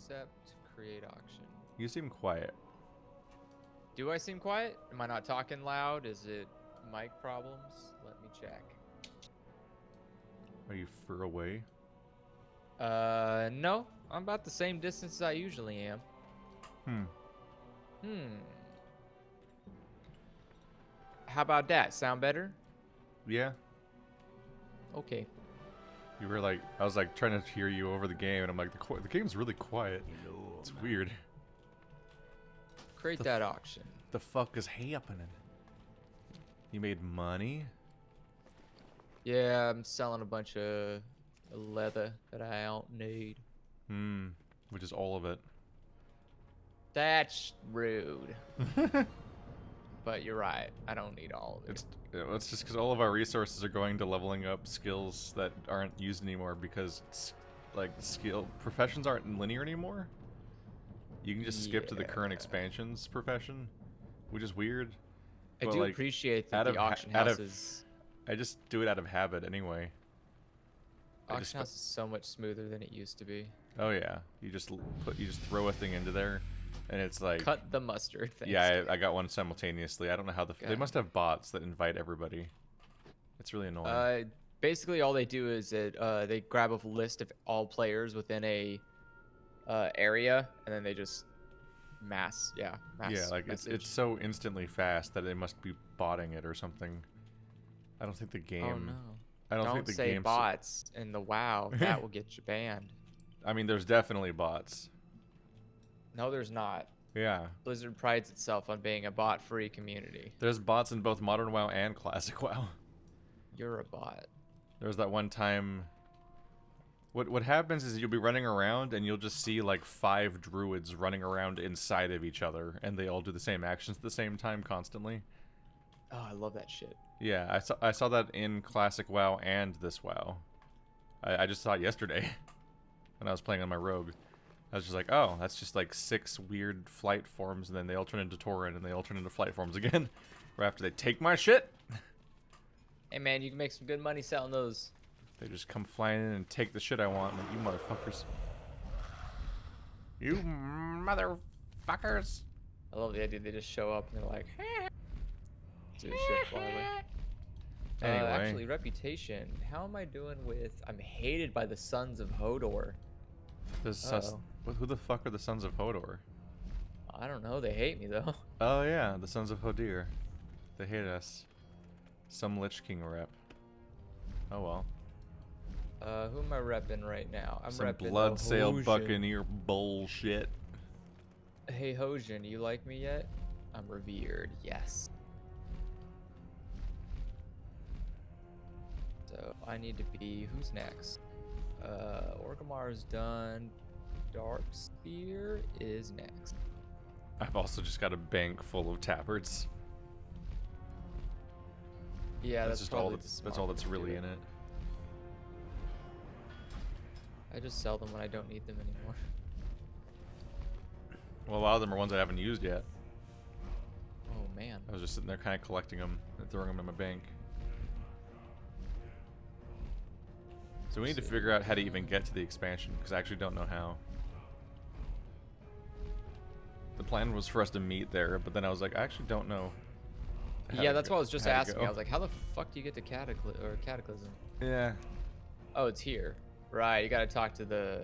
Accept, create auction. You seem quiet. Do I seem quiet? Am I not talking loud? Is it mic problems? Let me check. Are you fur away? No. I'm about the same distance as I usually am. How about that? Sound better? Yeah. Okay. You were like, I was like trying to hear you over the game, and I'm like, the game's really quiet. It's weird. Create that auction. The fuck is happening? You made money? Yeah, I'm selling a bunch of leather that I don't need. Which is all of it. That's rude. But you're right. I don't need all of it. It's just because all of our resources are going to leveling up skills that aren't used anymore because professions aren't linear anymore. You can just skip to the current expansion's profession, which is weird. I do appreciate that the auction houses. I just do it out of habit anyway. Auction house is so much smoother than it used to be. Oh yeah, you just throw a thing into there, and it's like cut the mustard. Thanks. Yeah, I got one simultaneously. I don't know how they must have bots that invite everybody. It's really annoying. Basically all they do is they grab a list of all players within a area, and then they just mass. Yeah, like it's so instantly fast that they must be botting it or something. I don't think the game. Oh no. I don't think the say game bots in the WoW. That will get you banned. I mean, there's definitely bots. No, there's not. Yeah. Blizzard prides itself on being a bot-free community. There's bots in both Modern WoW and Classic WoW. You're a bot. There was that one time. What happens is you'll be running around and you'll just see like 5 druids running around inside of each other, and they all do the same actions at the same time constantly. Oh, I love that shit. Yeah, I saw that in Classic WoW and this WoW. I just saw it yesterday when I was playing on my rogue. I was just like, oh, that's just like 6 weird flight forms, and then they all turn into Tauren, and they all turn into flight forms again. Right after they take my shit. Hey man, you can make some good money selling those. They just come flying in and take the shit I want. Like, you motherfuckers. You motherfuckers. I love the idea they just show up and they're like, do shit fly away. Anyway. Actually, reputation. How am I doing with? I'm hated by the Sons of Hodor. Who the fuck are the Sons of Hodor? I don't know. They hate me though. Oh yeah, the Sons of Hodir. They hate us. Some Lich King rep. Oh well. Who am I repping right now? I'm some repping blood sail buccaneer bullshit. Hey Hojin, you like me yet? I'm revered. Yes. So I need to be. Who's next? Orgrimmar's done. Darkspear is next. I've also just got a bank full of tabards. Yeah, that's just all. That's all that's really in it. I just sell them when I don't need them anymore. Well, a lot of them are ones I haven't used yet. Oh man. I was just sitting there kind of collecting them and throwing them in my bank. So we need to figure out how to even get to the expansion, because I actually don't know how. The plan was for us to meet there, but then I was like, I actually don't know. Yeah, that's what I was just asking. I was like, how the fuck do you get to Cataclysm? Yeah. Oh, it's here. Right, you gotta talk to the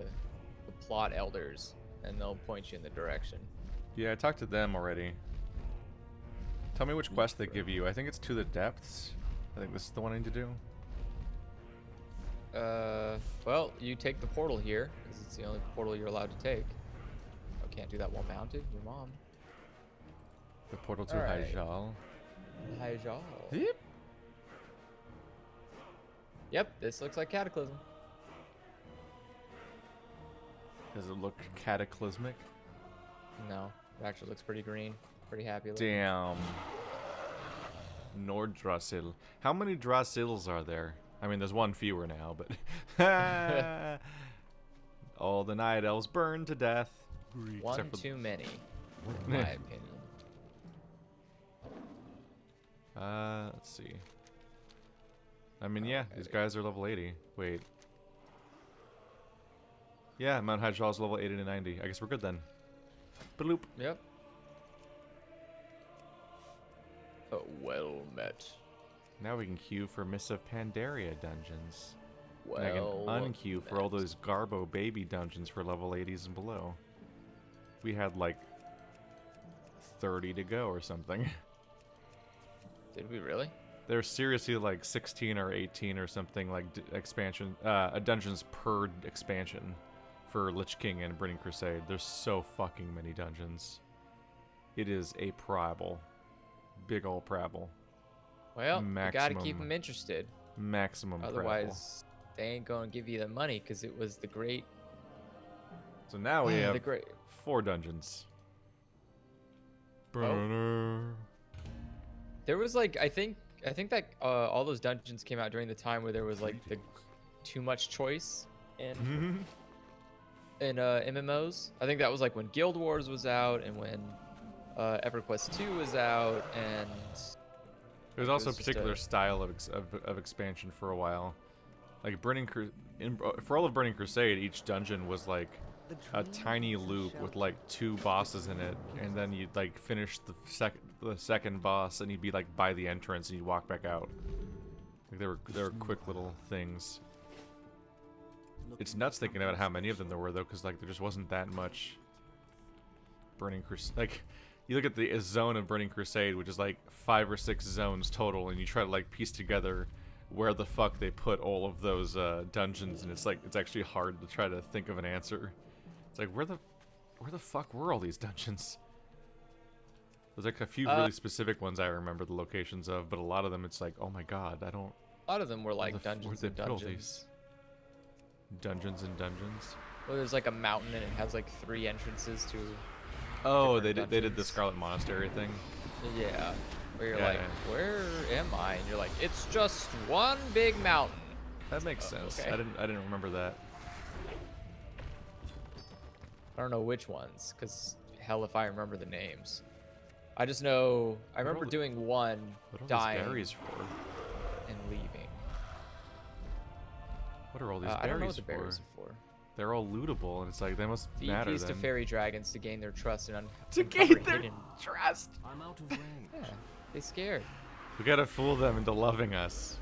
plot elders, and they'll point you in the direction. Yeah, I talked to them already. Tell me which quest they give you. I think it's To the Depths. I think this is the one I need to do. Well, you take the portal here, because it's the only portal you're allowed to take. Oh, can't do that while mounted? Your mom. The portal to Alright. Hyjal. Hyjal. Yep. Yep, this looks like Cataclysm. Does it look cataclysmic? No, it actually looks pretty green. Pretty happy looking. Damn. Nordrassil. How many Drassils are there? I mean, there's one fewer now, but... All the night elves burn to death. One too many, in my opinion. Let's see. I mean, yeah, these guys are level 80. Wait. Yeah, Mount Hyjal is level 80 to 90. I guess we're good then. Bloop. Yep. Oh, well met. Now we can queue for Miss of Pandaria dungeons. And I Well can unqueue for all met. those Garbo baby dungeons for level 80s and below. We had like 30 to go or something. Did we really? There's seriously like 16 or 18 or something like expansion, dungeons per expansion for Lich King and Burning Crusade. There's so fucking many dungeons. It is a prabble. Big ol' prabble. Well, you gotta keep them interested. Maximum Otherwise, they ain't gonna give you the money because it was the great. So now we have the great. 4 dungeons. There was like I think that all those dungeons came out during the time where there was like the too much choice in MMOs. I think that was like when Guild Wars was out and when EverQuest 2 was out, and There's also a particular style of expansion for a while. Like for all of Burning Crusade, each dungeon was like a tiny loop with like 2 bosses in it, and then you'd like finish the second boss, and you'd be like by the entrance, and you'd walk back out. Like there were quick little things. It's nuts thinking about how many of them there were though, because like there just wasn't that much Burning Crusade. Like you look at the zone of Burning Crusade, which is like 5 or 6 zones total, and you try to like piece together where the fuck they put all of those dungeons, and it's actually hard to try to think of an answer. It's like where the fuck were all these dungeons? There's like a few really specific ones I remember the locations of, but a lot of them it's like, oh my god, I don't. a lot of them were like dungeons and dungeons. These dungeons and dungeons. Well, there's like a mountain and it has like 3 entrances to. Oh, they did the Scarlet Monastery thing. Yeah, where you're like, where am I? And you're like, it's just one big mountain. That makes sense. Okay. I didn't remember that. I don't know which ones, because hell if I remember the names. I just know, I remember doing one, What are all dying, these berries for? and leaving. What are all these berries for? I don't know what the berries are for. They're all lootable, and it's like, they must Feed matter these then. to fairy dragons to gain their trust and To uncover gain their hidden. trust! I'm out of range. Yeah, they scared. We gotta fool them into loving us.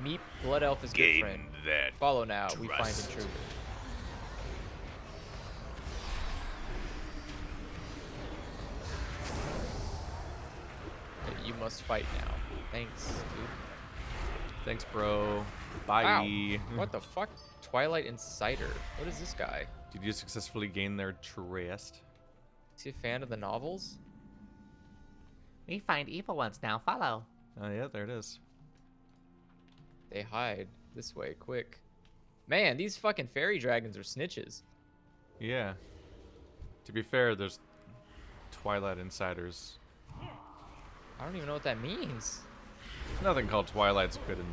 Meet Blood Elf is good friend. that Follow now, we find trust. intruder. You must fight now. Thanks, dude. Thanks, bro. Bye. Wow. What the fuck? Twilight Insider. What is this guy? Did you successfully gain their trust? Is he a fan of the novels? We find evil ones now. Follow. Oh yeah, there it is. They hide. This way, quick. Man, these fucking fairy dragons are snitches. Yeah. To be fair, there's Twilight Insiders. I don't even know what that means. Nothing called Twilight's good in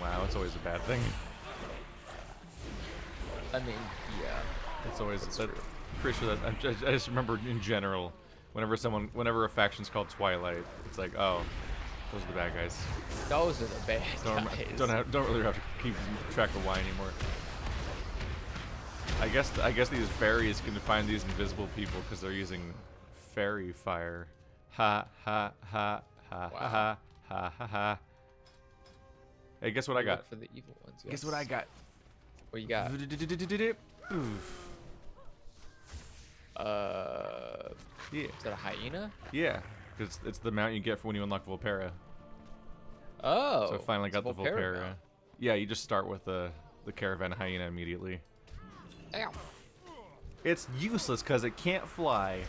WoW. It's always a bad thing. I mean, yeah. It's always That's that. true. Pretty sure that I just remember in general, whenever a faction's called Twilight, it's like, oh, those are the bad guys. Those are the bad guys. Don't really have to keep track of why anymore. I guess these fairies can find these invisible people because they're using fairy fire. Ha ha ha ha Wow. ha ha ha ha. Hey, guess what I got? Look for the evil ones. Guess what I yes. got? What you got? Oof. Yeah. Is that a hyena? Yeah, because it's the mount you get for when you unlock Volpera. Oh. So I finally it's a got the Volpera Volpera. mount. Yeah, you just start with the caravan hyena immediately. Ow. It's useless because it can't fly,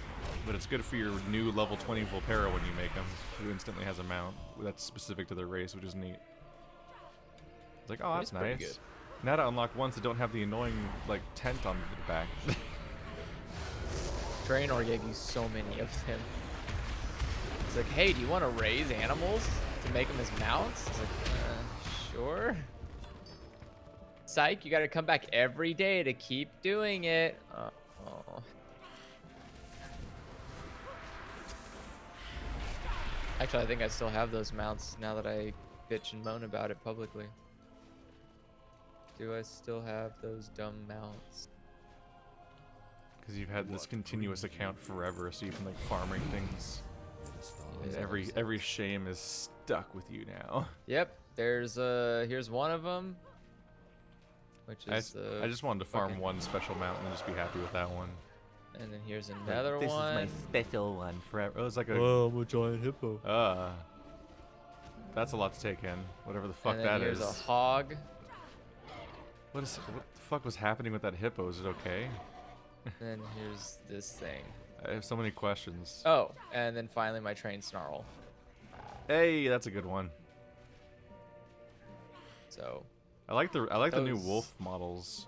but it's good for your new level 20 Volpera when you make them, who instantly has a mount that's specific to their race, which is neat. It's like, oh, That that's is pretty nice. good. Now to unlock ones that don't have the annoying like tent on the back. Draenor gave you so many of them. It's like, hey, do you want to raise animals to make them as mounts? It's like, sure. Psych, you got to come back every day to keep doing it. Oh. Actually, I think I still have those mounts now that I bitch and moan about it publicly. Do I still have those dumb mounts? Because you've had this continuous account forever, so you've been like farming things. And every shame is stuck with you now. Yep. There's here's one of them. Which is I just wanted to farm fucking- one special mountain and just be happy with that one. And then here's another This one. is my special one forever. Oh, it's like a. Oh, I'm a giant hippo. That's a lot to take in. Whatever the fuck and then that here's is. a hog. What the fuck was happening with that hippo? Is it okay? And then here's this thing. I have so many questions. Oh, and then finally my trained snarl. Hey, that's a good one. So I like the new Those- wolf models.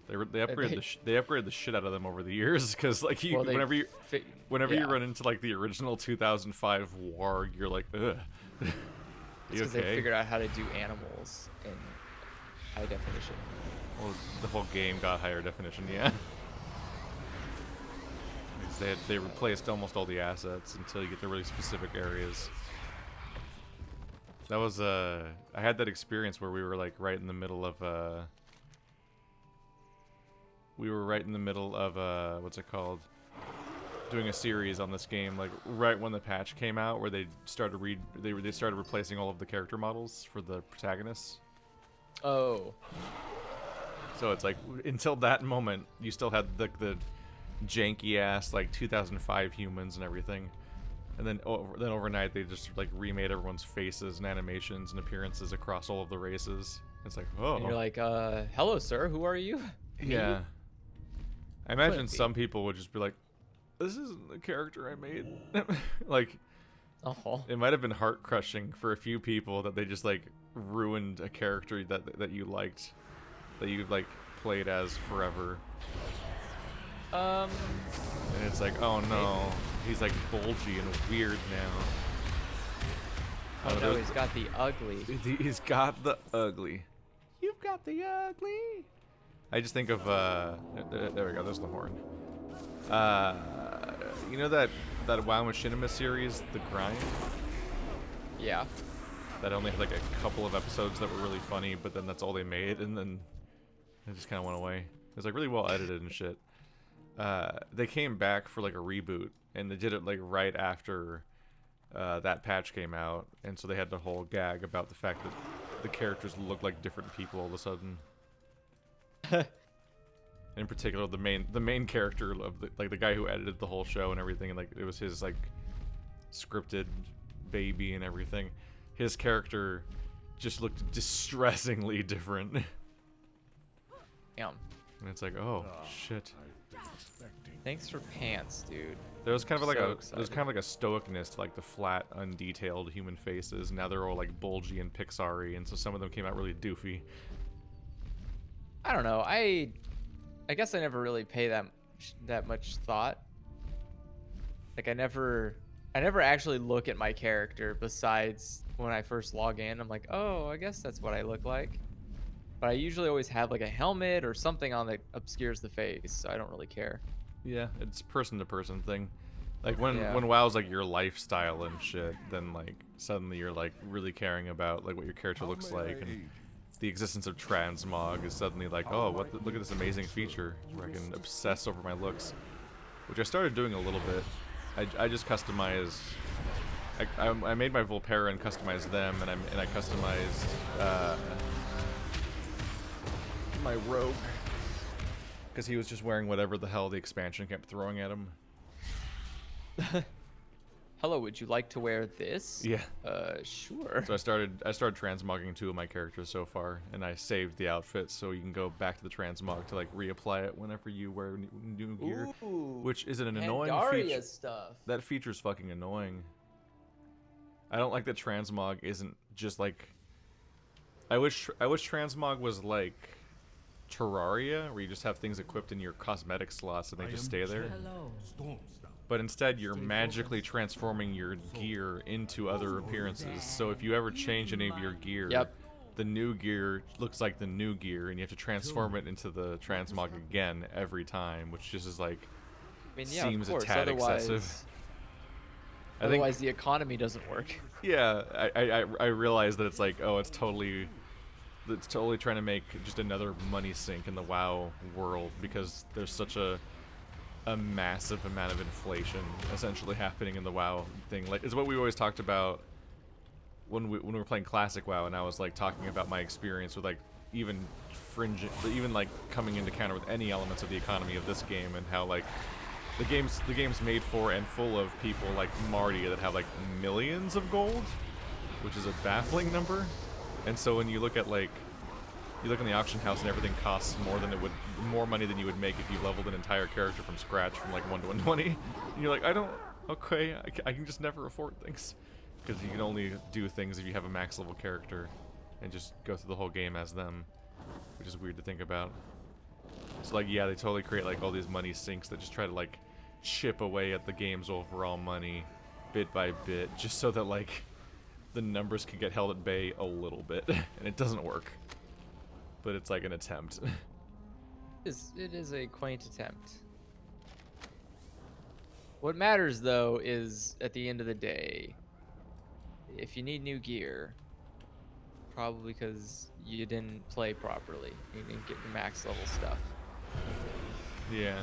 They upgraded the shit out of them over the years because like well, they whenever you fi- you yeah. run into like the original 2005 warg, you're like, ugh. You because they okay? figured out how to do animals in high definition. Well, the whole game got higher definition, yeah. 'Cause they replaced almost all the assets until you get to really specific areas. That was I had that experience where we were like right in the middle of what's it called? Doing a series on this game, like right when the patch came out, where they started replacing all of the character models for the protagonists. Oh, So it's like until that moment, you still had the janky ass like 2005 humans and everything, and then overnight they just like remade everyone's faces and animations and appearances across all of the races. It's like, oh, and you're like, hello, sir. Who are you? Me? yeah. I imagine Couldn't be. some people would just be like, this isn't the character I made. Like, Oh. it might have been heart crushing for a few people that they just like ruined a character that you liked, that you like played as forever. And it's like, oh no, he's like bulgy and weird now. Oh no, there's- he's got the ugly. He's got the ugly. You've got the ugly. I just think of there we go. There's the horn. You know that WoW Machinima series, The Grind, Yeah. that only had like a couple of episodes that were really funny, but then that's all they made, and then it just kind of went away. It was like really well edited and shit. They came back for like a reboot, and they did it like right after that patch came out, and so they had the whole gag about the fact that the characters look like different people all of a sudden. In particular, the main character of the guy who edited the whole show and everything, and like it was his like scripted baby and everything. His character just looked distressingly different. Damn. And it's like, oh shit. Thanks for pants, dude. There was kind of like So there was excited. kind of like a stoicness to like the flat, undetailed human faces. Now they're all like bulgy and Pixar-y, and so some of them came out really doofy. I don't know. I guess I never really pay that much thought. Like I never actually look at my character besides when I first log in. I'm like, oh, I guess that's what I look like. But I usually always have like a helmet or something on that obscures the face, so I don't really care. Yeah, it's person to person thing. Like when Yeah. WoW's like your lifestyle and shit, then like suddenly you're like really caring about like what your character looks like, and the existence of transmog is suddenly like, oh, look at this amazing feature where I can obsess over my looks, which I started doing a little bit. I just customized. I made my Volpera and customized them, and I customized my rogue because he was just wearing whatever the hell the expansion kept throwing at him. Hello, would you like to wear this? Yeah. Sure. So I started transmogging 2 of my characters so far, and I saved the outfit so you can go back to the transmog to like reapply it whenever you wear new gear, Ooh, which is an annoying Pandaria feature. stuff. That feature's fucking annoying. I don't like that transmog isn't just like. I wish transmog was like Terraria, where you just have things equipped in your cosmetic slots and they just stay there. But instead, you're magically transforming your gear into other appearances. So if you ever change any of your gear, Yep. the new gear looks like the new gear, and you have to transform it into the transmog again every time, which just is like I mean, yeah, seems of course. a tad Otherwise, excessive. I otherwise think, the economy doesn't work. yeah, I realize that it's like, oh, it's totally that's totally trying to make just another money sink in the WoW world because there's such a massive amount of inflation essentially happening in the WoW thing. Like, it's what we always talked about when we were playing classic WoW, and I was like talking about my experience with like even like coming into counter with any elements of the economy of this game, and how like the game's made for and full of people like Marty that have like millions of gold, which is a baffling number. And so when you look at like you look in the auction house and everything costs more money than you would make if you leveled an entire character from scratch from like 1 to 120. And you're like, I can just never afford things. Because you can only do things if you have a max level character and just go through the whole game as them, which is weird to think about. So like, yeah, they totally create like all these money sinks that just try to like chip away at the game's overall money bit by bit, just so that like the numbers can get held at bay a little bit. And it doesn't work. But it's like an attempt. It is a quaint attempt. What matters though is at the end of the day, if you need new gear, probably because you didn't play properly, you didn't get your max level stuff. Yeah.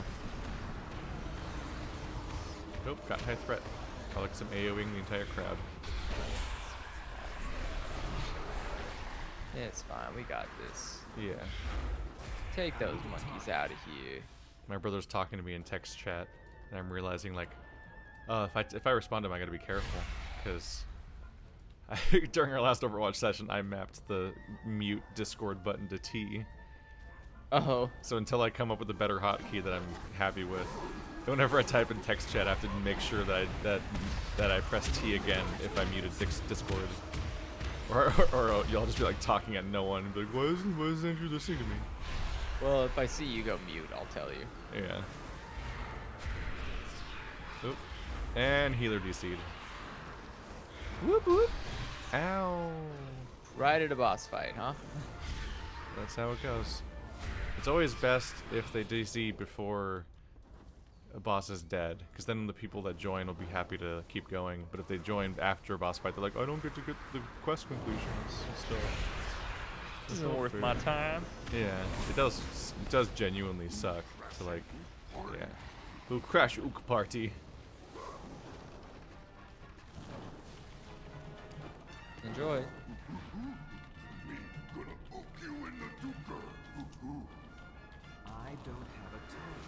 Nope, got high threat. I like some AoEing the entire crowd. It's fine, we got this. Yeah. Take those monkeys out of here. My brother's talking to me in text chat, and I'm realizing like, if I respond to him, I gotta be careful, because during our last Overwatch session, I mapped the mute Discord button to T. Oh. So until I come up with a better hotkey that I'm happy with, whenever I type in text chat, I have to make sure that I press T again if I muted Discord. Or y'all just be like talking at no one and be like, why is Andrew listening to me? Well, if I see you go mute, I'll tell you. Yeah. Oop. And healer DC'd. Whoop whoop. Ow. Right at a boss fight, huh? That's how it goes. It's always best if they DC before a boss is dead, because then the people that join will be happy to keep going. But if they join after a boss fight, they're like, I don't get to get the quest completions and stuff. This isn't worth my time. Yeah, it does genuinely suck. So like, yeah. We'll crash Ook party. Enjoy. I don't have a tongue.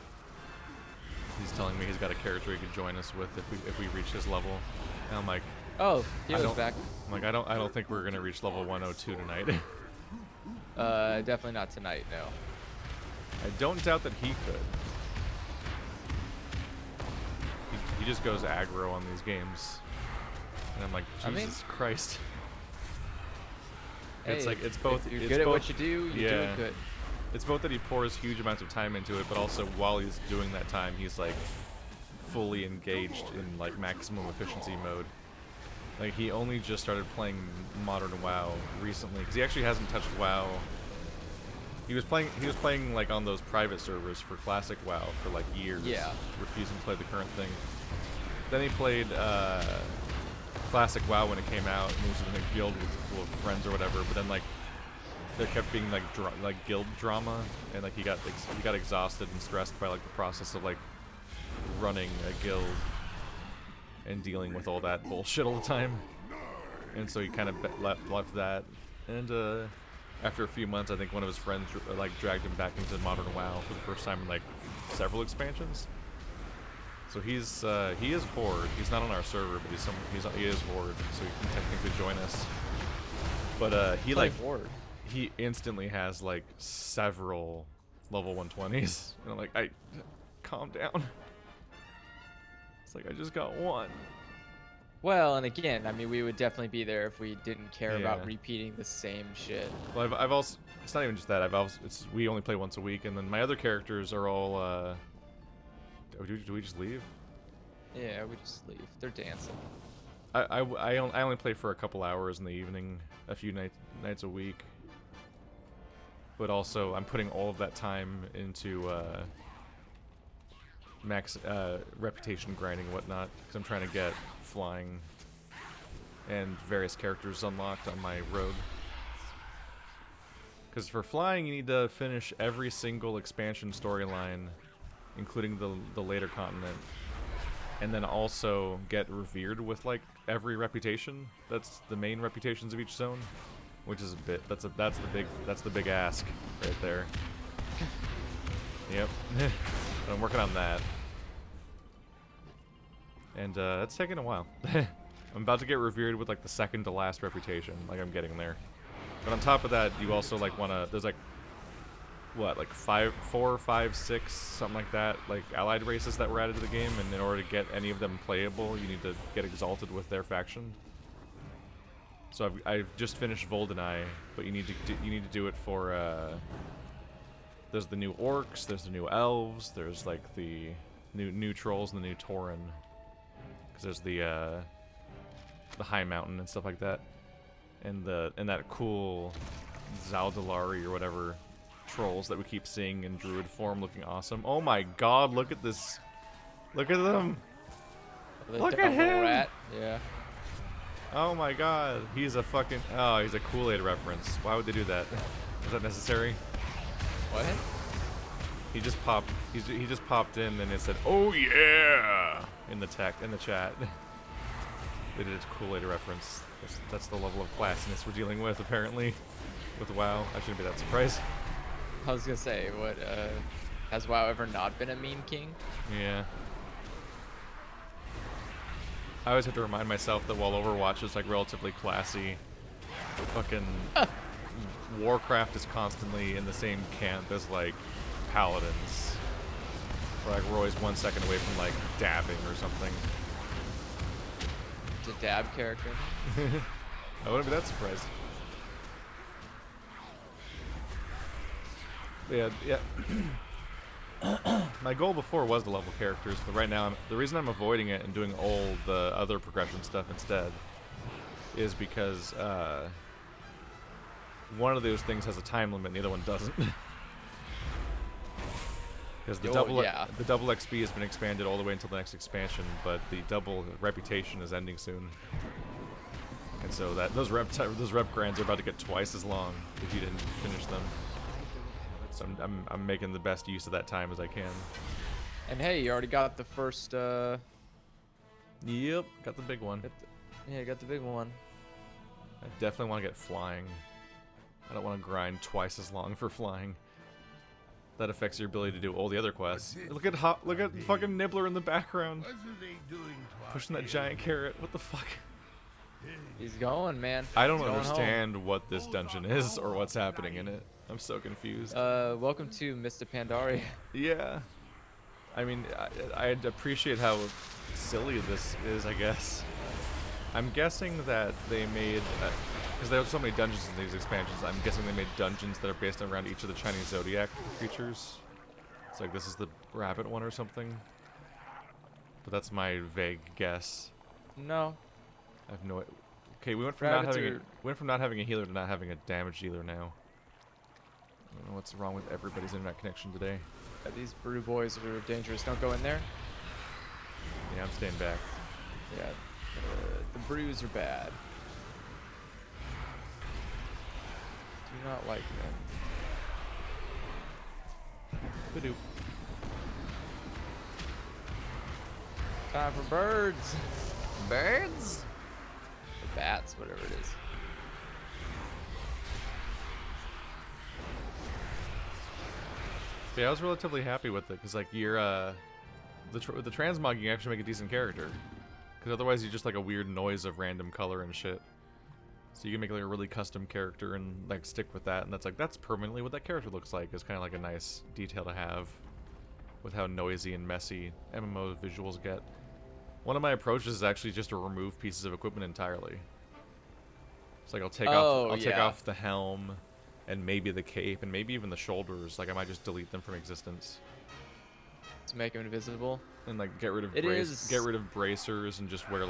He's telling me he's got a character he could join us with if we reach his level. And I'm like, Oh, Hero's back. I'm like, I don't think we're gonna reach level 102 tonight. Definitely not tonight, no. I don't doubt that he could. He just goes aggro on these games, and I'm like, Jesus Christ. Hey, it's like it's both. If you're it's good at both, what you do, you do it good. It's both that he pours huge amounts of time into it, but also while he's doing that time, he's like fully engaged in like maximum efficiency mode. Like he only just started playing modern WoW recently, because he actually hasn't touched WoW. He was playing like on those private servers for classic WoW for like years. Yeah. Refusing to play the current thing. Then he played classic WoW when it came out, and he was in a guild with friends or whatever. But then like there kept being like guild drama, and like he got exhausted and stressed by like the process of like running a guild and dealing with all that bullshit all the time. And so he kind of left that. And after a few months, I think one of his friends like dragged him back into modern WoW for the first time in like several expansions. So he is Horde. He's not on our server, but he is Horde, so he can technically join us. But he instantly has like several level 120s, and I'm like, calm down. It's like I just got one. Well, and again, I mean, we would definitely be there if we didn't care about repeating the same shit. Well, I've also, it's not even just that. We only play once a week, and then my other characters are all. Do we just leave? Yeah, we just leave. They're dancing. I only play for a couple hours in the evening, a few nights a week. But also, I'm putting all of that time into max reputation grinding and whatnot, because I'm trying to get flying and various characters unlocked on my rogue. Because for flying, you need to finish every single expansion storyline, including the later continent, and then also get revered with like every reputation. That's the main reputations of each zone, which is a bit. That's the big ask right there. Yep, I'm working on that, and that's taking a while. I'm about to get revered with like the second to last reputation. Like I'm getting there. But on top of that, you also like wanna. There's like what, like 4, 5, 6, something like that, like allied races that were added to the game, and in order to get any of them playable, you need to get exalted with their faction. So I've just finished Voldenai, but you need to do it for. There's the new orcs, there's the new elves, there's like the new trolls and the new Tauren, because there's the High Mountain and stuff like that. And that cool Zaldalari or whatever trolls that we keep seeing in druid form looking awesome. Oh my god, look at this. Look at them. Look at him. Rat. Yeah. Oh my god. He's a fucking he's a Kool-Aid reference. Why would they do that? Was that necessary? What? He just popped in and it said, "Oh yeah," in the chat. They did a Kool-Aid reference. That's the level of classiness we're dealing with, apparently, with WoW. I shouldn't be that surprised. I was gonna say, what, has WoW ever not been a meme king? Yeah. I always have to remind myself that while Overwatch is, like, relatively classy, fucking Warcraft is constantly in the same camp as, like, Paladins. Or, like, we're always 1 second away from, like, dabbing or something. It's a dab character. I wouldn't be that surprised. Yeah. My goal before was to level characters, but right now, the reason I'm avoiding it and doing all the other progression stuff instead is because one of those things has a time limit and the other one doesn't. Because the double XP has been expanded all the way until the next expansion, but the double reputation is ending soon. And so those rep grinds are about to get twice as long if you didn't finish them. So I'm making the best use of that time as I can. And hey, you already got the first. Yep, got the big one. Yeah, you got the big one. I definitely want to get flying. I don't want to grind twice as long for flying. That affects your ability to do all the other quests. Look at fucking Nibbler in the background, pushing that giant carrot. What the fuck? He's going, man. I don't understand what this dungeon is or what's happening in it. I'm so confused. Welcome to Mr. Pandaria. Yeah. I mean, I'd appreciate how silly this is, I guess. I'm guessing that they made, because there are so many dungeons in these expansions, I'm guessing they made dungeons that are based around each of the Chinese zodiac creatures. It's like this is the rabbit one or something. But that's my vague guess. No. I have no. Okay, we went from not having a healer to not having a damage dealer now. I don't know what's wrong with everybody's internet connection today. Yeah, these brew boys are dangerous. Don't go in there. Yeah, I'm staying back. Yeah, the brews are bad. Do not like them. Ba-doop. Time for birds. Birds? Or bats, whatever it is. Yeah, I was relatively happy with it because, like, you're the transmog, you can actually make a decent character. Because otherwise, you're just like a weird noise of random color and shit. So you can make like a really custom character and like stick with that, and that's permanently what that character looks like. It's kind of like a nice detail to have with how noisy and messy MMO visuals get. One of my approaches is actually just to remove pieces of equipment entirely. It's like I'll take off the helm and maybe the cape and maybe even the shoulders. Like I might just delete them from existence. To make them invisible. And like get rid of bracers and just wear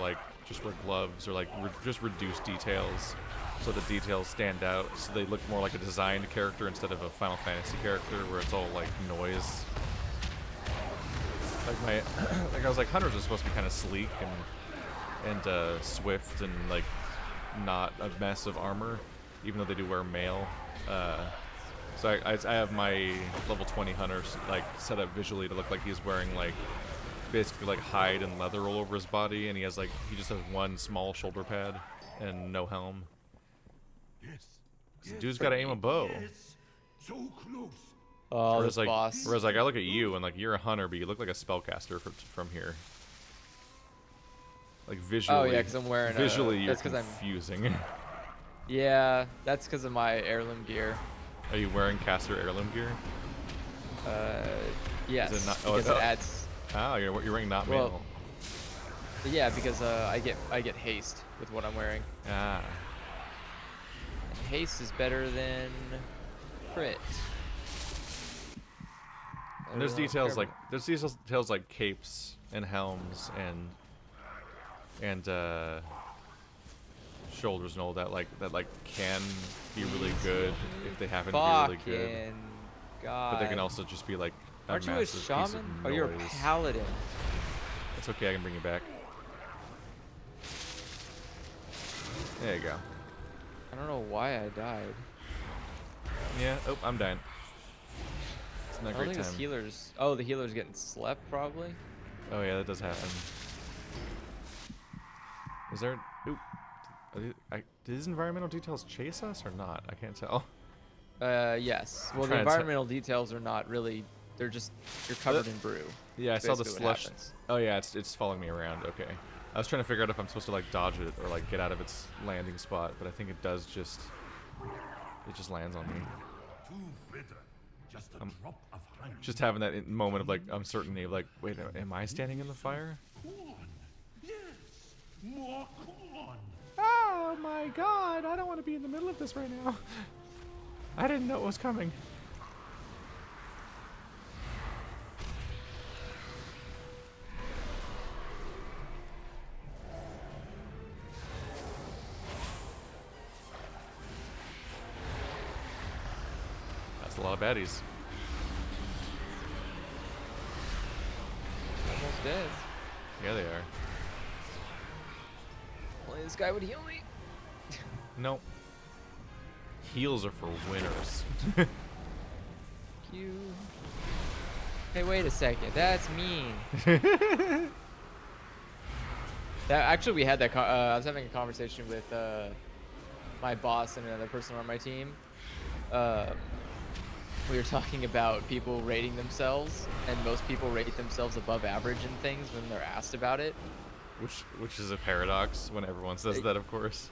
gloves or like just reduce details so the details stand out, so they look more like a designed character instead of a Final Fantasy character where it's all like noise. Like I was like, hunters are supposed to be kind of sleek and swift and like not a mess of armor, even though they do wear mail. So I have my level 20 hunter like set up visually to look like he's wearing like basically like hide and leather all over his body, and he just has one small shoulder pad and no helm. Yes. 'Cause the dude's got to aim a bow. Yes. So close. Oh, Whereas this like, boss. whereas like I look at you and like you're a hunter, but you look like a spellcaster from here. Like visually. Oh yeah, because I'm wearing. Visually, you're that's because I'm. confusing. Yeah, that's because of my heirloom gear. Are you wearing caster heirloom gear? Yes. Is it not- Because oh, it adds. Oh, you're wearing not Well, mail. Yeah, because I get haste with what I'm wearing. Ah. And haste is better than crit. And there's Oh, details careful. like details like capes and helms and shoulders and all that can be really good if they happen to be really good. Fucking God. But they can also just be like a Aren't you a massive piece of shaman? Oh, you're a noise. paladin. It's okay, I can bring you back. There you go. I don't know why I died. Yeah, oh, I'm dying. It's not I a don't great think time. this healer's. Oh, the healer's getting slept probably. Oh yeah, that does happen. Is there? Oop. Do these environmental details chase us or not? I can't tell. Yes. Well, the trying to environmental details are not really. They're just you're covered in brew. Yeah, I saw the Basically what slush. happens. Oh yeah, it's following me around. Okay. I was trying to figure out if I'm supposed to like dodge it or like get out of its landing spot, but I think it does just. It just lands on me. Too bitter. Just a drop of honey. Just having that moment of like uncertainty of like, wait, am I standing in the fire? Corn. Yes. More corn. Oh my god, I don't want to be in the middle of this right now. I didn't know it was coming. That's a lot of baddies. Almost dead. Yeah, they are. Only this guy would heal me. Nope. Heals are for winners. You. Hey, wait a second. That's mean. That actually, we had that. I was having a conversation with my boss and another person on my team. We were talking about people rating themselves, and most people rate themselves above average in things when they're asked about it. Which is a paradox when everyone says that, of course.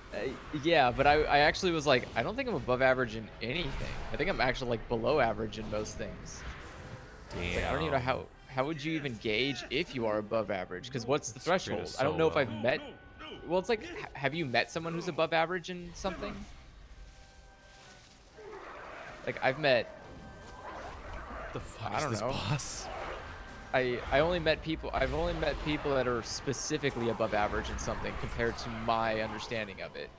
Yeah, but I actually was like, I don't think I'm above average in anything. I think I'm actually like below average in most things. Damn. Like, I don't even know how would you even gauge if you are above average? Because what's the It's pretty threshold? I don't know if I've solo. met. Well, it's like, have you met someone who's above average in something? Like I've met. What the fuck I is don't this know. boss? I only met people. I've only met people that are specifically above average in something compared to my understanding of it.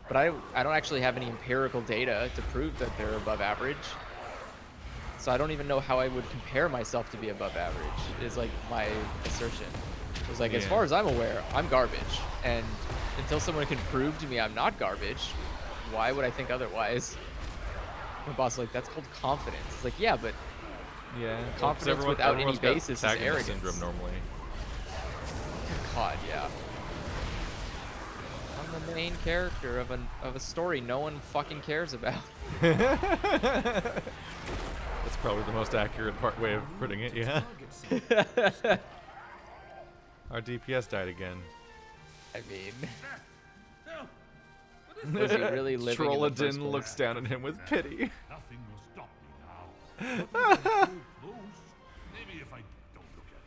But I don't actually have any empirical data to prove that they're above average. So I don't even know how I would compare myself to be above average. Is like my assertion. It was like, as Yeah. far as I'm aware, I'm garbage. And until someone can prove to me I'm not garbage, why would I think otherwise? My boss is like, that's called confidence. It's like, yeah, but Yeah. confidence without any basis is arrogance. Syndrome normally. God, yeah. I'm the main character of a story no one fucking cares about. That's probably the most accurate way of putting it. Yeah. Our DPS died again. I mean, was he really living in the first Trolladin place? looks down at him with pity. Nothing will stop me now. But when I'm too close, maybe if I don't look at it.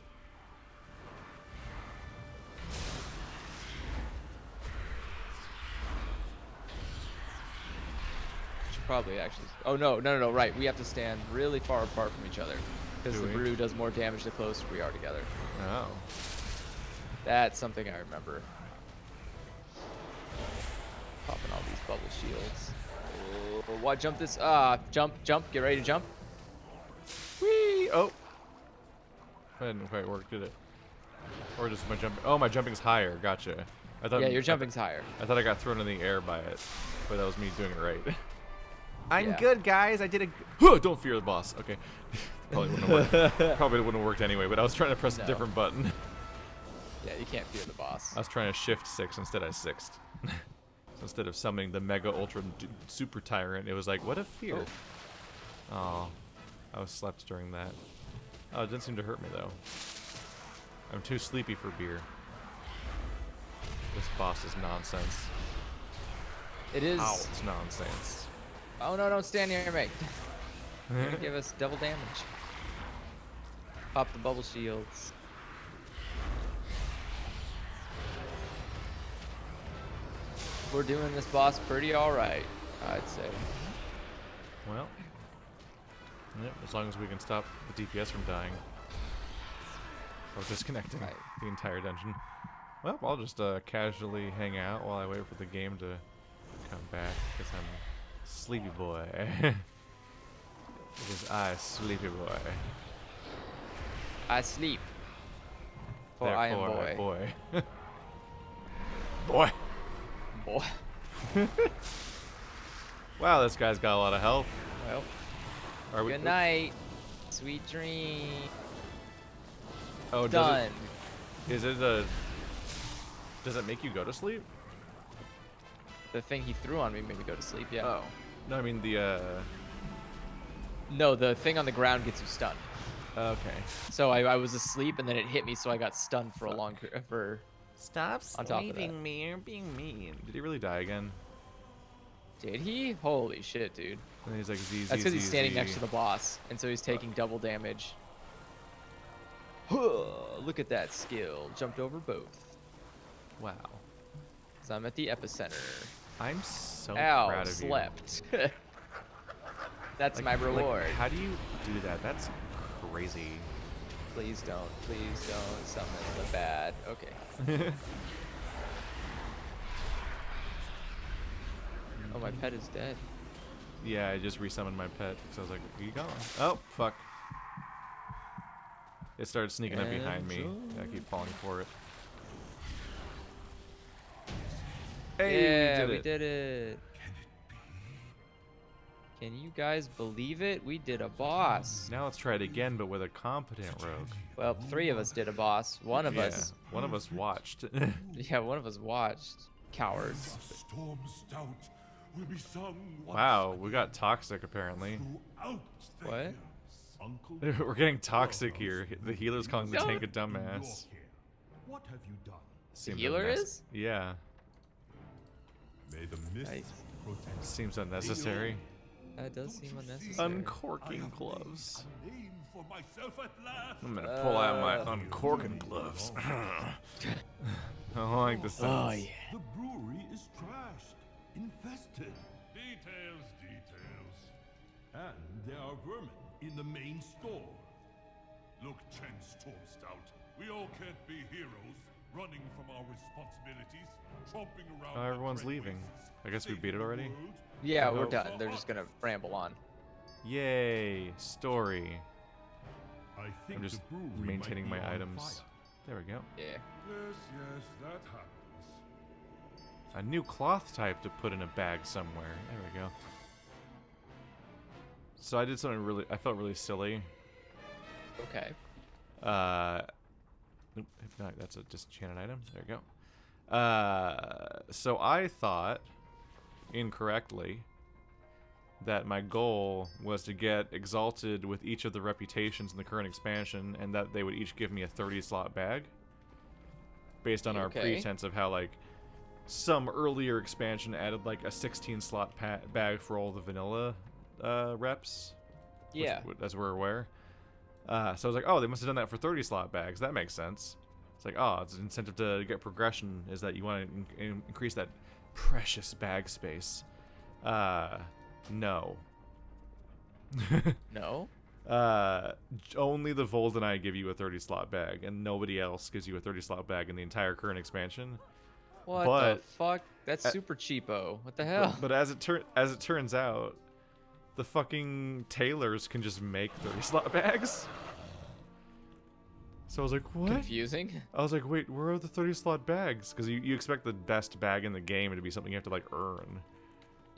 Should probably actually. Oh no! Right, we have to stand really far apart from each other because Do the we? brew does more damage the closer we are together. Oh. That's something I remember. Popping all these bubble shields. Oh, what? Jump this? Jump! Get ready to jump. Whee! Oh. That didn't quite work, did it? Or just my jumping? Oh, my jumping's higher. Gotcha. I thought. Yeah, your jumping's higher. I thought I got thrown in the air by it, but that was me doing it right. I'm Yeah. good, guys. I did a. Don't fear the boss. Okay. Probably wouldn't have worked. Probably wouldn't have worked anyway. But I was trying to press a different button. Yeah, you can't fear the boss. I was trying to shift 6 instead I sixed. So instead of summoning the Mega Ultra Super Tyrant, it was like, what a fear. Oh, I was slept during that. Oh, it didn't seem to hurt me though. I'm too sleepy for beer. This boss is nonsense. It is. Ow, it's nonsense. Oh no, don't stand near me. You're gonna give us double damage. Pop the bubble shields. We're doing this boss pretty alright, I'd say. Well, yep, as long as we can stop the DPS from dying. Or disconnecting Right. the entire dungeon. Well, I'll just casually hang out while I wait for the game to come back, because I'm sleepy boy. Because I sleepy boy. I sleep. For I am Therefore, boy. Boy. Boy. Wow, this guy's got a lot of health. Well, Are we good night. Sweet dream. Oh, Done. Is it a? Does it make you go to sleep? The thing he threw on me made me go to sleep, yeah. Oh. No, I mean the. No, the thing on the ground gets you stunned. Okay. So I was asleep and then it hit me, so I got stunned for a long for. Stop On top of that. slaving me. You're being mean. Did he really die again? Did he? Holy shit, dude. And he's like Z. That's because he's standing next to the boss, and so he's taking double damage. Look at that skill. Jumped over both. Wow. So I'm at the epicenter. I'm so Ow, proud of slept. That's you. my reward. How do you do that? That's crazy. Please don't summon the bad. Okay. Oh, my pet is dead. Yeah, I just resummoned my pet because I was like, "Are you gone?" Oh, fuck. It started sneaking up behind me. I keep falling for it. Hey, Yeah, we we did it. Can you guys believe it? We did a boss. Now let's try it again, but with a competent rogue. Well, 3 of us did a boss. One of us. One of us watched. Yeah, one of us watched. Cowards. Storm Stout will be sung Wow, we got toxic apparently. throughout the What? years. Uncle We're getting toxic here. The healer's calling the tank a dumbass. York, what have you done? Seems healer unnecess- is? Yeah. May the mist Nice. protect Seems unnecessary. That does seem unnecessary. Uncorking gloves. a name for myself at last. I'm gonna pull out my uncorking gloves. I don't like the sound. Oh, yeah. The brewery is trashed, infested. Details. And there are vermin in the main store. Look, Chen Storm Stout, we all can't be heroes, running from our responsibilities, tromping around. Oh, everyone's the leaving. wastes, I guess we saving beat it the already? world. Yeah, we're Oh. done. They're just gonna ramble on. Yay, story. I think I'm just the brewery might maintaining be my on items. fire. There we go. Yeah. Yes, that happens. A new cloth type to put in a bag somewhere. There we go. So I did something I felt really silly. Okay. Nope, no, that's a disenchanted item. There we go. So I thought, incorrectly, that my goal was to get exalted with each of the reputations in the current expansion, and that they would each give me a 30-slot bag. Based on our Okay. pretense of how, like, some earlier expansion added, like, a 16-slot bag for all the vanilla reps. Yeah. As we're aware. So I was like, oh, they must have done that for 30-slot bags. That makes sense. It's like, oh, it's an incentive to get progression is that you want to increase that precious bag space. No. No. Only the Voldenite give you a 30-slot bag, and nobody else gives you a 30-slot bag in the entire current expansion. What But- the fuck? That's super cheapo. What the hell? But as it turns out, the fucking tailors can just make 30-slot bags. So I was like, what? Confusing. I was like, wait, where are the 30-slot bags? Because you expect the best bag in the game to be something you have to, like, earn.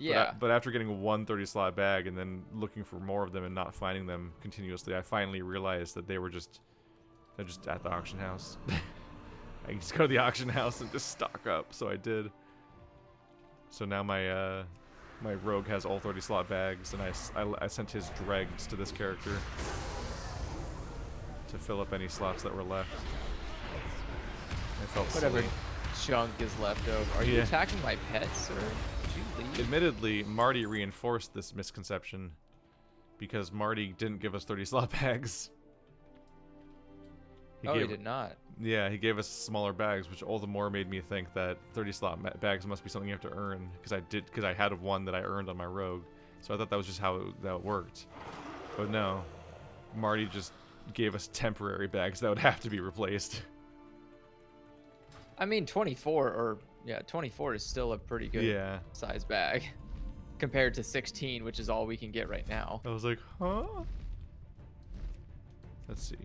Yeah. But after getting one 30-slot bag and then looking for more of them and not finding them continuously, I finally realized that they're just at the auction house. I can just go to the auction house and just stock up. So I did. So now my my rogue has all 30-slot bags, and I sent his dregs to this character to fill up any slots that were left. I felt Whatever silly. junk is left over. Are you Yeah. attacking my pets, or did you leave? Admittedly, Marty reinforced this misconception because Marty didn't give us 30-slot bags. He did not. Yeah, he gave us smaller bags, which all the more made me think that 30-slot bags must be something you have to earn, because I had one that I earned on my rogue. So I thought that was just how that worked. But no, Marty just gave us temporary bags that would have to be replaced. I mean, 24 is still a pretty good Yeah. size bag compared to 16, which is all we can get right now. I was like, huh? Let's see.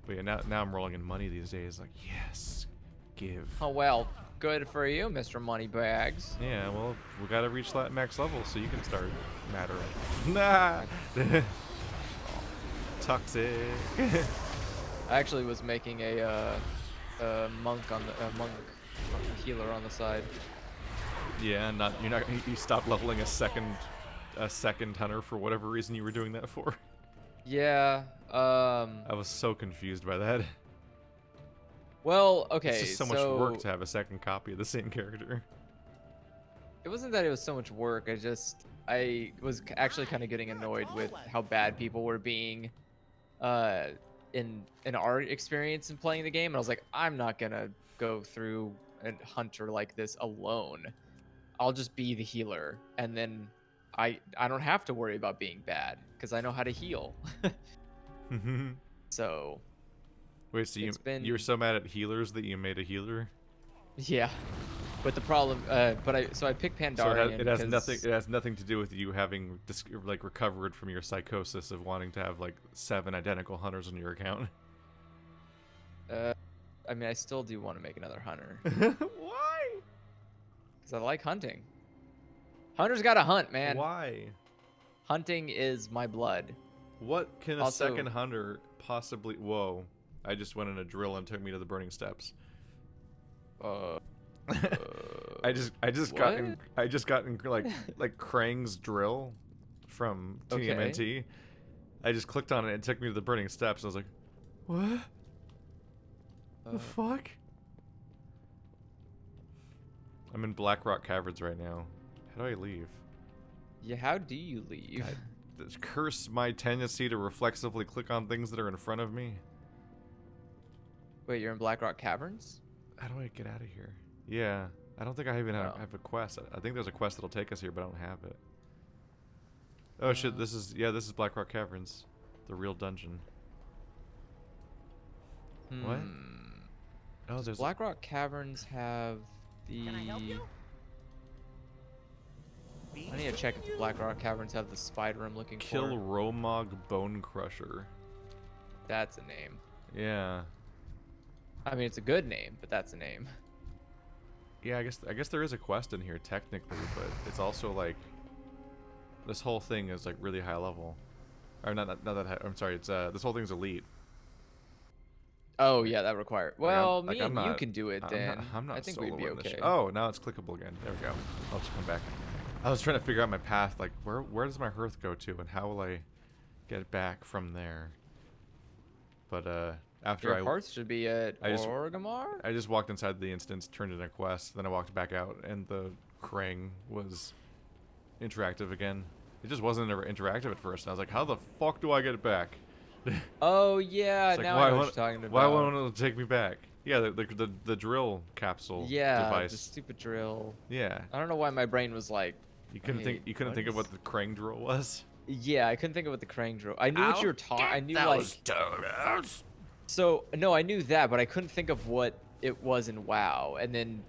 But yeah, now I'm rolling in money these days. Like, yes, give. Oh well, good for you, Mr. Moneybags. Yeah, well, we gotta reach that max level so you can start mattering. Nah. Toxic. I actually was making a monk healer on the side. Yeah, you stopped leveling a second hunter for whatever reason you were doing that for. Yeah. I was so confused by that. Well, okay. It's just so much work to have a second copy of the same character. It wasn't that it was so much work. I was actually kind of getting annoyed with how bad people were being in our experience in playing the game. And I was like, I'm not gonna go through a hunter like this alone. I'll just be the healer, and then I don't have to worry about being bad because I know how to heal. So Wait, so you're so mad at healers that you made a healer? yeah. But the problem, I picked So Pandarian. it has nothing to do with you having recovered from your psychosis of wanting to have like 7 identical hunters on your account. I mean, I still do want to make another hunter Why? because I like hunting. Hunters gotta hunt, man. Why? Hunting is my blood. What can a Also- second hunter possibly? Whoa! I just went in a drill and took me to the burning steps. I just got in like Krang's drill from TMNT. I just clicked on it and it took me to the burning steps. I was like, what? The fuck? I'm in Blackrock Caverns right now. How do I leave? Yeah, how do you leave? Curse my tendency to reflexively click on things that are in front of me. Wait, you're in Blackrock Caverns? How do I get out of here? Yeah, I don't think I even have Oh. a quest. I think there's a quest that'll take us here, but I don't have it. Oh shit, this is Blackrock Caverns. The real dungeon. What? Oh, Does there's Blackrock Caverns have the... Can I help you? I need to check if the Blackrock Caverns have the spider I'm looking Kill for. Romog Bone Crusher. That's a name. Yeah. I mean, it's a good name, but that's a name. Yeah, I guess there is a quest in here technically, but it's also like this whole thing is like really high level. Or not that high, I'm sorry, it's this whole thing's elite. Oh, yeah, that required. Well, like, me I'm and you not- can do it then. I'm not I think we'd be soloing this okay. Oh, now it's clickable again. There we go. I'll just come back. I was trying to figure out my path, like where does my hearth go to, and how will I get back from there? But after Your hearth should be at I just- Orgrimmar? I just walked inside the instance, turned in a quest, then I walked back out, and the Krang was interactive again. It just wasn't ever interactive at first. And I was like, how the fuck do I get it back? Oh, yeah, It's like, now I know what you're talking about. Why won't it take me back? Yeah, the drill capsule device. the stupid drill. Yeah, I don't know why my brain was like, you couldn't Wait, think what of is- what the Krang drill was. yeah, I couldn't think of what the Krang drill. I knew what you were talking. I knew like. donuts. So no, I knew that, but I couldn't think of what it was in WoW. And then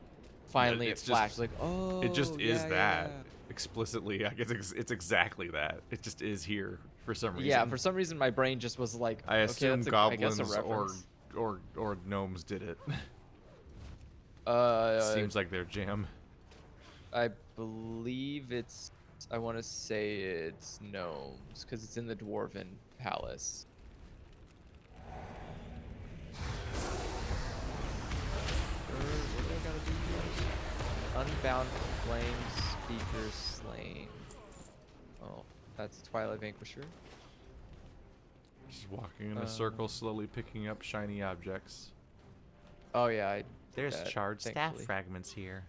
finally it's it just- flashed like, oh. It just is yeah, that yeah. explicitly. I guess it's exactly that. It just is here for some reason. Yeah, for some reason my brain just was like, I assume okay, I goblins guess a reference. or gnomes did it. Uh, Seems like their jam. I believe it's I want to say it's gnomes because it's in the dwarven palace. What do I gotta do here? Unbound flame speaker slain. Oh, that's Twilight Vanquisher. Just walking in a circle, slowly picking up shiny objects. Oh yeah, I did There's that, charred staff thankfully. fragments here,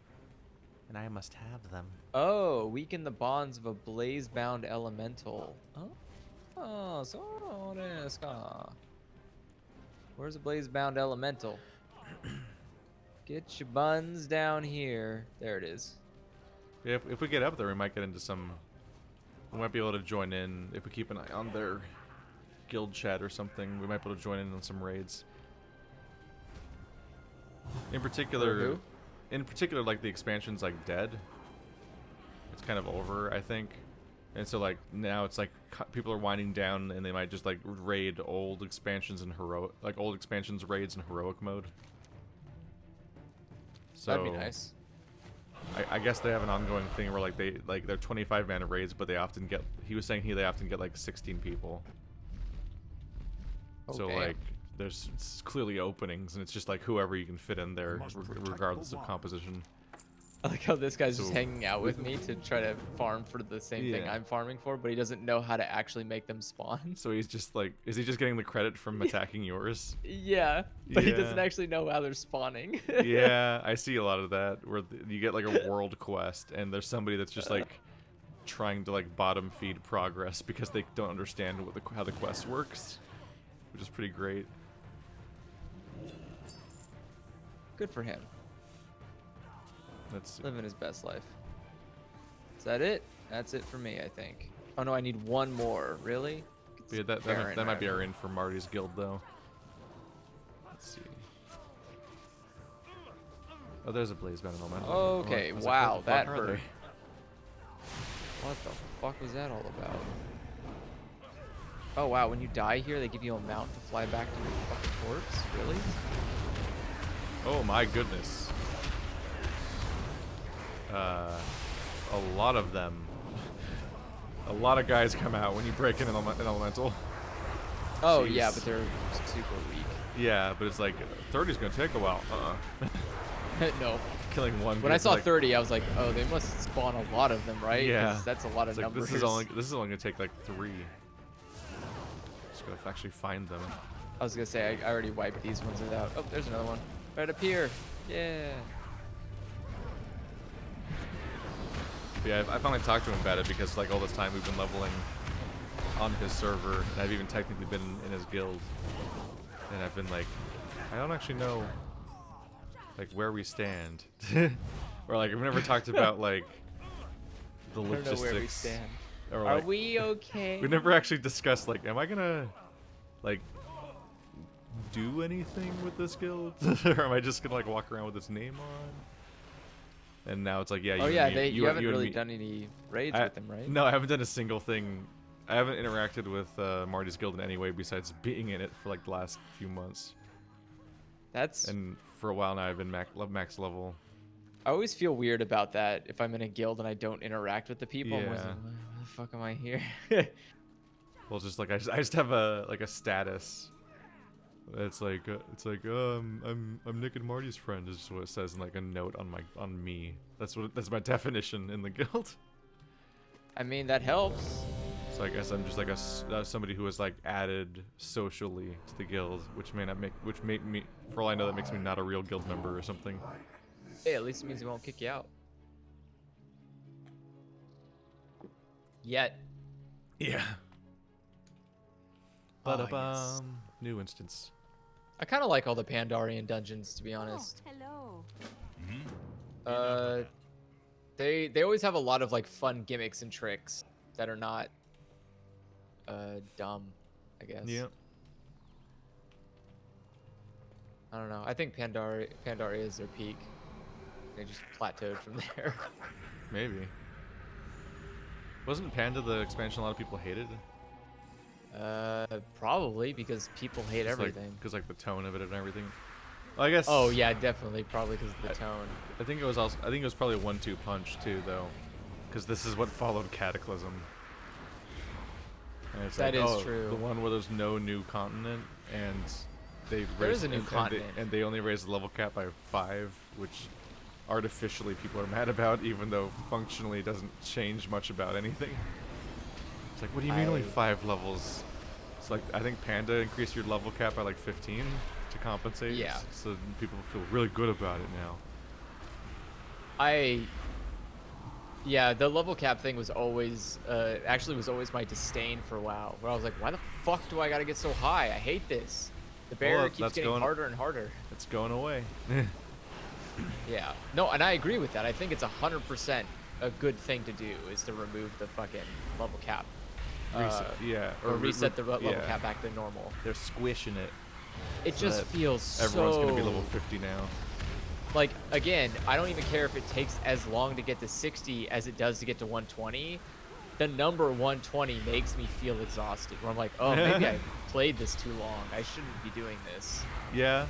and I must have them. Oh, weaken the bonds of a blaze-bound elemental. Oh, so desu ka. Where's a blaze-bound elemental? Get your buns down here. There it is. Yeah, if we get up there, we might get into some. We might be able to join in if we keep an eye on their guild chat or something. We might be able to join in on some raids. In particular, like the expansion's like dead. It's kind of over, I think. And so like now it's like people are winding down, and they might just like raid old expansions in heroic, like old expansions raids in heroic mode. So That'd be nice. I guess they have an ongoing thing where like they're 25 mana raids, but they often get. He was saying they often get like 16 people. Oh, So damn. like there's clearly openings, and it's just like whoever you can fit in there, regardless of composition. I like how this guy's just So- hanging out with me to try to farm for the same thing Yeah. I'm farming for, but he doesn't know how to actually make them spawn. So he's just like, is he just getting the credit from attacking yours? Yeah, but he doesn't Yeah. actually know how they're spawning. Yeah, I see a lot of that where you get like a world quest, and there's somebody that's just like trying to like bottom feed progress because they don't understand how the quest works, which is pretty great. Good for him. That's Living his best life. Is that it? That's it for me, I think. Oh no, I need one more. Really? yeah, that Baron, might be right? our in for Marty's guild though. Let's see. Oh, there's a Blazebound elemental. Okay, I was wow, where the that fuck are hurt. they? What the fuck was that all about? Oh wow, when you die here, they give you a mount to fly back to your fucking corpse? Really? Oh my goodness. A lot of them. A lot of guys come out when you break in an elemental. Oh yeah, Jeez. but they're super weak. Yeah, but it's like 30's gonna take a while. No. Killing one. When I guy's saw like, 30, I was like, oh, they must spawn a lot of them, right? 'Cause Yeah, that's a lot of it's like, numbers. this is only gonna take like 3. Just gotta actually find them. I was gonna say, I already wiped these ones out. Oh, there's another one. Right up here. Yeah. But yeah, I finally talked to him about it because like all this time we've been leveling on his server, and I've even technically been in his guild, and I've been like, I don't actually know like where we stand, or like we've never talked about like the I don't logistics. know where we stand. Or, Are like, we okay? we never actually discussed like, am I gonna like do anything with this guild, or am I just gonna like walk around with its name on? And now it's like, yeah. Oh and yeah, me- you haven't and really me- done any raids I- with them, right? No, I haven't done a single thing. I haven't interacted with Marty's guild in any way besides being in it for like the last few months. That's. And for a while now, I've been max level. I always feel weird about that if I'm in a guild and I don't interact with the people. I'm always Yeah. like, why the fuck am I here? Well, it's just like I just have a like a status. It's like I'm Nick and Marty's friend is just what it says in like a note on me. That's my definition in the guild. I mean, that helps. So I guess I'm just like somebody who was like added socially to the guild, which made me, for all I know, that makes me not a real guild member or something. Hey, at least it means he won't kick you out. Yet. Yeah. Oh, But yes. new instance. I kind of like all the Pandarian dungeons, to be honest. Hello. They always have a lot of like fun gimmicks and tricks that are not dumb, I guess. Yeah. I don't know. I think Pandaria is their peak. They just plateaued from there. Maybe. Wasn't Panda the expansion a lot of people hated? Probably because people hate everything. Because like the tone of it and everything. Well, I guess. Oh yeah, definitely. Probably because of the tone. I think it was probably a 1-2 punch too, though. Because this is what followed Cataclysm. And it's That like, is oh, true. the one where there's no new continent, and they There raised, is a new continent. and they only raised the level cap by 5, which artificially people are mad about, even though functionally it doesn't change much about anything. It's like, what do you mean only 5 levels? It's like, I think Panda increased your level cap by like 15 to compensate. Yeah. So people feel really good about it now. Yeah, the level cap thing was always, actually was always my disdain for WoW. Where I was like, why the fuck do I gotta get so high? I hate this. The barrier Well, keeps that's getting going- harder and harder. It's going away. Yeah. No, and I agree with that. I think it's 100% a good thing to do is to remove the fucking level cap. Reset, yeah. Or reset the level yeah. cap back to normal. They're squishing it. It so just that feels Everyone's so... gonna be level 50 now. Like, again, I don't even care if it takes as long to get to 60 as it does to get to 120. The number 120 makes me feel exhausted. Where I'm like, oh, maybe I played this too long. I shouldn't be doing this. Yeah.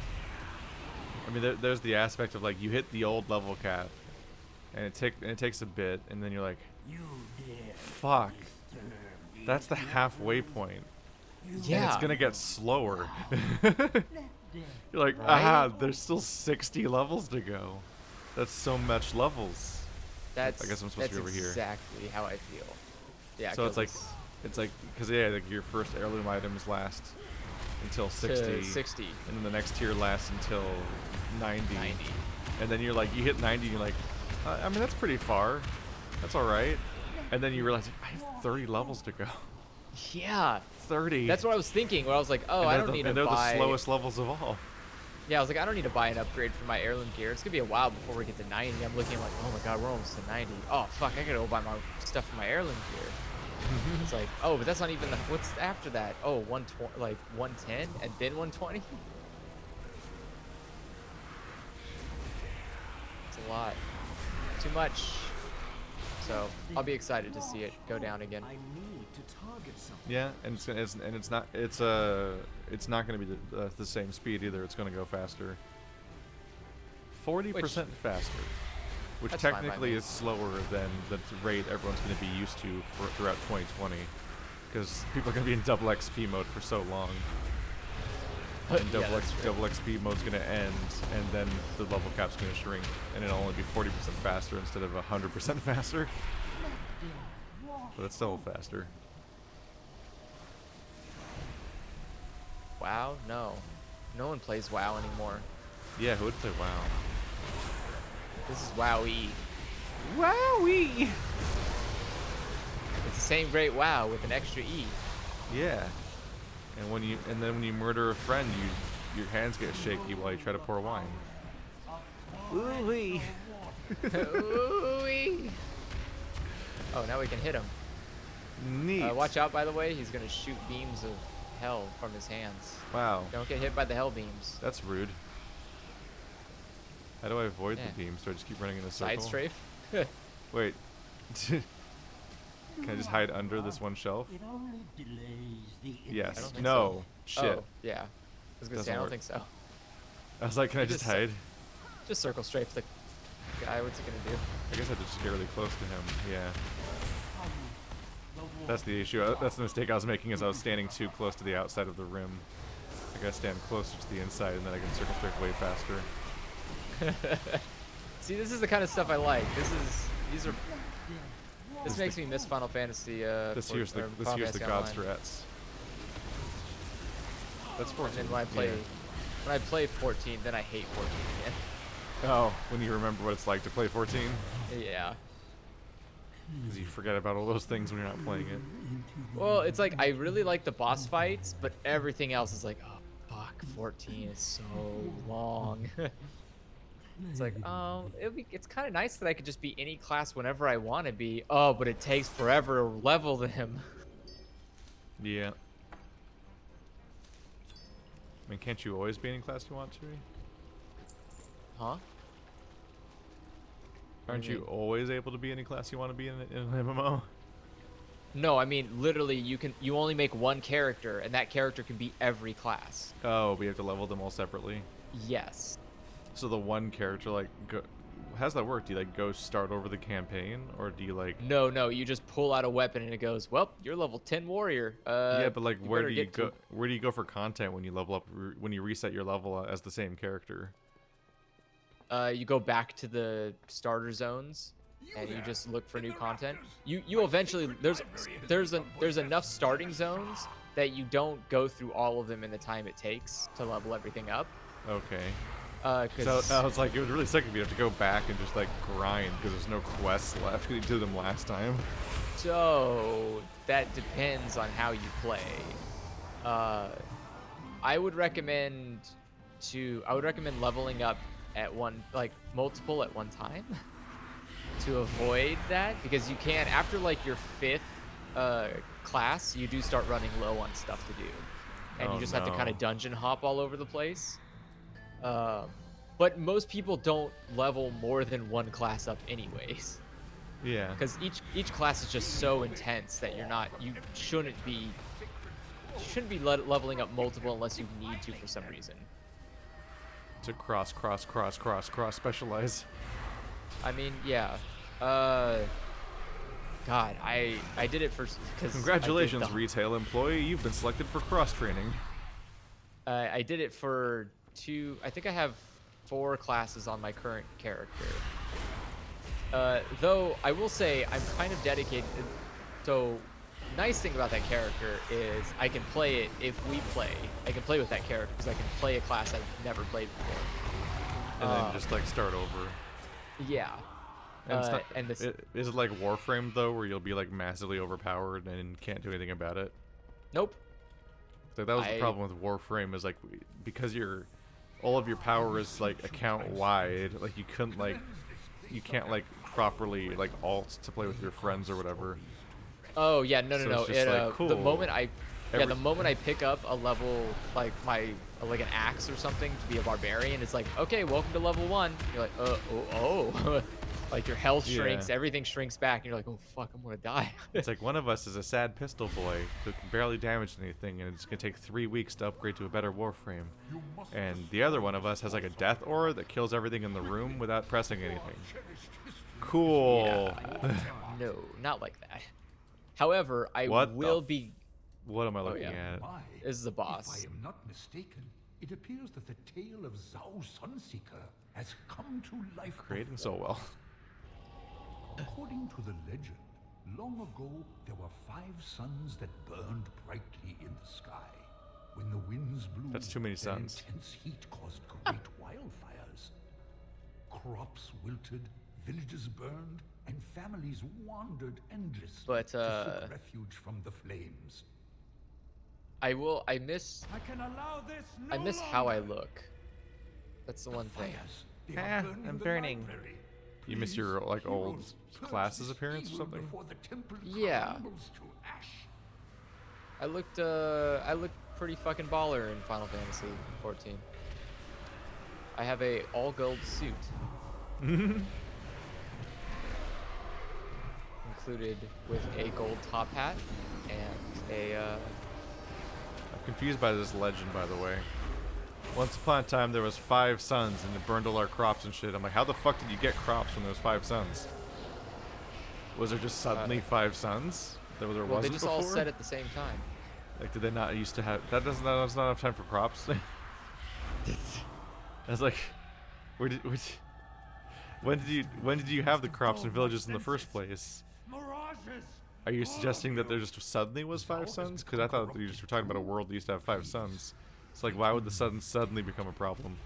I mean, there's the aspect of like you hit the old level cap, and it takes a bit, and then you're like, fuck, that's the halfway point. Yeah. And it's gonna get slower. You're like, Right? aha, there's still 60 levels to go. That's so much levels. That's, I guess I'm supposed to be over here. exactly how I feel. Yeah. So 'cause it's like, cause yeah, like your first heirloom items last until 60, to 60. and then the next tier lasts until 90. 90. And then you're like, you hit 90, you're like, I mean, that's pretty far. That's all right. And then you realize, like, I have 30 levels to go. Yeah. 30. That's what I was thinking. Where I was like, oh, and I they're don't the, need and to they're buy. the slowest levels of all. Yeah, I was like, I don't need to buy an upgrade for my heirloom gear. It's gonna be a while before we get to 90. I'm looking like, oh my god, we're almost to 90. Oh fuck, I gotta go buy my stuff for my heirloom gear. It's like, oh, but that's not even the. What's after that? Oh, 120, like 110, and then 120. It's a lot. Too much. So I'll be excited to see it go down again. I need to target something. Yeah, and it's not going to be the same speed either. It's going to go faster. 40% faster, which That's fine by technically me. is slower than the rate everyone's going to be used to throughout 2020, because people are going to be in double XP mode for so long. And Yeah, that's true. double XP mode's going to end, and then the level cap's going to shrink, and it'll only be 40% faster instead of 100% faster. But it's still faster. WoW? No. No one plays WoW anymore. Yeah, who would play WoW? This is WoW-y. Wowie! It's the same great WoW with an extra E. Yeah. And then when you murder a friend, your hands get shaky while you try to pour wine. Ooh-wee. Ooh-wee. Oh, now we can hit him. Neat. Watch out, by the way. He's going to shoot beams of hell from his hands. Wow. Don't get hit by the hell beams. That's rude. How do I avoid Yeah. the beams? Do I just keep running in a circle? Side strafe? Wait. Can I just hide under this one shelf? It only delays the I Yes. don't think No. so. Shit. Oh, yeah. I was going to say, Doesn't I don't work. think so. I was like, can I You just just- hide? Just circle strafe the guy. What's he going to do? I guess I just get really close to him. Yeah. That's the issue. That's the mistake I was making, is I was standing too close to the outside of the rim. I gotta stand closer to the inside, and then I can circle strafe way faster. See, this is the kind of stuff I like. This makes me miss Final Fantasy. This here's the Final Fantasy god Online. strats. That's And 14. then when I play 14, then I hate 14 again. Oh, when you remember what it's like to play 14, Yeah. because you forget about all those things when you're not playing it. Well, it's like I really like the boss fights, but everything else is like, oh fuck, 14 is so long. It's like, oh, it's kind of nice that I could just be any class whenever I want to be. Oh, but it takes forever to level them. Yeah. I mean, can't you always be any class you want to be? Huh? Aren't do you you mean? always able to be any class you want to be in an MMO? No, I mean literally, you only make one character, and that character can be every class. Oh, we have to level them all separately. Yes. So the one character, like, how does that work? Do you like go start over the campaign, or do you like? No, you just pull out a weapon and it goes, well, you're level 10 warrior. Yeah, but like, where better do you get to- go? Where do you go for content when you level up? When you reset your level as the same character? You go back to the starter zones, and you just look for new content. You eventually there's enough starting zones that you don't go through all of them in the time it takes to level everything up. Okay. Cause So I was like, it was really sick of you to have to go back and just like grind because there's no quests left because you did them last time. so that depends on how you play. I would recommend leveling up at multiple at one time to avoid that, because you can, after like your 5th class, you do start running low on stuff to do, and you just have to kind of dungeon hop all over the place. But most people don't level more than one class up anyways, Yeah. because each class is just so intense that you shouldn't be leveling up multiple unless you need to for some reason. To cross specialize. I mean, yeah. God, I did it for because Congratulations, retail employee. You've been selected for cross training. I did it for 2. I think I have 4 classes on my current character. Though I will say I'm kind of dedicated. So, nice thing about that character is I can play it if we play. I can play with that character because I can play a class I've never played before. And then just like start over. Yeah. And, it's not, and this is it like Warframe though, where you'll be like massively overpowered and can't do anything about it? Nope. So that was the problem with Warframe, is like, because all of your power is like account wide, like you can't like properly like alt to play with your friends or whatever. Oh yeah, no. It's just like, cool. The moment I pick up a level like like an axe or something to be a barbarian, it's like, okay, welcome to level 1. You're like, oh. Like your health shrinks, everything shrinks back, and you're like, oh fuck, I'm gonna die. It's like, one of us is a sad pistol boy who can barely damage anything, and it's gonna take 3 weeks to upgrade to a better Warframe. And the other one of us has like a death aura that kills everything in the room without pressing anything. Cool. Yeah, no, not like that. However, I will be. What am I looking at? Why, This is the boss. If I am not mistaken, it appears that the tale of Zhao Sunseeker has come to life. Creating so well. According to the legend, long ago there were 5 suns that burned brightly in the sky. When the winds blew, That's too many their suns. intense heat caused great wildfires. Crops wilted, villages burned, and families wandered endlessly But, to seek refuge from the flames. I miss I can allow this no I miss how I longer. look. That's the one thing. Fires, they are I'm the burning. library. You miss your like old Heroes, purge class's this appearance or evil something? before the temple Yeah. crumbles to ash. I looked pretty fucking baller in Final Fantasy 14. I have a all gold suit. Included with a gold top hat and a I'm confused by this legend, by the way. Once upon a time, there was 5 suns, and it burned all our crops and shit. I'm like, how the fuck did you get crops when there was 5 suns? Was there just suddenly 5 suns? There well, wasn't they just before? all set at the same time. Like, did they not used to have? That's not enough time for crops. I was like, when did you have the crops and villages in the first place? Mirages. Are you suggesting that there just suddenly was 5 suns? Because I thought you just were talking about a world that used to have 5 suns. It's like, why would the sun suddenly become a problem?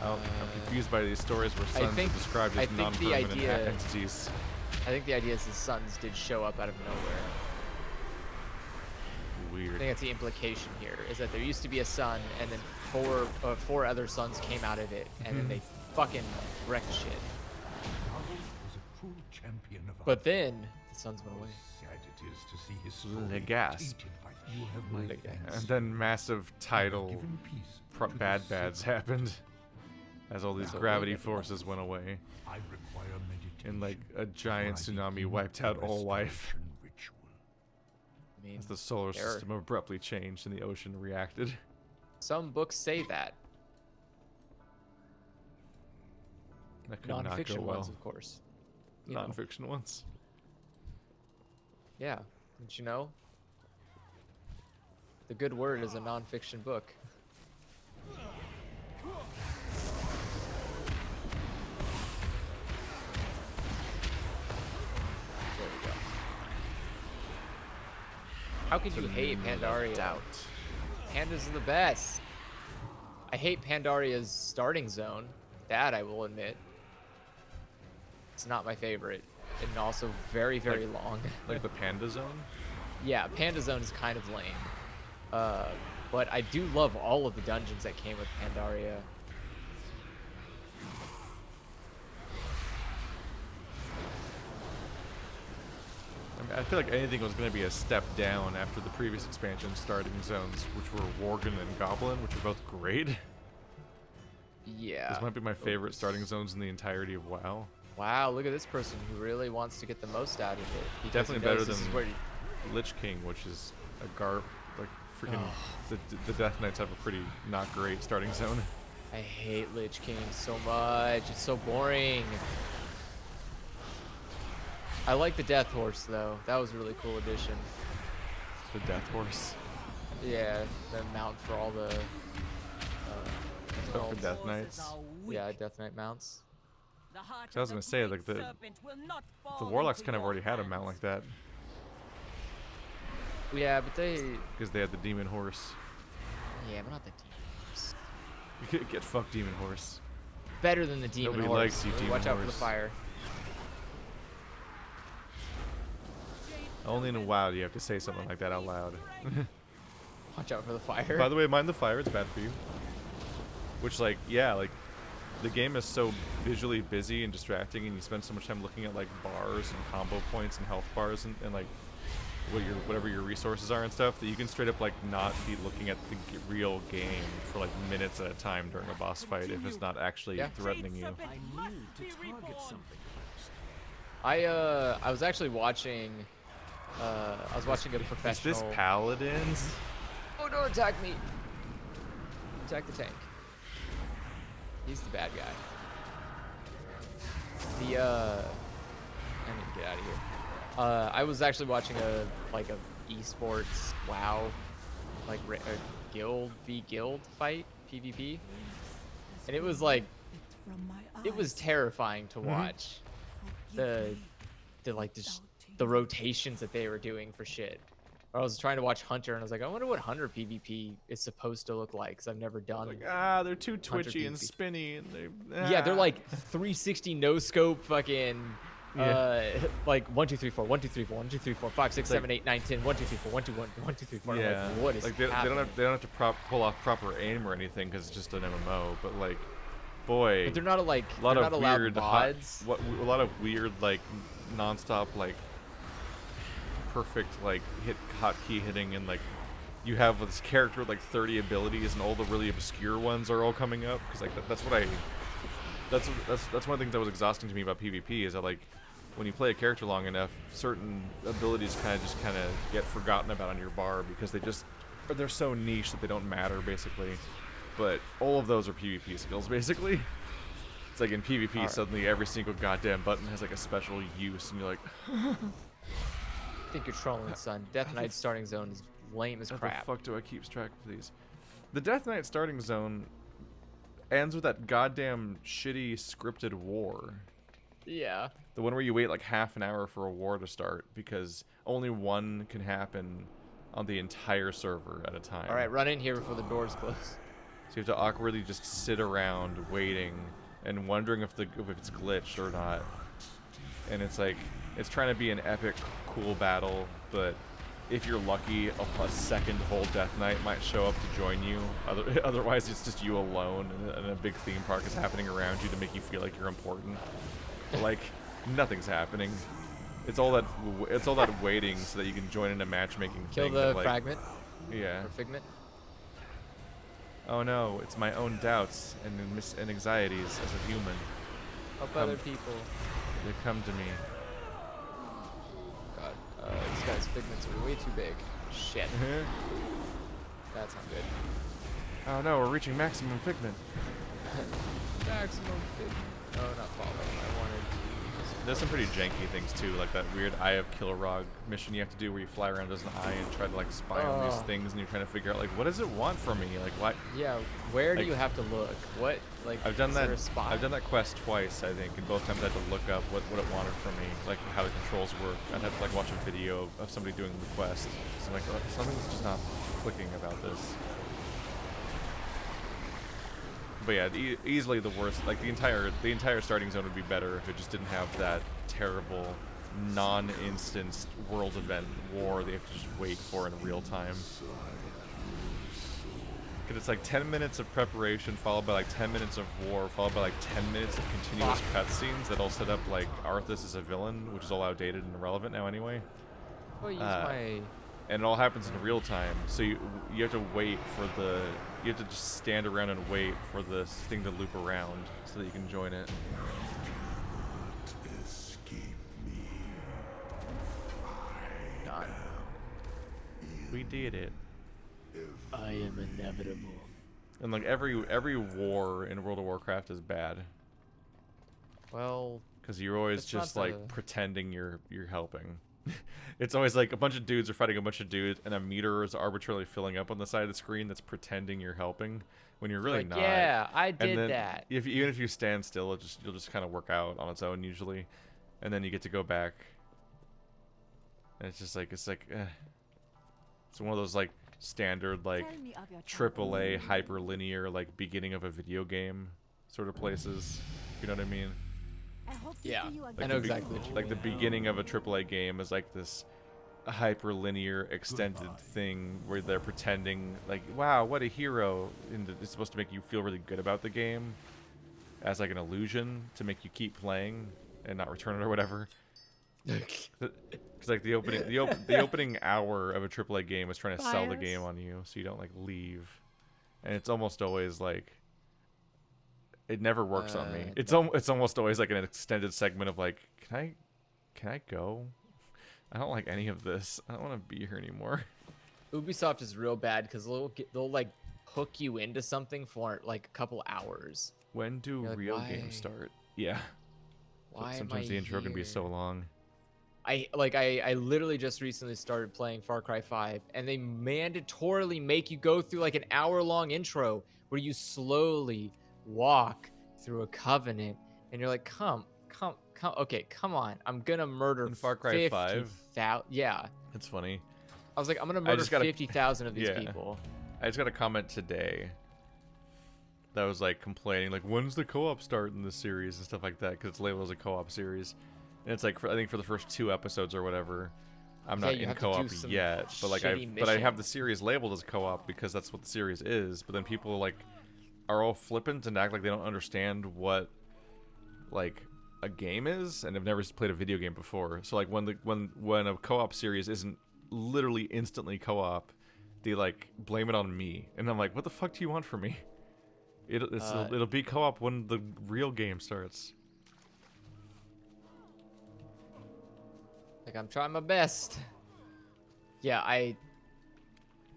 I'm confused by these stories where suns are described as non-permanent entities. I think the idea is the suns did show up out of nowhere. I Weird. think that's the implication here, is that there used to be a sun, and then 4 other suns came out of it, and then they fucking wrecked shit. Zhao was a true champion of But then the suns went away. Sad it is to see his Le story gasp. tainted by the you have my thanks. And then massive tidal Given peace to the bads sick. happened as all these gravity forces went away, I require meditation. and like a giant before I tsunami begin wiped the out all life restoration ritual. I mean, as the solar there- system abruptly changed and the ocean reacted. some books say that. That could not go Non-fiction well. ones, of course. You know. Non-fiction ones. Yeah, didn't you know? The Good Word is a non-fiction book. There we go. How could you hate Pandaria? Doubt. Pandas are the best. I hate Pandaria's starting zone. That I will admit. It's not my favorite. And also very, very long. Like the Panda Zone? Yeah, Panda Zone is kind of lame. But I do love all of the dungeons that came with Pandaria. I mean, I feel like anything was going to be a step down after the previous expansion starting zones, which were Worgen and Goblin, which are both great. Yeah. This might be my favorite starting zones in the entirety of WoW. Wow, look at this person who really wants to get the most out of it. because Definitely he knows better this than is where he- Lich King, which is a like freaking. The Death Knights have a pretty not great starting zone. I hate Lich King so much. It's so boring. I like the Death Horse though. That was a really cool addition. The Death Horse. Yeah, the mount for all the Oh, for Death Knights. yeah, Death Knight mounts. So I was gonna say, like the Warlocks kind of already had a mount like that Yeah, but they because they had the Demon Horse. yeah, but not the Demon Horse. You could get fucked Demon Horse. Better than the Demon Nobody Horse. likes you, Demon Watch out for the Horse. fire. Only in a WoW do you have to say something like that out loud. Watch out for the fire. By the way, mind the fire, it's bad for you. Which, like, yeah, like, the game is so visually busy and distracting, and you spend so much time looking at, like, bars and combo points and health bars and like, whatever your resources are and stuff, that you can straight up, like, not be looking at the real game for, like, minutes at a time during a boss fight if it's not actually Yeah. threatening you. I need to target something first. I was actually watching I was watching a Is professional. this Paladins? Oh, don't attack me! Attack the tank. He's the bad guy. I need to get out of here. I was actually watching a esports WoW, like a guild v guild fight PvP, and it was like it was terrifying to watch. The rotations that they were doing for shit. I was trying to watch Hunter, and I was like, I wonder what Hunter PvP is supposed to look like, because I've never done. Like, they're too twitchy and PvP. spinny, and they. Yeah, they're like 360 no scope fucking. Like 1 2 3 4 1 2 3 4 1 2 3 4 5 6 7 8 9 10 1 2 3 4 1 2 1 1 2 3 4. Yeah, Like, what is like they happening? don't have to pull off proper aim or anything because it's just an MMO. But like, boy, But they're not like a lot they're of not allowed weird mods. a lot of weird like nonstop like perfect like hotkey hitting, and like you have this character with like 30 abilities, and all the really obscure ones are all coming up because like that's one of the things that was exhausting to me about PvP is that like when you play a character long enough, certain abilities kind of get forgotten about on your bar because they're so niche that they don't matter basically. But all of those are PvP skills basically. It's like in PvP, Alright. suddenly every single goddamn button has like a special use, and you're like, I think you're trolling, son. Death Knight starting zone is lame as how crap. the fuck do I keep track of these? The Death Knight starting zone ends with that goddamn shitty scripted war. Yeah. The one where you wait like half an hour for a war to start because only one can happen on the entire server at a time. All right, run in here before the doors close. So you have to awkwardly just sit around waiting and wondering if it's glitched or not. And it's like, it's trying to be an epic, cool battle, but if you're lucky, a second whole Death Knight might show up to join you. Otherwise, it's just you alone, and a big theme park is happening around you to make you feel like you're important. But like, nothing's happening. It's all that waiting so that you can join in a matchmaking Kill thing. the that, like, fragment Yeah. or figment. Oh no, it's my own doubts and anxieties as a human. Help Come. other people. They come to me. God, this guy's figments are way too big. Shit. That's not good. Oh no, we're reaching maximum figment. maximum fit. Oh, not follow. I wanted to. There's some pretty janky things too, like that weird Eye of Kilrog mission you have to do where you fly around as an eye and try to like spy on these things, and you're trying to figure out like what does it want from me, like what. Yeah, where do like, you have to look? What like? I've done is that. there a spot? I've done that quest twice, I think, and both times I had to look up what it wanted from me, like how the controls work. I'd have to like watch a video of somebody doing the quest. So I'm like, oh, something's just not clicking about this. But yeah, easily the worst. Like the entire starting zone would be better if it just didn't have that terrible, non-instanced world event war that you have to just wait for in real time. Because it's like 10 minutes of preparation followed by like 10 minutes of war followed by like 10 minutes of continuous cutscenes that all set up like Arthas as a villain, which is all outdated and irrelevant now anyway. Well, use my. And it all happens in real time, so you have to wait for the. You have to just stand around and wait for this thing to loop around so that you can join it. Escape me. God. We did it. I am inevitable. And like every war in World of Warcraft is bad. Well, Because you're always That's not just like the- pretending you're helping. It's always like a bunch of dudes are fighting a bunch of dudes, and a meter is arbitrarily filling up on the side of the screen that's pretending you're helping when you're really like, not. yeah, I And did then that. even if you stand still, you'll just kind of work out on its own usually, and then you get to go back. And it's one of those like standard like AAA hyperlinear like beginning of a video game sort of places. You know what I mean? Yeah, Like I know the be- exactly what you Like the mean. beginning of a AAA game is like this hyperlinear extended thing where they're pretending like, wow, what a hero, and it's supposed to make you feel really good about the game as like an illusion to make you keep playing and not return it or whatever. Because like the opening hour of a AAA game is trying to sell the game on you so you don't like leave, and it's almost always like. It never works on me. It's almost always like an extended segment of like, can I go? I don't like any of this. I don't want to be here anymore. Ubisoft is real bad because they'll like hook you into something for like a couple hours. When do You're like, real why? games start? Yeah. Why Sometimes am I the intro can be so here? long. I literally just recently started playing Far Cry 5, and they mandatorily make you go through like an hour-long intro where you slowly walk through a covenant, and you're like, come, okay, come on, I'm gonna murder In Far Cry 5? 50,000. Yeah, It's funny. I was like, I'm gonna murder just gotta- 50,000 of these Yeah. people. I just got a comment today that was like complaining, like, when's the co-op start in this series and stuff like that, because it's labeled as a co-op series. And it's like, I think for the first 2 episodes or whatever, I'm Yeah, not you in have to do co-op some yet, but like shitty I have mission. the series labeled as co-op because that's what the series is. But then people like are all flippant and act like they don't understand what like a game is and have never played a video game before. So like when a co-op series isn't literally instantly co-op, they like blame it on me, and I'm like, what the fuck do you want from me? It'll be co-op when the real game starts. Like, I'm trying my best. Yeah,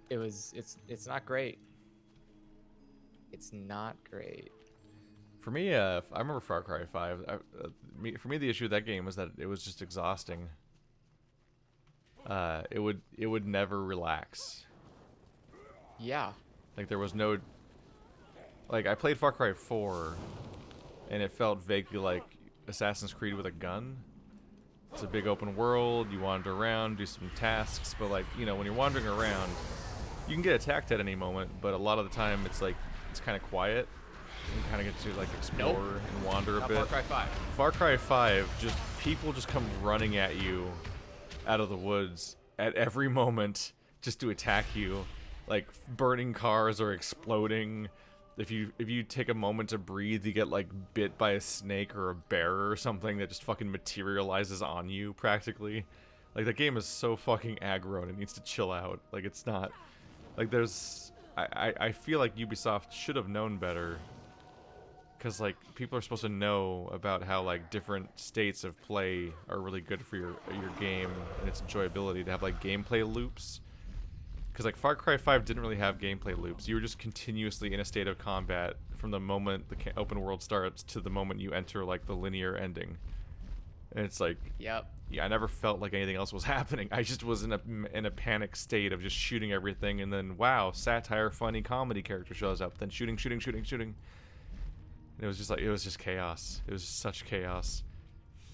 it's not great. It's not great. For me, I remember Far Cry 5. For me, the issue with that game was that it was just exhausting. It would never relax. Yeah. Like there was no. Like I played Far Cry 4, and it felt vaguely like Assassin's Creed with a gun. It's a big open world. You wander around, do some tasks, but like when you're wandering around, you can get attacked at any moment. But a lot of the time, it's kind of quiet. You kind of get to like explore and wander a Not bit. Far Cry 5. Far Cry 5, people just come running at you out of the woods at every moment just to attack you, like burning cars or exploding. If you take a moment to breathe, you get like bit by a snake or a bear or something that just fucking materializes on you practically. Like that game is so fucking aggro and it needs to chill out. Like it's not like I feel like Ubisoft should have known better. Because like people are supposed to know about how like different states of play are really good for your game and its enjoyability, to have like gameplay loops Because like Far Cry 5 didn't really have gameplay loops. You were just continuously in a state of combat from the moment the open world starts to the moment you enter like the linear ending. And it's like, Yep. yeah, I never felt like anything else was happening. I just was in a panic state of just shooting everything, and then wow, satire, funny comedy character shows up, then shooting. And it was just like, it was just chaos. It was just such chaos.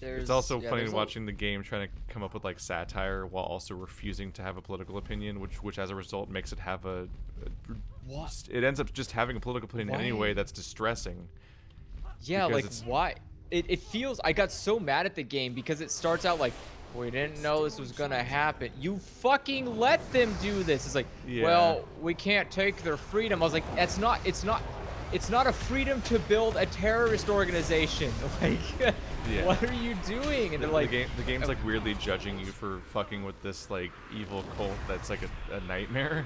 It's also funny watching the game trying to come up with like satire while also refusing to have a political opinion, which as a result makes it have What? It ends up just having a political opinion anyway that's distressing. Yeah, like why? It feels, I got so mad at the game because it starts out like, we didn't know this was gonna happen. You fucking let them do this. It's like, well, we can't take their freedom. I was like, it's not a freedom to build a terrorist organization. Like, what are you doing? And they're like, the game's like weirdly judging you for fucking with this like evil cult that's like a nightmare.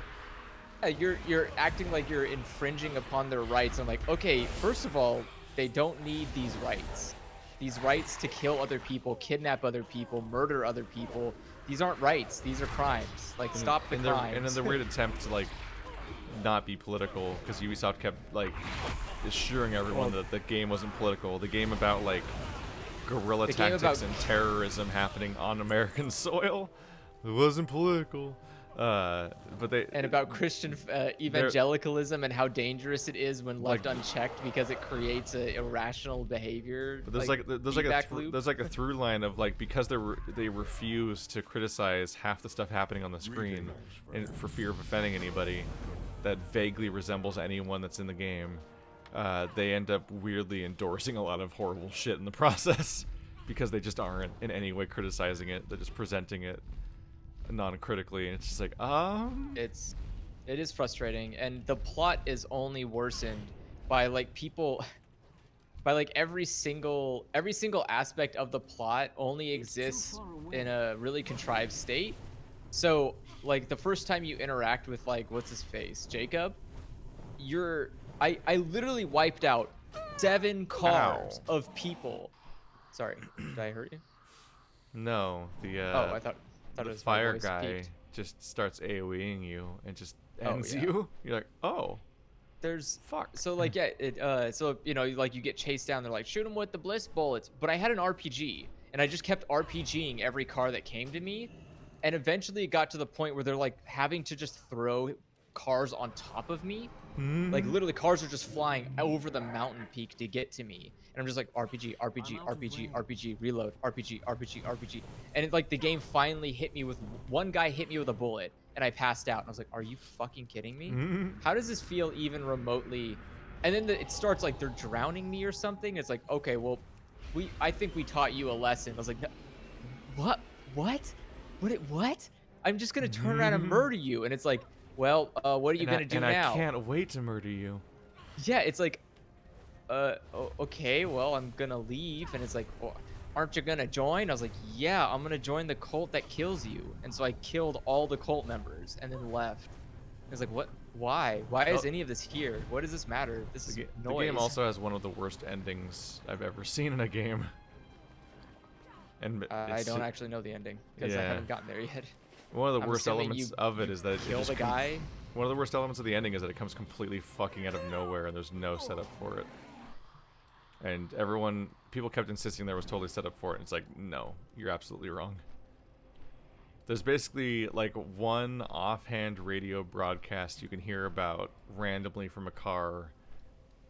You're acting like you're infringing upon their rights. I'm like, okay, first of all, they don't need these rights. These rights to kill other people, kidnap other people, murder other people. These aren't rights. These are crimes. Like, stop the crimes. And then the weird attempt to like not be political, because Ubisoft kept like assuring everyone that the game wasn't political. The game about like guerrilla tactics and terrorism happening on American soil. It wasn't political. But they about Christian evangelicalism and how dangerous it is when left unchecked because it creates a irrational behavior. But there's there's like a through line of like, because they refuse to criticize half the stuff happening on the screen and for fear of offending anybody that vaguely resembles anyone that's in the game. They end up weirdly endorsing a lot of horrible shit in the process because they just aren't in any way criticizing it. They're just presenting it non-critically, and it's just like, it is frustrating, and the plot is only worsened by like people by like every single aspect of the plot only exists in a really contrived state. So like the first time you interact with like, what's his face, Jacob, I literally wiped out 7 cars of people. Sorry, did I hurt you? No, I thought the it was fire guy just starts AoEing you and just ends you. You're like, oh, there's so like so you know, like you get chased down, they're like, shoot him with the bliss bullets, but I had an RPG and I just kept RPGing every car that came to me, and eventually it got to the point where they're like having to just throw cars on top of me. Like literally cars are just flying over the mountain peak to get to me, and I'm just like, RPG, reload, RPG, and like the game finally hit me with, one guy hit me with a bullet and I passed out, and I was like, are you fucking kidding me? How does this feel even remotely? And then it starts like they're drowning me or something. It's like, okay, well, I think we taught you a lesson. I was like, no, what? I'm just gonna turn around and murder you. And it's like, well, what are you gonna do now? I can't wait to murder you. Yeah, it's like, okay, well, I'm gonna leave. And it's like, well, aren't you gonna join? I was like, yeah, I'm gonna join the cult that kills you. And so I killed all the cult members and then left. It's like, what? Why is any of this here? What does this matter? This is noise. The game also has one of the worst endings I've ever seen in a game. And I don't actually know the ending because I haven't gotten there yet. One of the worst elements of it is that kill the guy. One of the worst elements of the ending is that it comes completely fucking out of nowhere and there's no setup for it. And people kept insisting there was totally set up for it. And it's like, no, you're absolutely wrong. There's basically like one offhand radio broadcast you can hear about randomly from a car,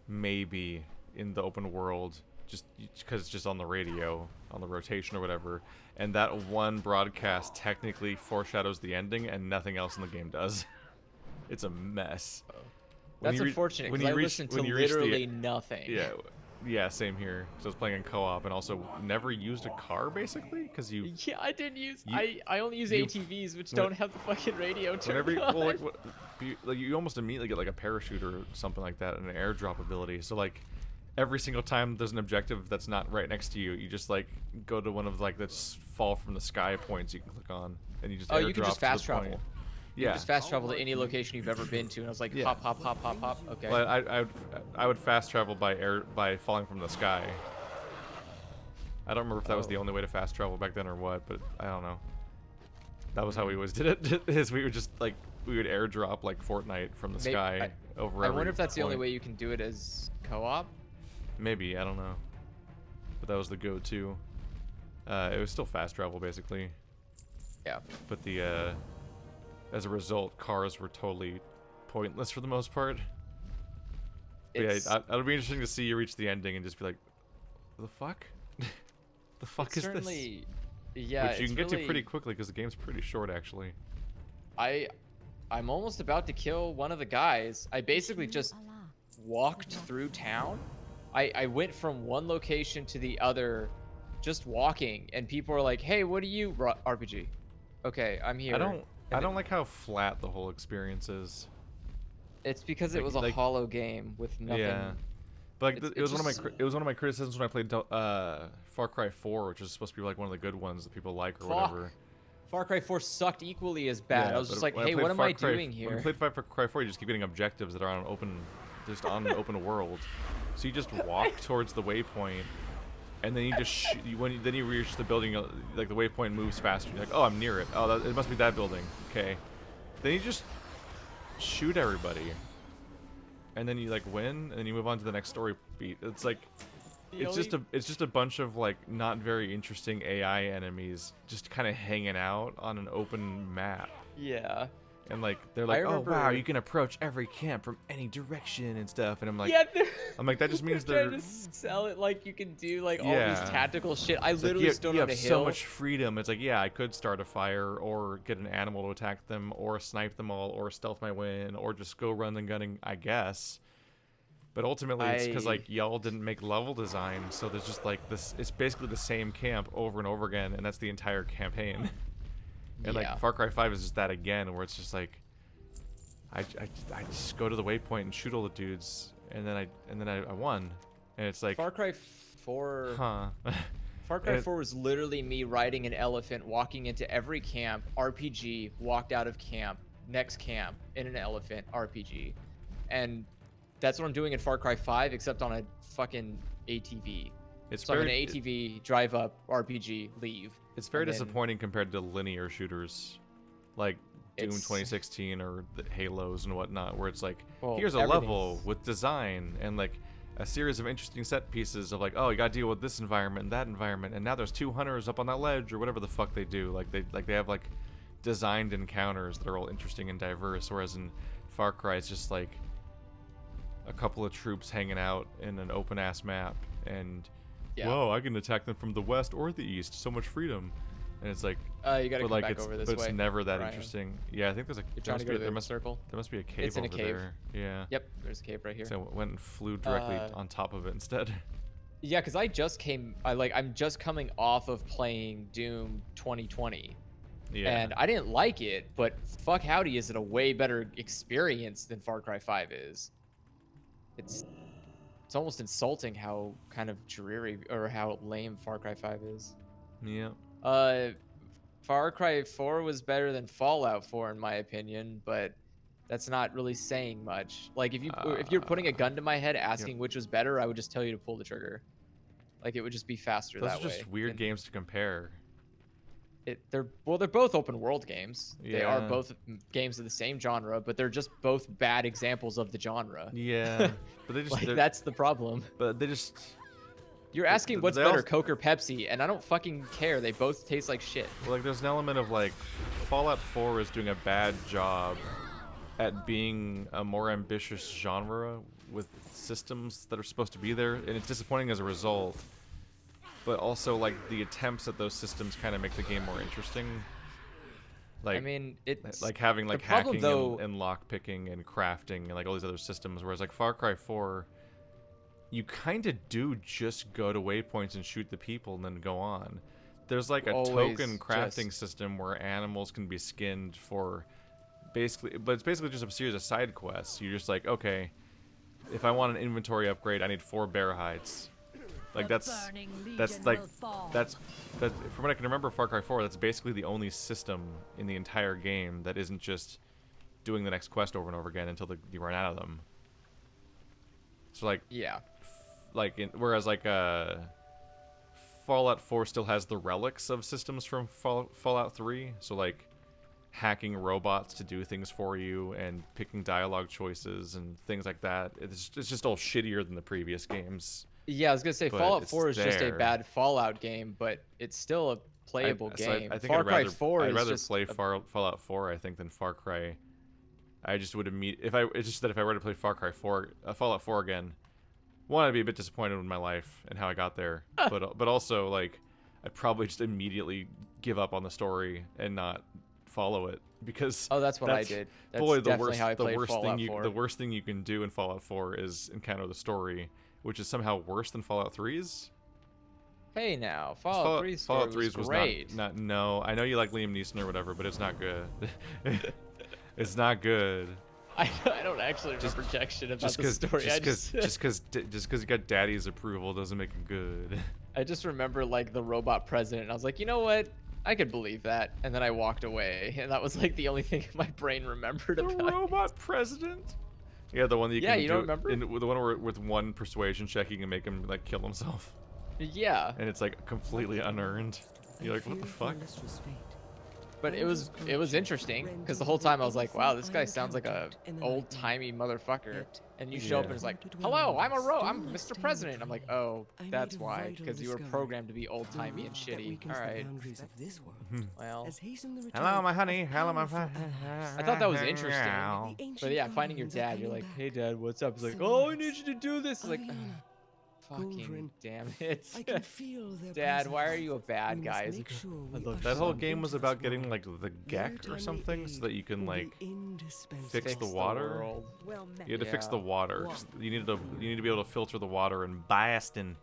maybe in the open world, just because it's just on the radio, on the rotation or whatever. And that one broadcast technically foreshadows the ending, and nothing else in the game does. It's a mess. That's unfortunate, because I listened to literally nothing. Yeah, same here. So I was playing in co-op, and also never used a car, basically, because you... Yeah, I didn't use... I only use ATVs, which don't have the fucking radio turned on. Well, like you almost immediately get like a parachute or something like that, and an airdrop ability. So like, every single time there's an objective that's not right next to you, you just like go to one of like the fall from the sky points you can click on, and you just airdrop. You can just fast travel. Point. You just fast travel to any location you've ever been to, and I was like, hop. Okay. Well, I would fast travel by falling from the sky. I don't remember if that was the only way to fast travel back then or what, but I don't know. That was how we always did it. Is we would just like we would airdrop like Fortnite from the Maybe- sky over. I every wonder if that's the only point. way you can do it as co-op. Maybe, I don't know. But that was the go-to. It was still fast travel basically. Yeah. But the as a result, cars were totally pointless for the most part. But It's, yeah, it'll be interesting to see you reach the ending and just be like, the fuck? The fuck it's is this? certainly, yeah, Which you it's can get to really- pretty quickly because the game's pretty short actually. I'm almost about to kill one of the guys. I basically just walked through town. I went from one location to the other just walking, and people are like, hey, what are you, RPG? Okay, I'm here. I don't like how flat the whole experience is. It's because it like- was a like- hollow game with nothing. Yeah. But like, It's- it was it's one of just- my it was one of my criticisms when I played Far Cry 4, which is supposed to be like one of the good ones that people like or Fuck. whatever. Far Cry 4 sucked equally as bad. Yeah, I was but just like, when I hey, played what am Far I Cry- doing When here? you played Far Cry 4, you just keep getting objectives that are on an open, just on an open world. So you just walk towards the waypoint, and then you just then you reach the building, like the waypoint moves faster. You're like, oh, I'm near it. Oh, it must be that building. Okay. Then you just shoot everybody, and then you like win, and then you move on to the next story beat. It's like. It's just a bunch of like not very interesting AI enemies just kind of hanging out on an open map, Yeah. and like they're like, oh wow, remember- you can approach every camp from any direction and stuff, and I'm like, Yeah, I'm like that just means they're they're trying to sell it like you can do like all Yeah. these tactical shit. I it's like, literally you, stood you on have a hill. so much freedom. It's like, yeah, I could start a fire or get an animal to attack them or snipe them all or stealth my way in or just go run and gunning, I guess. But ultimately, it's because like y'all didn't make level design, so there's just like this. It's basically the same camp over and over again, and that's the entire campaign. And Yeah. like Far Cry 5 is just that again, where it's just like, I just go to the waypoint and shoot all the dudes, and then I won, and it's like, Far Cry 4. huh? Far Cry And- 4 was literally me riding an elephant, walking into every camp, RPG, walked out of camp, next camp, in an elephant, RPG. And that's what I'm doing in Far Cry 5, except on a fucking ATV. It's So I'm in very an ATV, drive up, RPG, leave. it's very and then- disappointing compared to linear shooters, like Doom It's- 2016 or the Halos and whatnot, where it's like, Well, here's a level everything's- with design and like a series of interesting set pieces of like, oh, you gotta deal with this environment and that environment, and now there's 2 hunters up on that ledge or whatever the fuck they do. Like they have like designed encounters that are all interesting and diverse, whereas in Far Cry it's just like a couple of troops hanging out in an open ass map, and Yeah. whoa, I can attack them from the west or the east. So much freedom. And it's like, You gotta but come like back it's, over this but way. it's never that Ryan. interesting. Yeah, I think there's a You're trying to go to there the must circle? there must be a cave It's in a over cave. there. Yeah. Yep, there's a cave right here. So I went and flew directly Uh, on top of it instead. Yeah, because I'm just coming off of playing Doom 2020. Yeah. And I didn't like it, but fuck howdy, is it a way better experience than Far Cry 5 is. It's almost insulting how kind of dreary or how lame Far Cry 5 is. Yeah. Far Cry 4 was better than Fallout 4 in my opinion, but that's not really saying much. Like if you're putting a gun to my head asking which was better, I would just tell you to pull the trigger. Like it would just be faster Those that are just way. weird And games to compare. they're both open world games. They are Yeah. both games of the same genre, but they're just both bad examples of the genre. Yeah. But they just Like they're- that's the problem. but they just You're asking what's they better, also- Coke or Pepsi, and I don't fucking care. They both taste like shit. like there's an element of like Fallout 4 is doing a bad job at being a more ambitious genre with systems that are supposed to be there, and it's disappointing as a result. But also like the attempts at those systems kind of make the game more interesting. Like I mean, it's like having like the problem, hacking though. and lock picking and crafting and like all these other systems, whereas like Far Cry 4, you kind of do just go to waypoints and shoot the people and then go on. There's like a Always token crafting just- system where animals can be skinned for basically, but it's basically just a series of side quests. You're just like, okay, if I want an inventory upgrade, I need 4 bear hides. Like that's like that's from what I can remember, Far Cry 4, that's basically the only system in the entire game that isn't just doing the next quest over and over again until you run out of them. So like yeah. whereas like Fallout 4 still has the relics of systems from Fallout 3, so like hacking robots to do things for you and picking dialogue choices and things like that. It's just all shittier than the previous games. Yeah, I was gonna say But Fallout it's 4 is just a there. bad Fallout game, but it's still a playable game. I think Far I'd Cry rather 4 I'd is rather just play Fallout 4 I think than Far Cry. I just would it's just that if I were to play Fallout 4 again, one, I'd be a bit disappointed with my life and how I got there, but also like I'd probably just immediately give up on the story and not follow it because that's what I did. That's boy, definitely how I played Fallout 4. The worst thing you can do in Fallout 4 is encounter the story, which is somehow worse than Fallout 3's. Hey now, Fallout 3's Fallout story 3's was was great. not no. I know you like Liam Neeson or whatever, but it's not good. It's not good. I don't actually remember jack shit about the story. Just because you got Daddy's approval doesn't make it good. I just remember like the robot president, and I was like, you know what? I could believe that. And then I walked away, and that was like the only thing my brain remembered The about robot president? Yeah, the one that you Yeah, can you don't remember? the one where with one persuasion check you can make him like kill himself. it. Yeah, And it's like completely unearned. You're like, what the fuck? but it was interesting because the whole time I was like, wow, this guy sounds like a old timey motherfucker. And you show up and it's like, hello, I'm Mr. President. I'm like, oh, that's why, because you were programmed to be old timey and shitty. All right. Well, Hello, my honey. Hello, my I thought that was interesting. But yeah, finding your dad, you're like, hey dad, what's up? He's like, oh, I need you to do this. It's like, fucking damn it. Dad, why are you a bad guy? He's like, I love That you, whole son. game was about getting like the Gek or something so that you can like fix the water. world. You had to fix Yeah. the water. You need to be able to filter the water and blast in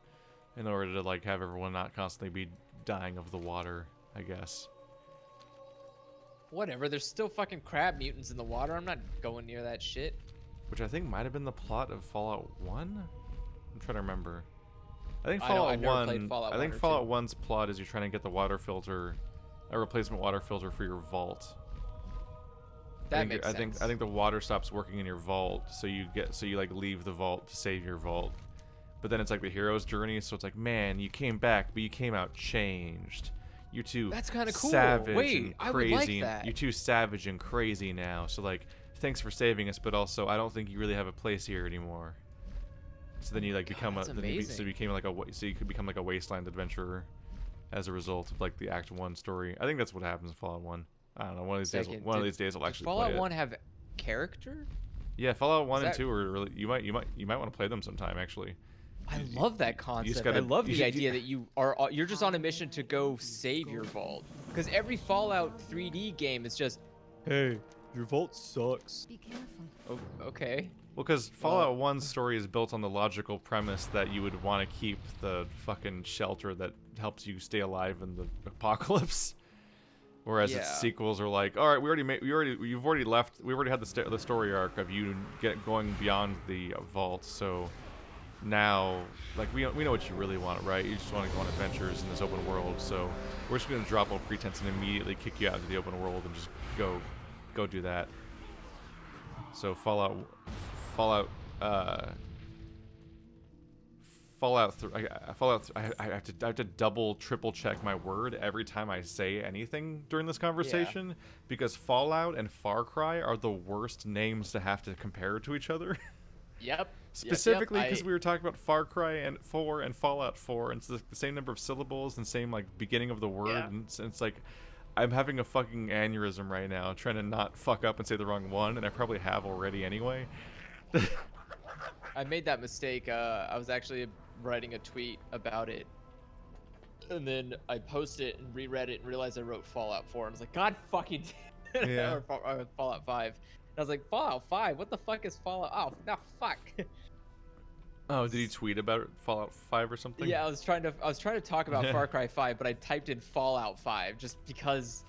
order to like have everyone not constantly be dying of the water, I guess. Whatever, there's still fucking crab mutants in the water. I'm not going near that shit. Which I think might have been the plot of Fallout 1. I'm trying to remember. I think I know, Fallout I've never 1. played Fallout I 1 think or Fallout 2. 1's plot is you're trying to get the water filter, a replacement water filter for your vault. That makes sense. I think the water stops working in your vault, so you like leave the vault to save your vault. But then it's like the hero's journey, so it's like, man, you came back, but you came out changed. You're too That's kinda cool. savage Wait, and I would like crazy. that. You're too savage and crazy now. So like, thanks for saving us, but also I don't think you really have a place here anymore. So then you like become that's so amazing. you became like so you could become like a wasteland adventurer as a result of like the Act 1 story. I think that's what happens in Fallout 1. I don't know. One of these days I'll actually Fallout play it. 1 have character? Yeah, Fallout 1 and that- 2 are really you might want to play them sometime actually. I love that concept. gotta- I love you the should- idea that you're just on a mission to go save your vault. Because every Fallout 3D game is just, hey, your vault sucks. Be careful. Oh, okay. Well, because Fallout 1's story is built on the logical premise that you would want to keep the fucking shelter that helps you stay alive in the apocalypse. Whereas its Yeah. sequels are like, all right, we've already had the story arc of you going beyond the vault, so now like we know what you really want, right? You just want to go on adventures in this open world, so we're just gonna drop all pretense and immediately kick you out into the open world and just go do that. So Fallout I have to double triple check my word every time I say anything during this conversation because Fallout and Far Cry are the worst names to have to compare to each other. Yep. Specifically because we were talking about Far Cry and 4 and Fallout 4 and it's the same number of syllables and same like beginning of the word and it's like I'm having a fucking aneurysm right now trying to not fuck up and say the wrong one and I probably have already anyway. I made that mistake. I was actually writing a tweet about it. And then I posted it and reread it and realized I wrote Fallout 4. And I was like, God fucking damn it. Yeah. Or Fallout 5. And I was like, Fallout 5? What the fuck is Fallout? Oh, no, fuck. Oh, did he tweet about Fallout 5 or something? Yeah, I was trying to talk about Far Cry 5, but I typed in Fallout 5 just because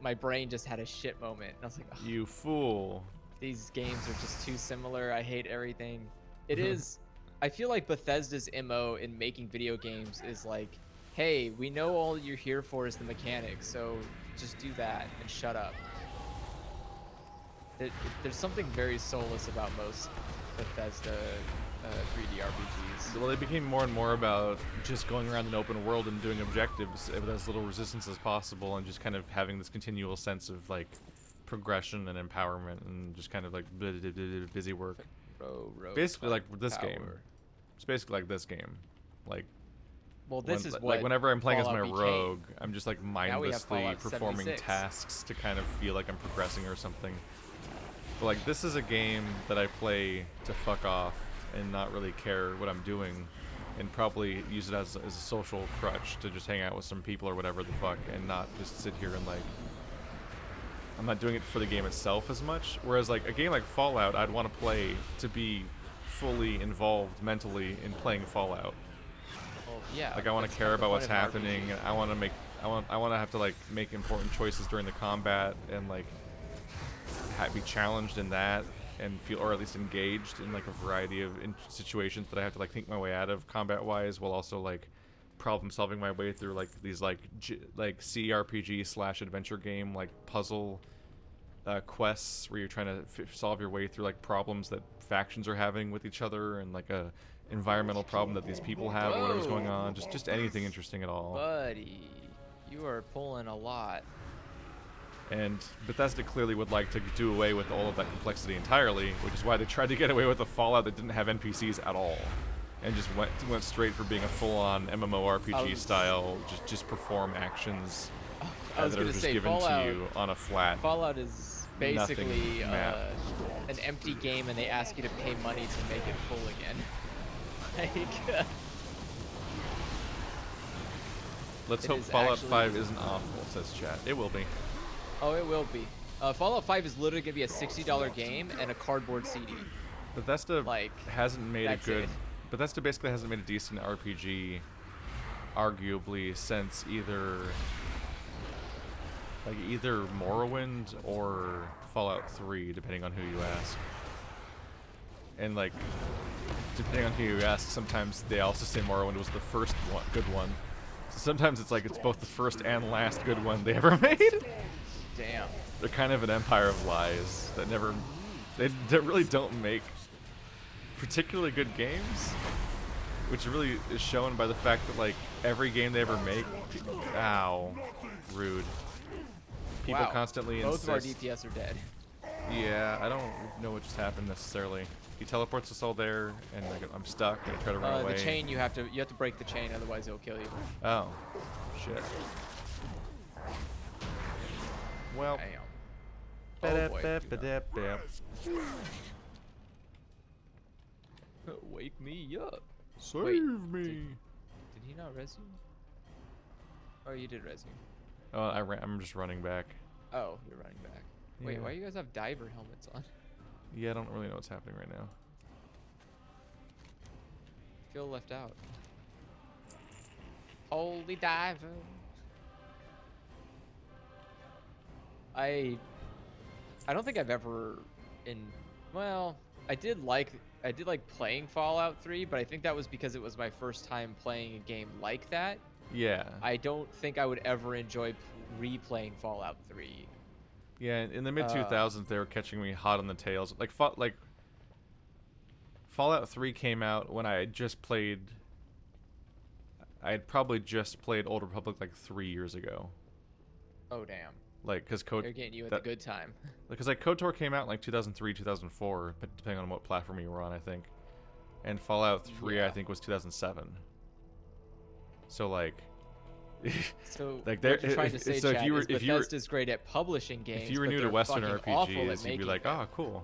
my brain just had a shit moment. And I was like, oh, You fool. these games are just too similar. I hate everything. It is. I feel like Bethesda's MO in making video games is like, hey, we know all you're here for is the mechanics, so just do that and shut up. There's something very soulless about most Bethesda 3D RPGs. well, they became more and more about just going around an open world and doing objectives with as little resistance as possible, and just kind of having this continual sense of like progression and empowerment, and just kind of like busy work. Basically, like this game. It's basically like this game. Like, well, this is what like whenever I'm playing Fallout as my became. rogue, I'm just like mindlessly Fallout performing 76. tasks to kind of feel like I'm progressing or something. But like, this is a game that I play to fuck off and not really care what I'm doing, and probably use it as a social crutch to just hang out with some people or whatever the fuck, and not just sit here and like, I'm not doing it for the game itself as much. Whereas like a game like Fallout, I'd want to play to be fully involved mentally in playing Fallout. Well, yeah. Like I want to that's care kind of the about what's point of an happening, RPG. and I want to have to like make important choices during the combat, and like be challenged in that, and feel, or at least engaged in like a variety of situations that I have to like think my way out of combat wise, while also like problem solving my way through like these like CRPG / adventure game like puzzle quests where you're trying to solve your way through like problems that factions are having with each other, and like a environmental problem that these people have, or whatever's going on, just anything interesting at all. Buddy, you are pulling a lot. And Bethesda clearly would like to do away with all of that complexity entirely, which is why they tried to get away with a Fallout that didn't have NPCs at all, and just went straight for being a full-on MMORPG style, just perform actions I was that are gonna just say given Fallout. to you on a flat. Fallout is basically map. an empty game, and they ask you to pay money to make it full again. Like, Let's it hope is Fallout actually- 5 isn't awful, says chat. It will be. oh, it will be. Fallout 5 is literally gonna be a $60 game and a cardboard CD. Bethesda Like, hasn't made a that's good. it. Bethesda basically hasn't made a decent RPG, arguably, since either Morrowind or Fallout 3, depending on who you ask. And like, depending on who you ask, sometimes they also say Morrowind was the first one, good one. So sometimes it's like it's both the first and last good one they ever made. Damn. They're kind of an empire of lies that never, they really don't make particularly good games, which really is shown by the fact that like every game they ever make, ow, rude. People Wow. constantly Both of our insist. DPS are dead. Yeah, I don't know what just happened necessarily. He teleports us all there, and like, I'm stuck, and I try to run away. The chain, you have to break the chain, otherwise it'll kill you. Oh, shit. Well, Damn. Oh boy. Wake me up. save Wait, me. Did he not res you? Oh, you did res you. Oh, I'm just running back. Oh, you're running back. Wait, Yeah. why do you guys have diver helmets on? Yeah, I don't really know what's happening right now. Feel left out. Holy diver. I don't think I've ever well, I did like playing Fallout 3, but I think that was because it was my first time playing a game like that. Yeah. I don't think I would ever enjoy replaying Fallout 3. Yeah, in the mid 2000s, they were catching me hot on the tails. Like Fallout 3 came out when I had just played. I had probably just played Old Republic like 3 years ago. Oh damn. Like, cause They're getting you at the good time. Because like KOTOR came out in like 2003, 2004, but depending on what platform you were on, I think. And Fallout 3, I Yeah. think, was 2007. So like. So like what you're trying to say, so Chad, if you were is Bethesda's great at publishing games. if you were but new to they're Western fucking awful at RPGs, you'd be making like, them. oh, cool.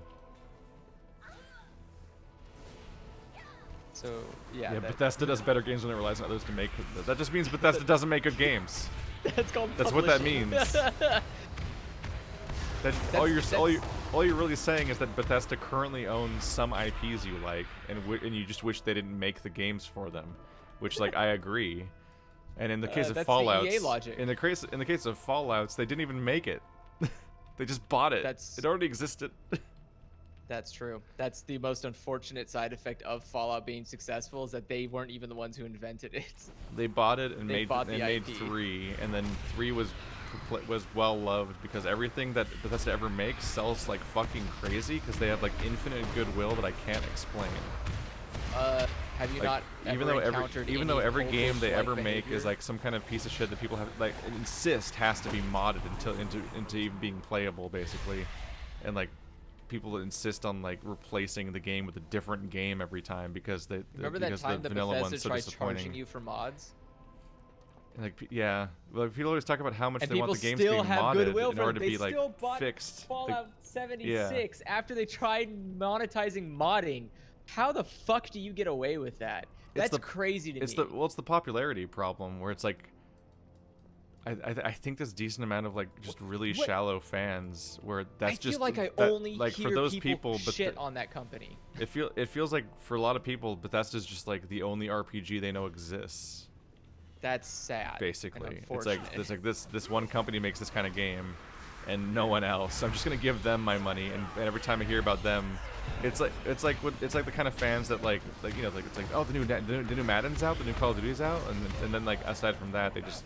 So yeah, Yeah, that- Bethesda does better games when it relies on others to make. That just means Bethesda doesn't make good games. that's called. That's what that publishing. means. All you're really saying is that Bethesda currently owns some IPs you like, and you just wish they didn't make the games for them, which like I agree. And in the case of that's the Fallouts, EA logic. in the case of Fallouts, they didn't even make it. They just bought it. That's- It already existed. That's true. That's the most unfortunate side effect of Fallout being successful, is that they weren't even the ones who invented it. They bought it and They bought the made IP. 3, and then 3 was well loved because everything that Bethesda ever makes sells like fucking crazy because they have like infinite goodwill that I can't explain. Have you Like, not even ever though every encountered even any though every cultist-like game they ever make behavior? is like some kind of piece of shit that people have like insist has to be modded into even being playable basically, and like people insist on like replacing the game with a different game every time because Remember that because time the that vanilla Bethesda one's so tried disappointing. charging you for mods? Like yeah, like people always talk about how much And they want people the games to be still have modded goodwill in for order them. to They be like still bought fixed. Fallout 76 after they tried monetizing modding. How the fuck do you get away with that? That's crazy to me. It's the popularity problem where it's like I think there's a decent amount of like just really shallow fans where that's I feel just like I that, only like hear for those people but shit on that company. it feels like for a lot of people Bethesda's just like the only RPG they know exists. That's sad. Basically, and it's like this one company makes this kind of game, and no one else. I'm just gonna give them my money, and every time I hear about them, it's like the kind of fans that like you know like it's like oh the new Madden's out, the new Call of Duty's out, and then like aside from that they just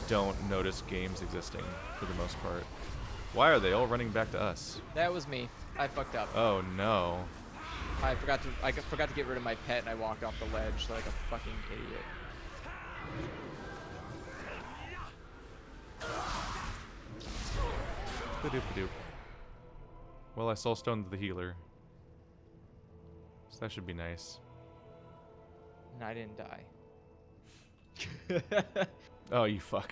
don't notice games existing for the most part. Why are they all running back to us? That was me. I fucked up. Oh no. I forgot to get rid of my pet, and I walked off the ledge like a fucking idiot. Ba-doop-ba-doop. Well, I soulstoned the healer, so that should be nice. And I didn't die. Oh, you fuck.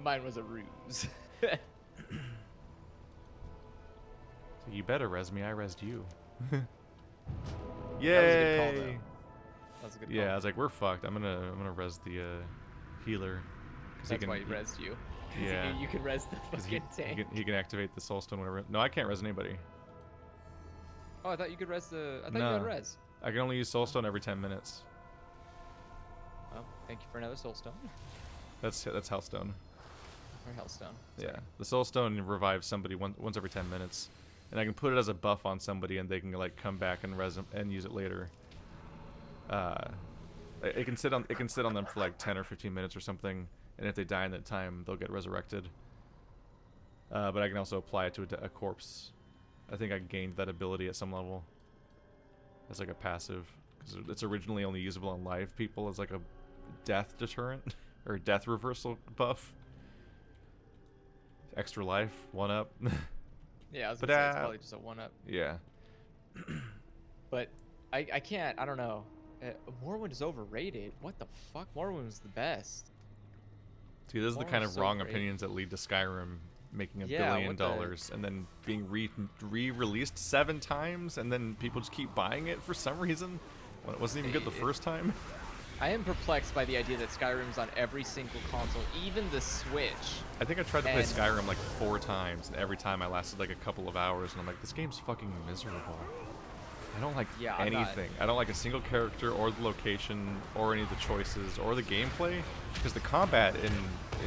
Mine was a ruse. So you better res me. I resed you. Yay! That was a good call, though. That was a good call. Yeah, I was like, we're fucked. I'm gonna res the healer. That's why he resed you. Yeah. You can res the 'Cause fucking tank. he can activate the soulstone whenever. No, I can't res anybody. Oh, I thought you could res the. I thought No. you had res. I can only use soulstone every 10 minutes. Well, thank you for another soulstone. That's Hellstone. Or Hellstone. Yeah, the soulstone revives somebody once every 10 minutes, and I can put it as a buff on somebody, and they can like come back and res them and use it later. It can sit on them for like 10 or 15 minutes or something, and if they die in that time, they'll get resurrected. But I can also apply it to a corpse. I think I gained that ability at some level as like a passive, because it's originally only usable on live people as like a death deterrent or death reversal buff. Extra life, 1-up. Yeah, I was gonna say it's probably just a 1-up. Yeah. But I can't. I don't know. Morrowind is overrated. What the fuck? Morrowind was the best. See, this is the Morrowind's kind of so wrong great. opinions that lead to Skyrim making $1 Yeah, billion what the- and then being re-released 7 times, and then people just keep buying it for some reason when it wasn't even good the first time. I am perplexed by the idea that Skyrim's on every single console, even the Switch. I think I tried to play And- Skyrim like 4 times, and every time I lasted like a couple of hours, and I'm like, this game's fucking miserable. I don't like Yeah, I'm not- anything. I don't like a single character, or the location, or any of the choices, or the gameplay, because the combat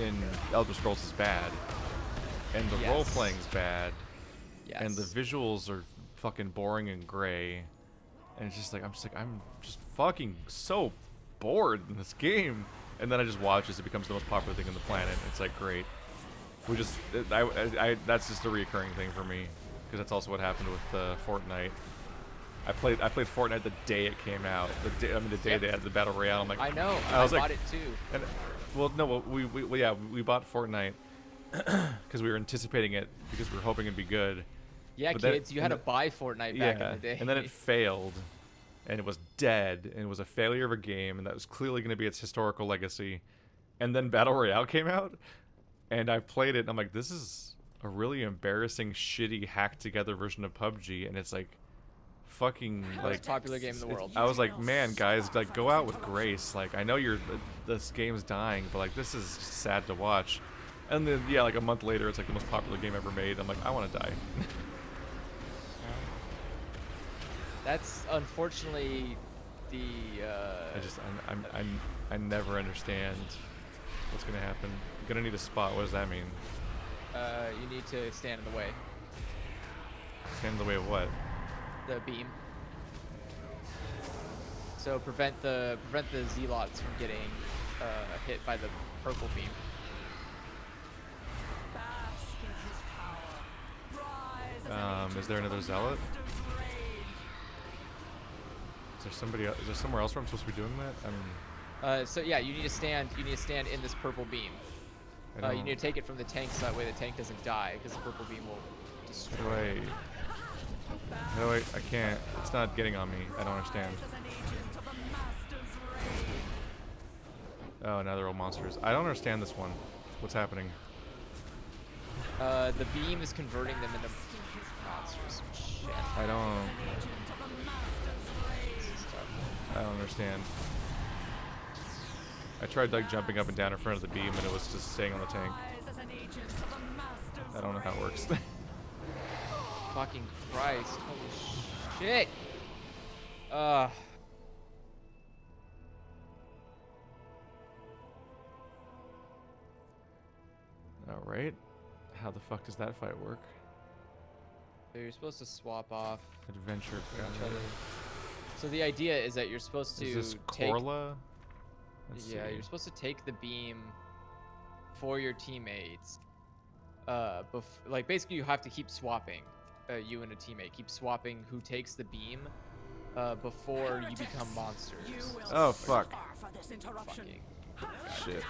in Elder Scrolls is bad, and the Yes. role-playing's bad, Yes. and the visuals are fucking boring and gray, and it's just like I'm just fucking so bored in this game. And then I just watch as it becomes the most popular thing on the planet. It's like great. That's just a reoccurring thing for me, because that's also what happened with Fortnite. I played Fortnite the day it came out. The day they had the battle royale. I'm like, I know. I was I like, bought it too. and we bought Fortnite because we were anticipating it, because we were hoping it'd be good. Yeah, But then- kids, you had to and buy Fortnite back in the day. and then it failed, and it was dead, and it was a failure of a game, and that was clearly going to be its historical legacy. And then Battle Royale came out, and I played it, and I'm like, this is a really embarrassing, shitty, hacked together version of PUBG, and it's like fucking Most like popular game in the world. I was like, man, guys, like go out with grace. Like I know this game's dying, but like this is sad to watch. And then yeah, like a month later, it's like the most popular game ever made. I'm like, I want to die. That's unfortunately the. I never understand what's gonna happen. I'm gonna need a spot. What does that mean? You need to stand in the way. Stand in the way of what? The beam. So prevent the zealots from getting hit by the purple beam. Is there another zealot? Is there somebody else? Is there somewhere else where I'm supposed to be doing that? So yeah, you need to stand. You need to stand in this purple beam. You need to take it from the tank so that way the tank doesn't die, because the purple beam will destroy. How do I can't. It's not getting on me. I don't understand. Oh, now they're all monsters. I don't understand this one. What's happening? The beam is converting them into monsters. Shit. I don't This is tough. understand. I tried like jumping up and down in front of the beam and it was just staying on the tank. I don't know how it works. Fucking Christ. Holy shit. Alright. How the fuck does that fight work? So you're supposed to swap off. Adventure. each other. So the idea is that you're supposed to Is this take. Corla? Let's Yeah, see. you're supposed to take the beam for your teammates. Like basically you have to keep swapping. You and a teammate keep swapping who takes the beam before you become monsters. Oh fuck. Fucking. Shit.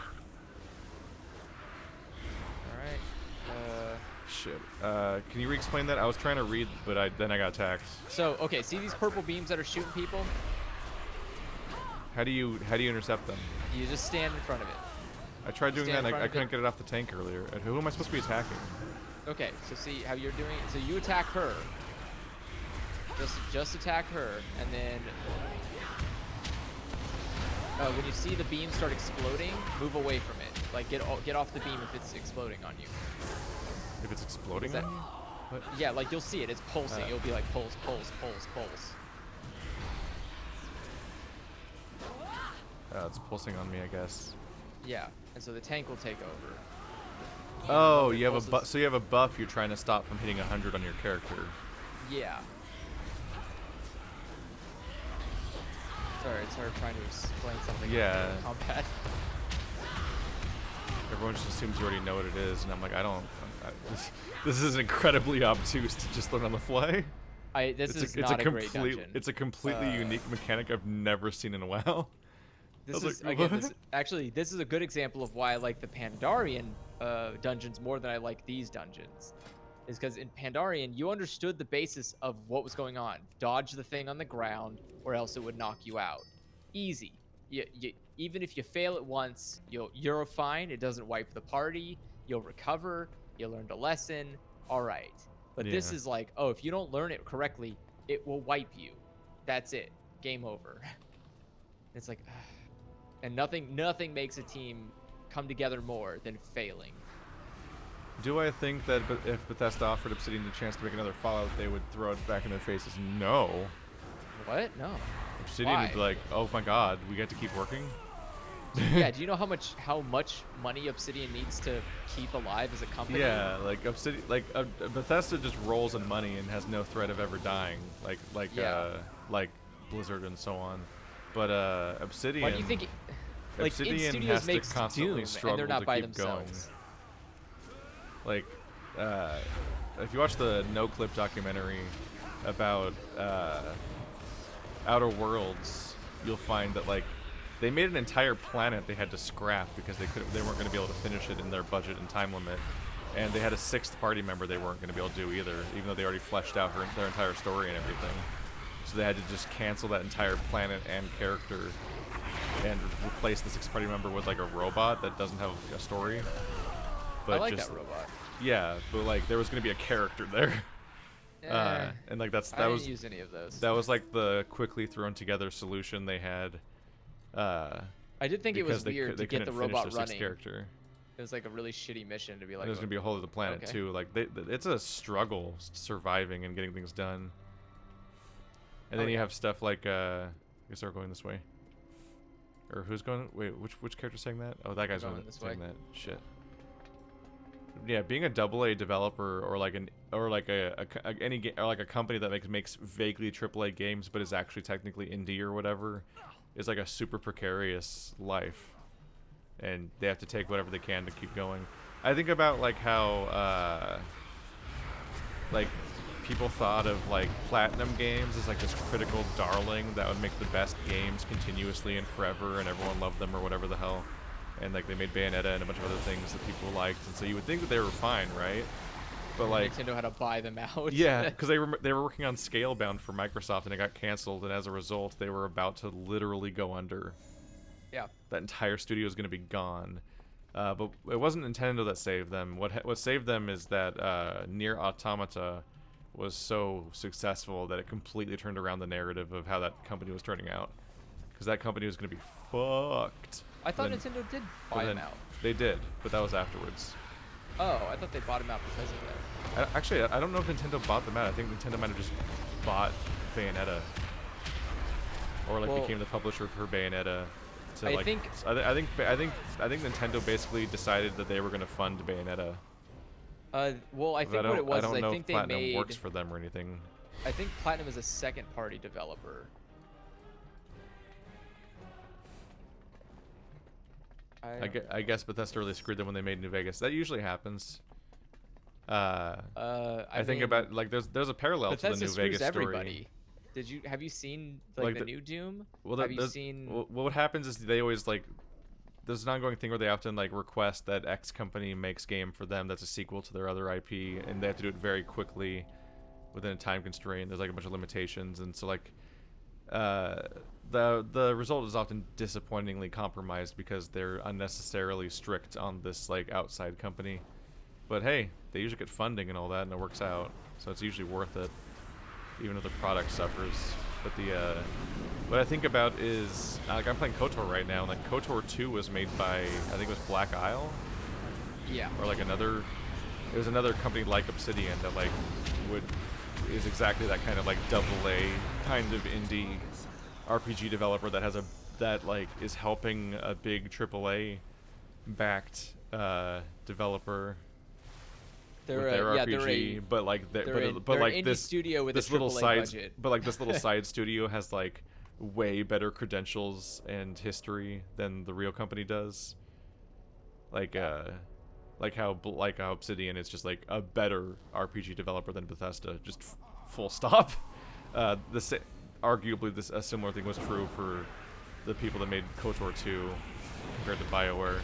All right. Shit. Can you re-explain that? I was trying to read, but then I got attacked. So okay, see these purple beams that are shooting people? How do you intercept them? You just stand in front of it. I tried doing that Stand and in front I of couldn't it. get it off the tank earlier. Who am I supposed to be attacking? Okay, so see how you're doing it? So you attack her. Just attack her, and then when you see the beam start exploding, move away from it. Like get off the beam if it's exploding on you. If it's exploding Is that- on me? What? Yeah, like you'll see it. It's pulsing. It'll be like pulse, pulse, pulse, pulse. It's pulsing on me, I guess. Yeah, and so the tank will take over. Oh, It you have a pulses- so you have a buff you're trying to stop from hitting 100 on your character. Yeah. Sorry, it's hard trying to explain something. Yeah. in combat. Everyone just assumes you already know what it is, and I'm like, I don't. This is incredibly obtuse to just learn on the fly. This is not a great dungeon. It's a completely unique mechanic I've never seen in a while. This was is like, again. what? This is a good example of why I like the Pandarian dungeons more than I like these dungeons. Is because in Pandarian you understood the basis of what was going on. Dodge the thing on the ground, or else it would knock you out. Easy. Even if you fail it once, you're fine. It doesn't wipe the party. You'll recover. You learned a lesson. All right. But this Yeah. is like, oh, if you don't learn it correctly, it will wipe you. That's it. Game over. It's like. And nothing makes a team come together more than failing. Do I think that if Bethesda offered Obsidian the chance to make another Fallout, they would throw it back in their faces? No. What? No. Obsidian would be Why? like, oh my god, we get to keep working? Yeah, do you know how much money Obsidian needs to keep alive as a company? Yeah, like Obsidian, Bethesda just rolls in money and has no threat of ever dying, Yeah. like Blizzard and so on. But Obsidian. Why do you think like id Obsidian Studios has to makes constantly Doom struggle and they're not to by keep going. themselves? Like, if you watch the No Clip documentary about Outer Worlds, you'll find that like they made an entire planet they had to scrap because they weren't going to be able to finish it in their budget and time limit, and they had a sixth party member they weren't going to be able to do either, even though they already fleshed out their entire story and everything. So they had to just cancel that entire planet and character and replace the sixth party member with like a robot that doesn't have a story. But I like just, that robot. Yeah, but like there was going to be a character there. And like that I was didn't use any of those. that was like the quickly thrown together solution they had. I did think it was because they weird to get the couldn't finish robot their sixth running. character. It was like a really shitty mission to be like. And there's gonna be a whole other planet okay. too. Like it's a struggle surviving and getting things done. And then you have stuff like I guess they're going this way. Or who's going? Wait, which character's saying that? Oh, that guy's Going going this saying way. that. Shit. Yeah, being a AA developer or like a company that makes vaguely AAA games but is actually technically indie or whatever is like a super precarious life, and they have to take whatever they can to keep going. I think about like how like people thought of like Platinum Games as like this critical darling that would make the best games continuously and forever, and everyone loved them or whatever the hell. And like they made Bayonetta and a bunch of other things that people liked, and so you would think that they were fine, right? But like Nintendo had to buy them out. yeah, because they were working on Scalebound for Microsoft, and it got canceled, and as a result, they were about to literally go under. Yeah. That entire studio is going to be gone. But it wasn't Nintendo that saved them. What saved them is that Nier Automata was so successful that it completely turned around the narrative of how that company was turning out. Because that company was going to be fucked. I thought Then- Nintendo did but buy them then out. They did, but that was afterwards. Oh, I thought they bought them out because of that. Actually, I don't know if Nintendo bought them out. I think Nintendo might have just bought Bayonetta, or like Well, became the publisher for Bayonetta. To, I like, think- I think Nintendo basically decided that they were going to fund Bayonetta. Well, I But think what it was I is don't I know think if they Platinum made. works for them or anything. I think Platinum is a second-party developer. I guess Bethesda really screwed them when they made New Vegas. That usually happens. I think mean, about like there's a parallel to the Bethesda New screws Vegas everybody. story. Have you seen like, Like the the- new Doom? Well, Have you seen? what happens is they always like there's an ongoing thing where they often like request that X company makes game for them that's a sequel to their other IP, and they have to do it very quickly within a time constraint. There's like a bunch of limitations, and so like the result is often disappointingly compromised because they're unnecessarily strict on this like outside company. But hey, they usually get funding and all that, and it works out, so it's usually worth it, even if the product suffers. But the what I think about is like I'm playing KOTOR right now, and like KOTOR 2 was made by I think it was Black Isle, Yeah. or like another. It was another company like Obsidian that like is exactly that kind of like AA kind of indie RPG developer that has that like is helping a big AAA backed developer They're with their yeah, RPG, but like they're but an like indie this studio with this a little AAA side budget. but like this little side studio has like way better credentials and history than the real company does. Like how Obsidian is just like a better RPG developer than Bethesda, just full stop. Arguably a similar thing was true for the people that made KOTOR 2 compared to BioWare.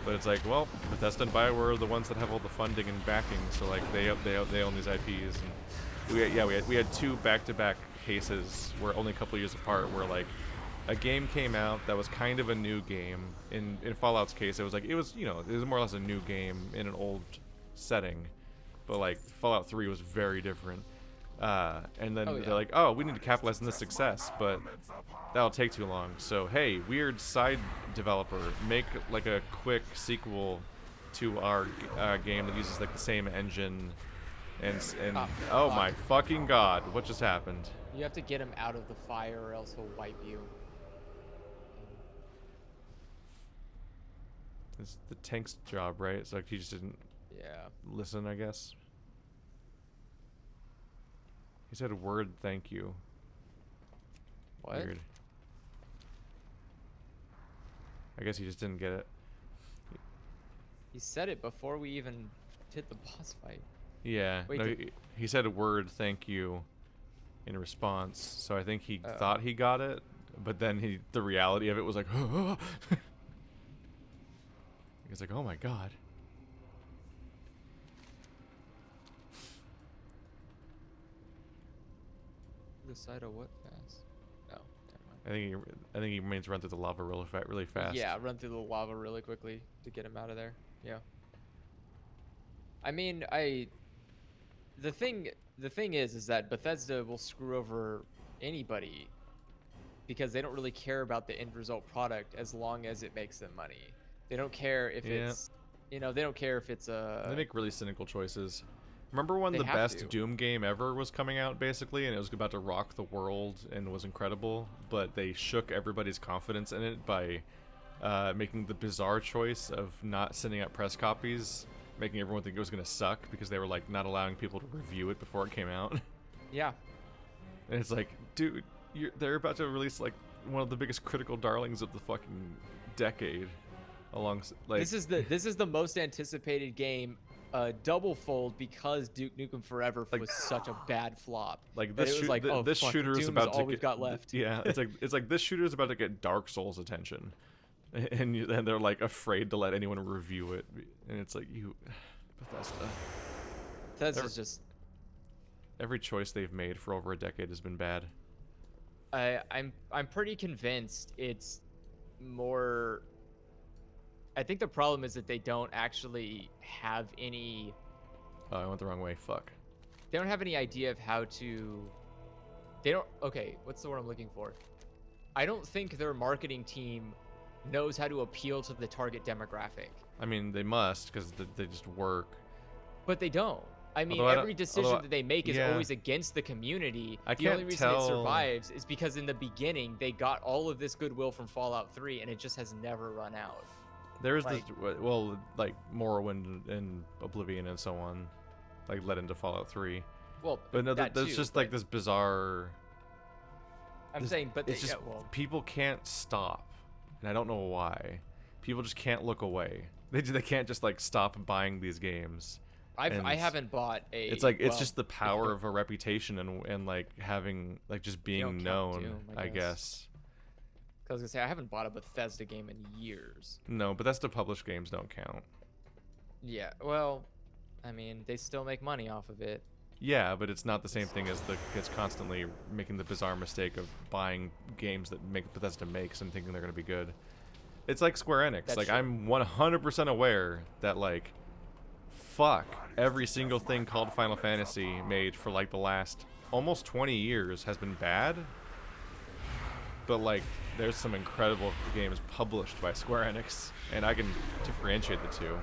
But it's like, well, Bethesda and BioWare are the ones that have all the funding and backing, so like they own these IPs. And we had two back-to-back cases where only a couple years apart, where like a game came out that was kind of a new game. In Fallout's case, it was more or less a new game in an old setting, but like Fallout 3 was very different. And then they're like, oh, we need to capitalize on this success, but that'll take too long. So hey, weird side developer, make like a quick sequel to our game that uses like the same engine. And oh my fucking god, what just happened? You have to get him out of the fire, or else he'll wipe you. It's the tank's job, right? It's like he just didn't Yeah. listen, I guess. He said word thank you. What? Weird. I guess he just didn't get it. He said it before we even hit the boss fight. Yeah. Wait, No, did- he said a word thank you in response. So I think he thought he got it, but then the reality of it was like, he's like, oh my god. The side of what fast? Oh, never mind. I think he means run through the lava really fast. Yeah, run through the lava really quickly to get him out of there. Yeah. I mean, the thing is that Bethesda will screw over anybody because they don't really care about the end result product as long as it makes them money. They don't care if it's, they don't care if it's a. They make really cynical choices. Remember when They the have best to. Doom game ever was coming out, basically, and it was about to rock the world and was incredible, but they shook everybody's confidence in it by making the bizarre choice of not sending out press copies, making everyone think it was going to suck because they were like not allowing people to review it before it came out. Yeah. And it's like, dude, they're about to release like one of the biggest critical darlings of the fucking decade. This This is the most anticipated game double fold because Duke Nukem Forever was such a bad flop. Like that this, it was like, oh, this fuck, shooter is Doom about all to we've get. got left. Yeah, it's like this shooter is about to get Dark Souls attention, and they're like afraid to let anyone review it, and it's like Bethesda. Bethesda's just. Every choice they've made for over a decade has been bad. I'm pretty convinced it's more. I think the problem is that they don't actually have any. Oh, I went the wrong way. Fuck. They don't have any idea of how to. They don't. Okay, what's the word I'm looking for? I don't think their marketing team knows how to appeal to the target demographic. I mean, they must because they just work. But they don't. I mean, Although I don't- every decision although- that they make is yeah. always against the community. I The only can't reason it tell- survives is because in the beginning they got all of this goodwill from Fallout 3, and it just has never run out. There's Like- this, well, like Morrowind and Oblivion and so on, like led into Fallout 3. Well, But no, that there's too, just but like this bizarre. I'm this- saying, but it's they, just yeah, well, people can't stop, and I don't know why. People just can't look away. They can't just like stop buying these games. I and haven't bought a. It's like it's well, just the power of a reputation and like having like just being don't count known. Doom, I I guess. guess. I was gonna say I haven't bought a Bethesda game in years. No, but that's the published games don't count. Yeah, well, I mean, they still make money off of it. Yeah, but it's not the same thing as the kids constantly making the bizarre mistake of buying games that Bethesda makes and thinking they're going to be good. It's like Square Enix. That's like true. I'm 100% aware that like fuck every single thing called Final Fantasy made for like the last almost 20 years has been bad. But like there's some incredible games published by Square Enix and I can differentiate the two.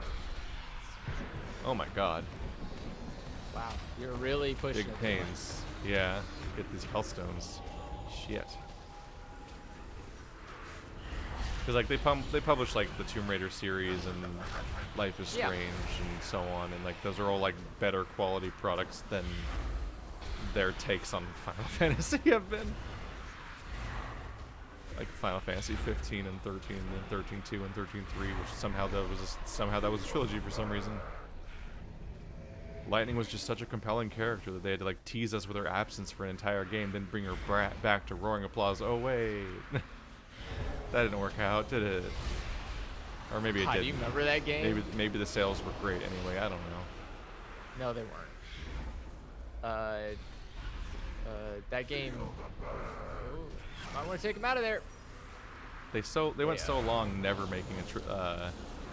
Oh my god. Wow, you're really pushing Big it. pains. Yeah, get these health stones. Shit. Because like they publish like the Tomb Raider series and Life is Yeah. Strange and so on, and like those are all like better quality products than their takes on Final Fantasy have been. Like Final Fantasy 15 and 13 and 13.2 and 13.3, which somehow that was a trilogy for some reason. Lightning was just such a compelling character that they had to like tease us with her absence for an entire game, then bring her back to roaring applause. Oh wait, that didn't work out, did it? Or maybe it God, did. do you remember that game? Maybe the sales were great anyway. I don't know. No, they weren't. That game. Ooh, I want to take him out of there. They went Yeah. so long never making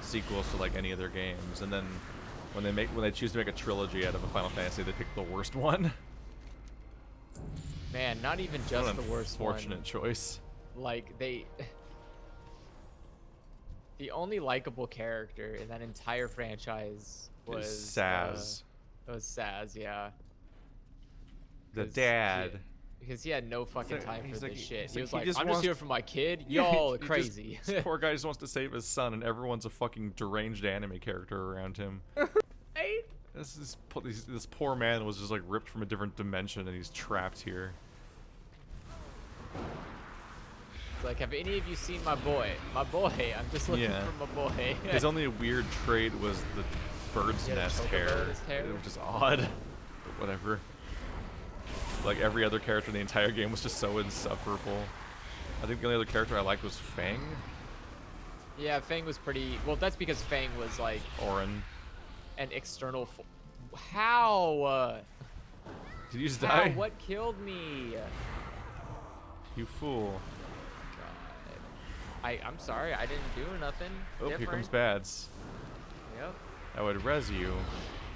sequels to like any of their games, and then when they choose to make a trilogy out of a Final Fantasy, they pick the worst one. Man, not even What just an the worst one. unfortunate choice. Like they. The only likable character in that entire franchise was Saz. It was Saz, yeah. The 'Cause dad. Because he had no fucking time for He's this like- shit. he's He like, was he like, just I'm wants- just here for my kid. Yeah, Y'all are he just- crazy. This poor guy just wants to save his son, and everyone's a fucking deranged anime character around him. Right? This poor man was just like ripped from a different dimension, and he's trapped here. It's like, have any of you seen my boy? My boy. I'm just looking Yeah. for my boy. His only weird trait was the bird's He had a nest chocobo hair, in his hair? which is odd, but whatever. Like every other character in the entire game was just so insufferable. I think the only other character I liked was Fang, Yeah, Fang was pretty. Well, that's because Fang was like Orin. an external. How? Did you just How? die? What killed me? You fool. God. I'm sorry. I didn't do nothing. Oh, here comes different. Bads. Yep. I would res you,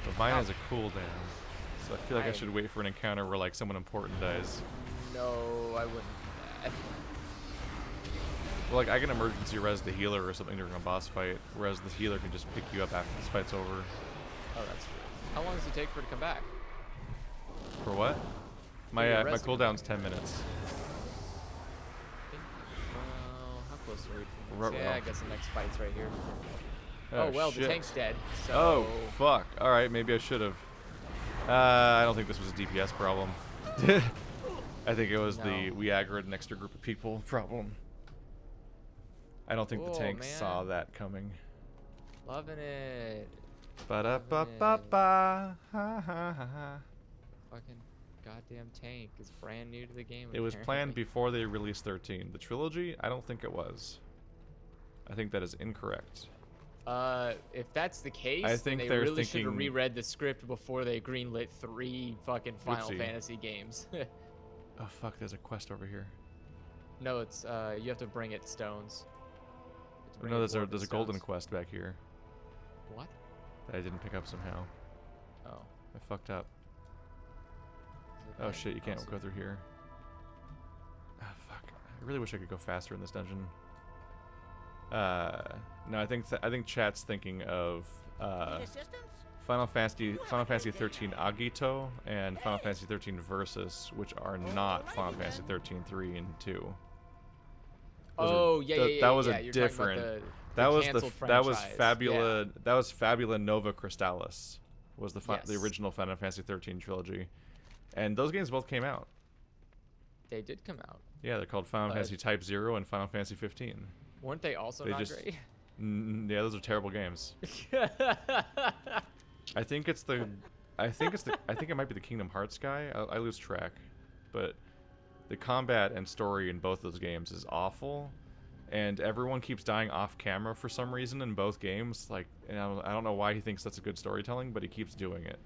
but mine Ow. has a cooldown. So I feel like I I- should wait for an encounter where like someone important dies. No, I wouldn't do that. Well, like I can emergency res the healer or something during a boss fight, whereas the healer can just pick you up after this fight's over. Oh, that's true. How long does it take for it to come back? For what? My your my res can cooldown's 10 minutes. I think, well, how close are we? to Right- this? Yeah, I well. guess the next fight's right here. Oh, well, shit. the tank's dead. So. Oh fuck! All right, maybe I should have. I don't think this was a DPS problem. I think it was the No. we aggroed an extra group of people problem. I don't think the Whoa, tank saw man. that coming. Loving it. Ba-da-ba-ba-ba. Ha ha ha ha. Fucking goddamn tank is brand new to the game. It was planned apparently. before they released 13. The trilogy? I don't think it was. I think that is incorrect. If that's the case, I then think they they're really should have thinking- reread the script before they greenlit 3 fucking Final Whoopsie. Fantasy games. Oh fuck, there's a quest over here. No, it's you have to bring it stones. You have to bring No, it there's a dwarven golden stones. quest back here What? that I didn't pick up somehow. Oh. I fucked up. Is it Oh that? shit, you can't Oh, go through here. Ah fuck. I really wish I could go faster in this dungeon. No, I think chat's thinking of Need assistance? Final Fantasy 13 Agito and Final Fantasy 13 Versus, which are not Final Fantasy 13 3 and 2. Those Oh are- yeah, that- yeah, yeah. that was yeah. a You're talking about different- the That was canceled that was franchise. Fabula that was Fabula Nova Crystallis was the the Yes. original Final Fantasy 13 trilogy, and those games both came out. They did come out. Yeah, they're called Final Fantasy Type 0 and Final Fantasy 15. Weren't they also They not just- great? Yeah, those are terrible games. I think it's the I think it might be the Kingdom Hearts guy. I lose track, but the combat and story in both those games is awful, and everyone keeps dying off camera for some reason in both games. Like, and I don't know why he thinks that's a good storytelling, but he keeps doing it.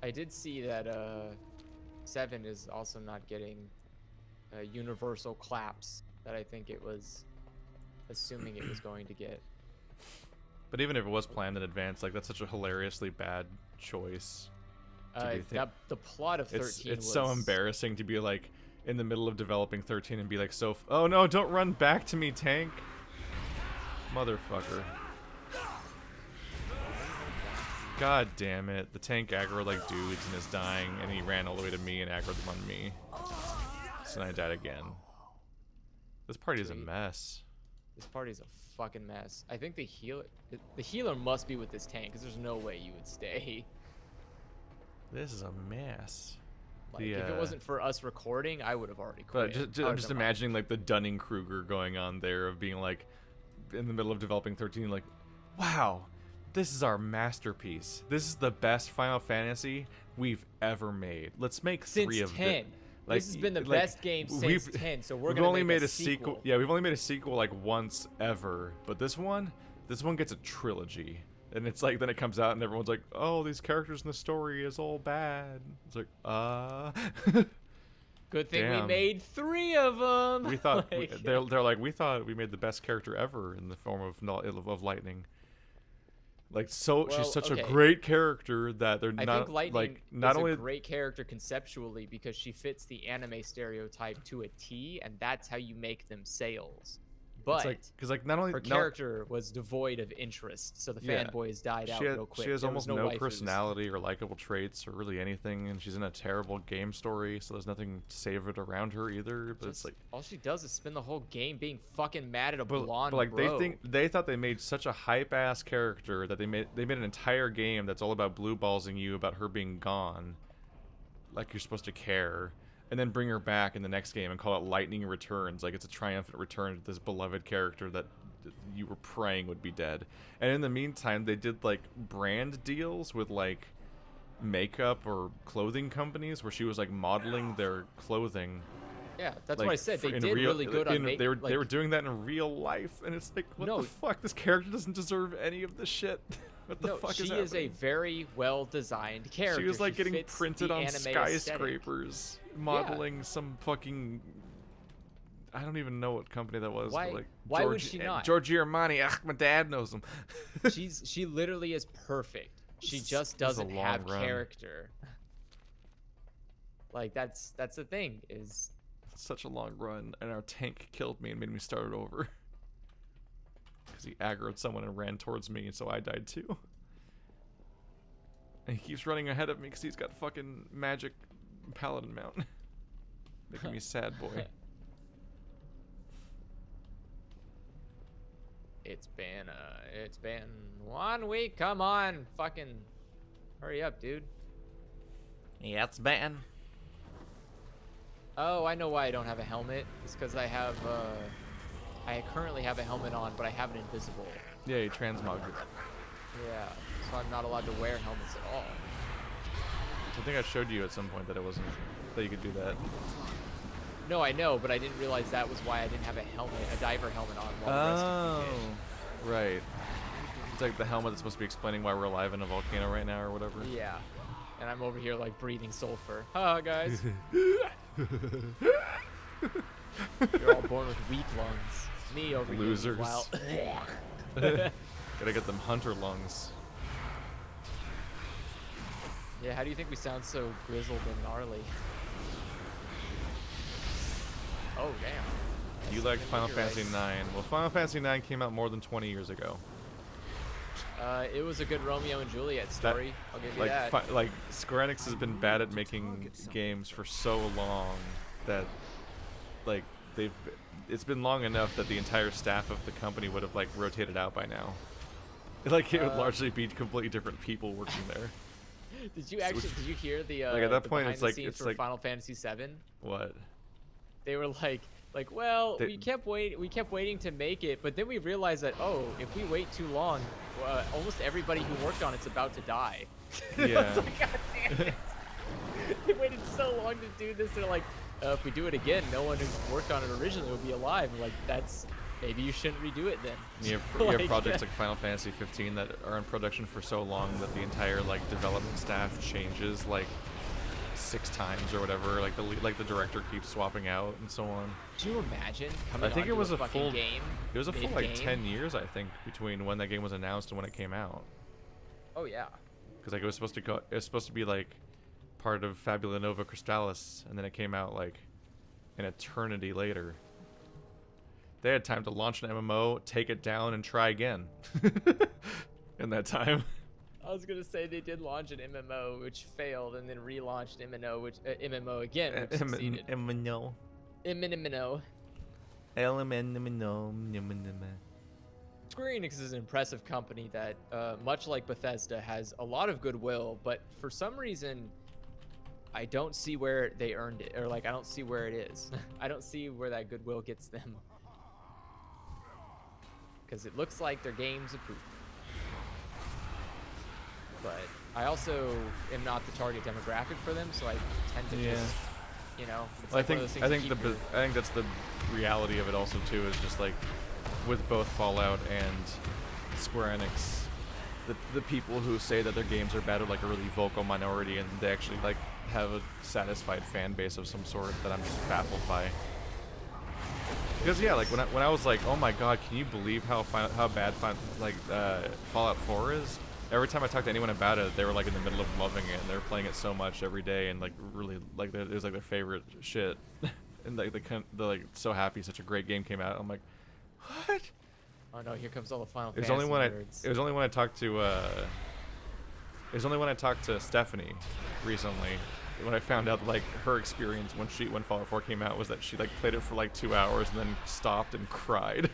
I did see that 7 is also not getting universal claps that I think it was assuming it was going to get. But even if it was planned in advance, like that's such a hilariously bad choice. to be The plot of 13 It's was so embarrassing to be like in the middle of developing 13 and be like, oh no, don't run back to me, tank. Motherfucker. God damn it. The tank aggroed like dudes and is dying, and he ran all the way to me and aggroed them on me. So then I died again. This party is a Sweet. mess. This party's a fucking mess. I think the healer must be with this tank because there's no way you would stay. This is a mess. Like, if it wasn't for us recording, I would have already But quit. I'm just imagining like the Dunning-Kruger going on there of being like in the middle of developing 13, like, wow, this is our masterpiece. This is the best Final Fantasy we've ever made. Let's make Since 3 of 10. them. Like, This has been the like, best game since we've- 10, so we're we've gonna only make made a a sequel. Yeah, we've only made a sequel like once ever. But this one gets a trilogy. And it's like, then it comes out and everyone's like, oh, these characters in the story is all bad. It's like, Good thing we Damn. made 3 of them. We thought Like, they're like, we thought we made the best character ever in the form of Lightning. Like, so Well, she's such okay. a great character that they're I not think Lightning like not is only a great character conceptually because she fits the anime stereotype to a T, and that's how you make them sales. But it's like because like not only her character was devoid of interest, so the Yeah. fanboys died out real quick. she has There was almost no waifus. personality or likable traits or really anything, and she's in a terrible game story, so there's nothing to save it around her either. But it's Just- like, all she does is spend the whole game being fucking mad at a but blonde like bro. they thought they made such a hype ass character that they made an entire game that's all about blue ballsing you about her being gone, like you're supposed to care. And then bring her back in the next game and call it Lightning Returns, like it's a triumphant return to this beloved character that you were praying would be dead. And in the meantime, they did like brand deals with like makeup or clothing companies where she was like modeling their clothing. Yeah, that's like, what I said. They in did real- really good on making. they were doing that in real life, and it's like, what No. the fuck? This character doesn't deserve any of this shit. What the No, fuck she is is a happening? very well designed character. She was like getting fits printed the on anime aesthetic. skyscrapers, modeling some fucking. I don't even know what company that was. Why- But like why would she not? Giorgio Armani. Ugh, my dad knows him. She literally is perfect. She This just is a doesn't long have run. character. Like that's the thing is Such a long run, and our tank killed me and made me start it over. Because he aggroed someone and ran towards me, so I died too. And he keeps running ahead of me because he's got fucking magic paladin mount. Making me sad, boy. it's been 1 week. Come on, fucking hurry up, dude. Yeah, it's bad. Oh, I know why I don't have a helmet. It's because I currently have a helmet on, but I have an invisible. Yeah, he transmogged it. Yeah. so I'm not allowed to wear helmets at all. I think I showed you at some point that it wasn't that you could do that. No, I know, but I didn't realize that was why I didn't have a diver helmet on while the rest of you did. Right. It's like the helmet that's supposed to be explaining why we're alive in a volcano right now or whatever. Yeah. And I'm over here like breathing sulfur. Haha, guys. You're all born with weak lungs. Me over Losers. here. Gotta get them hunter lungs. Yeah, how do you think we sound so grizzled and gnarly? Oh, damn. You liked Final You're right. Fantasy IX. Well, Final Fantasy IX came out more than 20 years ago. It was a good Romeo and Juliet story. I'll give you Like, that. like Square Enix has been bad at making games for so long that, like, it's been long enough that the entire staff of the company would have like rotated out by now. Like it would largely be completely different people working there. Did you hear the like at that the point behind it's the like scenes for like Final Fantasy VII? what? They were well, They- we kept waiting to make it, but then we realized that if we wait too long, almost everybody who worked on it's about to die. Yeah. It's like, God damn it. They waited so long to do this. They're like, if we do it again, no one who worked on it originally will be alive. I'm like, maybe you shouldn't redo it then. You have projects like Final Fantasy 15 that are in production for so long that the entire like development staff changes like 6 times or whatever. Like the director keeps swapping out and so on. Do you imagine coming I think onto was a fucking full game? It was a full like mid-game? 10 years I think between when that game was announced and when it came out. Oh yeah. Because like it was supposed to be like part of Fabula Nova Crystallis, and then it came out like an eternity later. They had time to launch an MMO, take it down, and try again. In that time. I was gonna say they did launch an MMO which failed, and then relaunched MMO again, which succeeded. MMO. MMO. Square Enix is an impressive company that, much like Bethesda, has a lot of goodwill, but for some reason, I don't see where they earned it, or like I don't see where it is. I don't see where that goodwill gets them, because it looks like their game's approved. But I also am not the target demographic for them, so I tend to just, it's Well, like one of those things I you think keep your- I think that's the reality of it also too, is just like with both Fallout and Square Enix, the people who say that their games are bad are like a really vocal minority, and they actually like have a satisfied fan base of some sort that I'm just baffled by. Because yeah, like when I was like, oh my god, can you believe how bad Fallout 4 is? Every time I talked to anyone about it, they were like in the middle of loving it, and they were playing it so much every day, and like really like it was like their favorite shit, and like they're like so happy such a great game came out. I'm like, what? Oh no, here comes all the Final It was Fantasy only when nerds. it was only when I talked to Stephanie recently, when I found out like her experience when Fallout 4 came out was that she like played it for like 2 hours and then stopped and cried.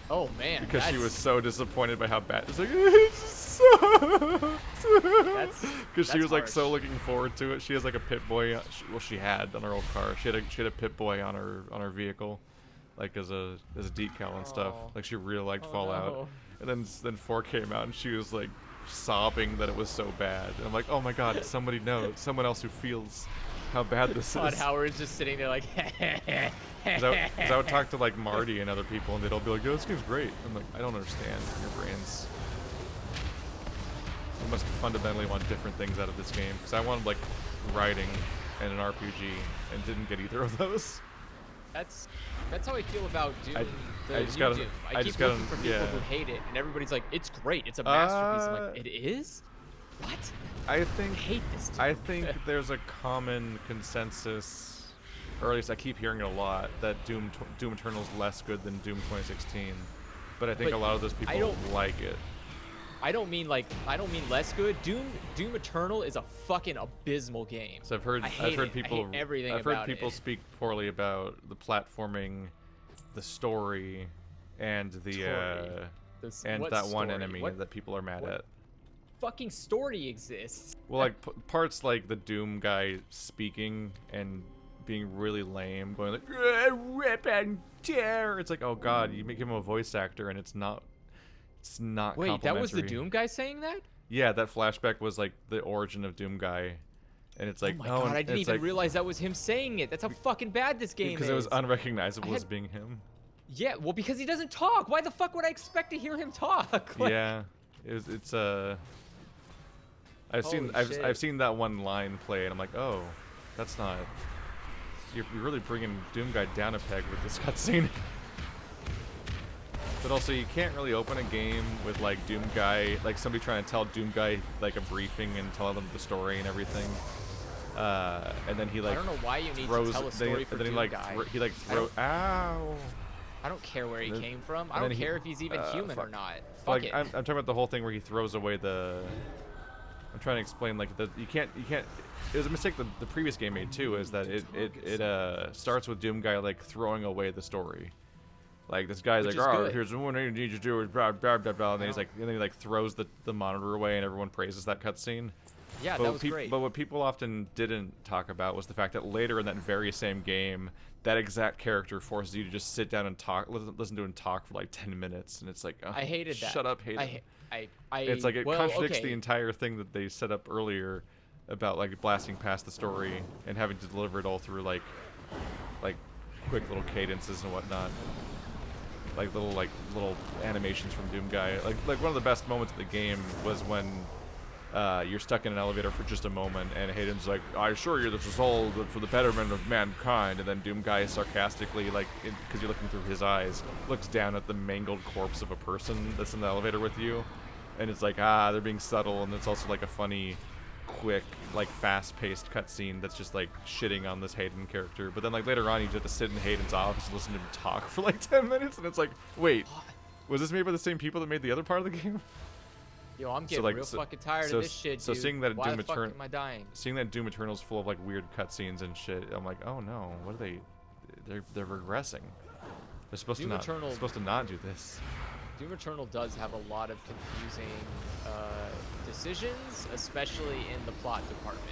Oh man, Because she that's- was so disappointed by how bad it's like it sucks. Because she was like so harsh. looking forward to it. She has like a Pit Boy. She had on her old car. She had a Pit Boy on her vehicle, like as a decal and stuff. Oh. Like she really liked Oh, Fallout. no. And then 4 came out and she was like sobbing that it was so bad. And I'm like, oh my god, somebody knows, someone else who feels how bad this Todd is. Howard's just sitting there like, Because I would talk to like Marty and other people, and they'd all be like, "Yo, this game's great." I'm like, I don't understand your brains. You must fundamentally want different things out of this game. Because I wanted like writing and an RPG, and didn't get either of those. that's how I feel about Doom. I just gotta- Doom. I keep just gotta- looking for people yeah. who hate it, and everybody's like, "It's great. It's a masterpiece." I'm like, "It is? What? I think I hate this Doom." I think there's a common consensus, or at least I keep hearing it a lot, that Doom Eternal is less good than Doom 2016. But I think But a lot of those people I don't- like it. I don't mean less good. Doom Eternal is a fucking abysmal game. So I've heard I hate it. people I hate everything I've heard about people it. speak poorly about the platforming, the story, and What that one story? enemy What that people are mad what- at. fucking story exists? Well, like parts like the Doom guy speaking and being really lame, going like rip and tear. It's like, oh god, you make him a voice actor, and it's not It's not Wait, that was the complimentary. Doom guy saying that? Yeah, that flashback was like the origin of Doom guy, and it's like, oh my god, I and didn't it's even like, realize that was him saying it. That's how fucking bad this game is. because it was unrecognizable as had- being him. Yeah, well, because he doesn't talk. Why the fuck would I expect to hear him talk? Like, Yeah, it's I've Holy I've shit. seen that one line play, and I'm like, oh, that's not. You're really bringing Doom guy down a peg with this cutscene. But also, you can't really open a game with like Doom guy, like somebody trying to tell Doom guy like a briefing and tell them the story and everything. And then he like I don't know why you need throws, to tell a story for then Doom he like guy. he like I don't- ow. I don't care where he then- came from. I and then don't he- care if he's even human or fuck. not. Fuck Like it. I'm talking about the whole thing where he throws away the. I'm trying to explain like you can't. It was a mistake the previous game made too. Is that it starts with Doom guy like throwing away the story. Like this guy's Which like, is oh, good. here's what you need to do is blah blah blah blah, and then he's like, and then he like throws the monitor away, and everyone praises that cutscene. yeah, But that was what great. But what people often didn't talk about was the fact that later in that very same game, that exact character forces you to just sit down and talk, listen to him talk for like 10 minutes, and it's like, oh, I hated that. Shut up, hate it. I It's like it well, contradicts okay. the entire thing that they set up earlier about like blasting past the story and having to deliver it all through like quick little cadences and whatnot. Like little animations from Doom guy. Like one of the best moments of the game was when you're stuck in an elevator for just a moment, and Hayden's like, "I assure you, this is all for the betterment of mankind." And then Doom guy sarcastically, like, because you're looking through his eyes, looks down at the mangled corpse of a person that's in the elevator with you, and it's like, they're being subtle, and it's also like a funny, quick, like fast-paced cutscene that's just like shitting on this Hayden character. But then like later on, you just have to sit in Hayden's office and listen to him talk for like 10 minutes, and it's like, wait, was this made by the same people that made the other part of the game? Yo, I'm getting real fucking tired of this shit, So dude. seeing that Why Doom the fuck Eternal, am I dying? seeing that Doom Eternal's full of like weird cutscenes and shit, I'm like, oh no, what are they? They're regressing. They're supposed Doom to not. Eternal- Supposed to not do this. Doom Eternal does have a lot of confusing decisions, especially in the plot department,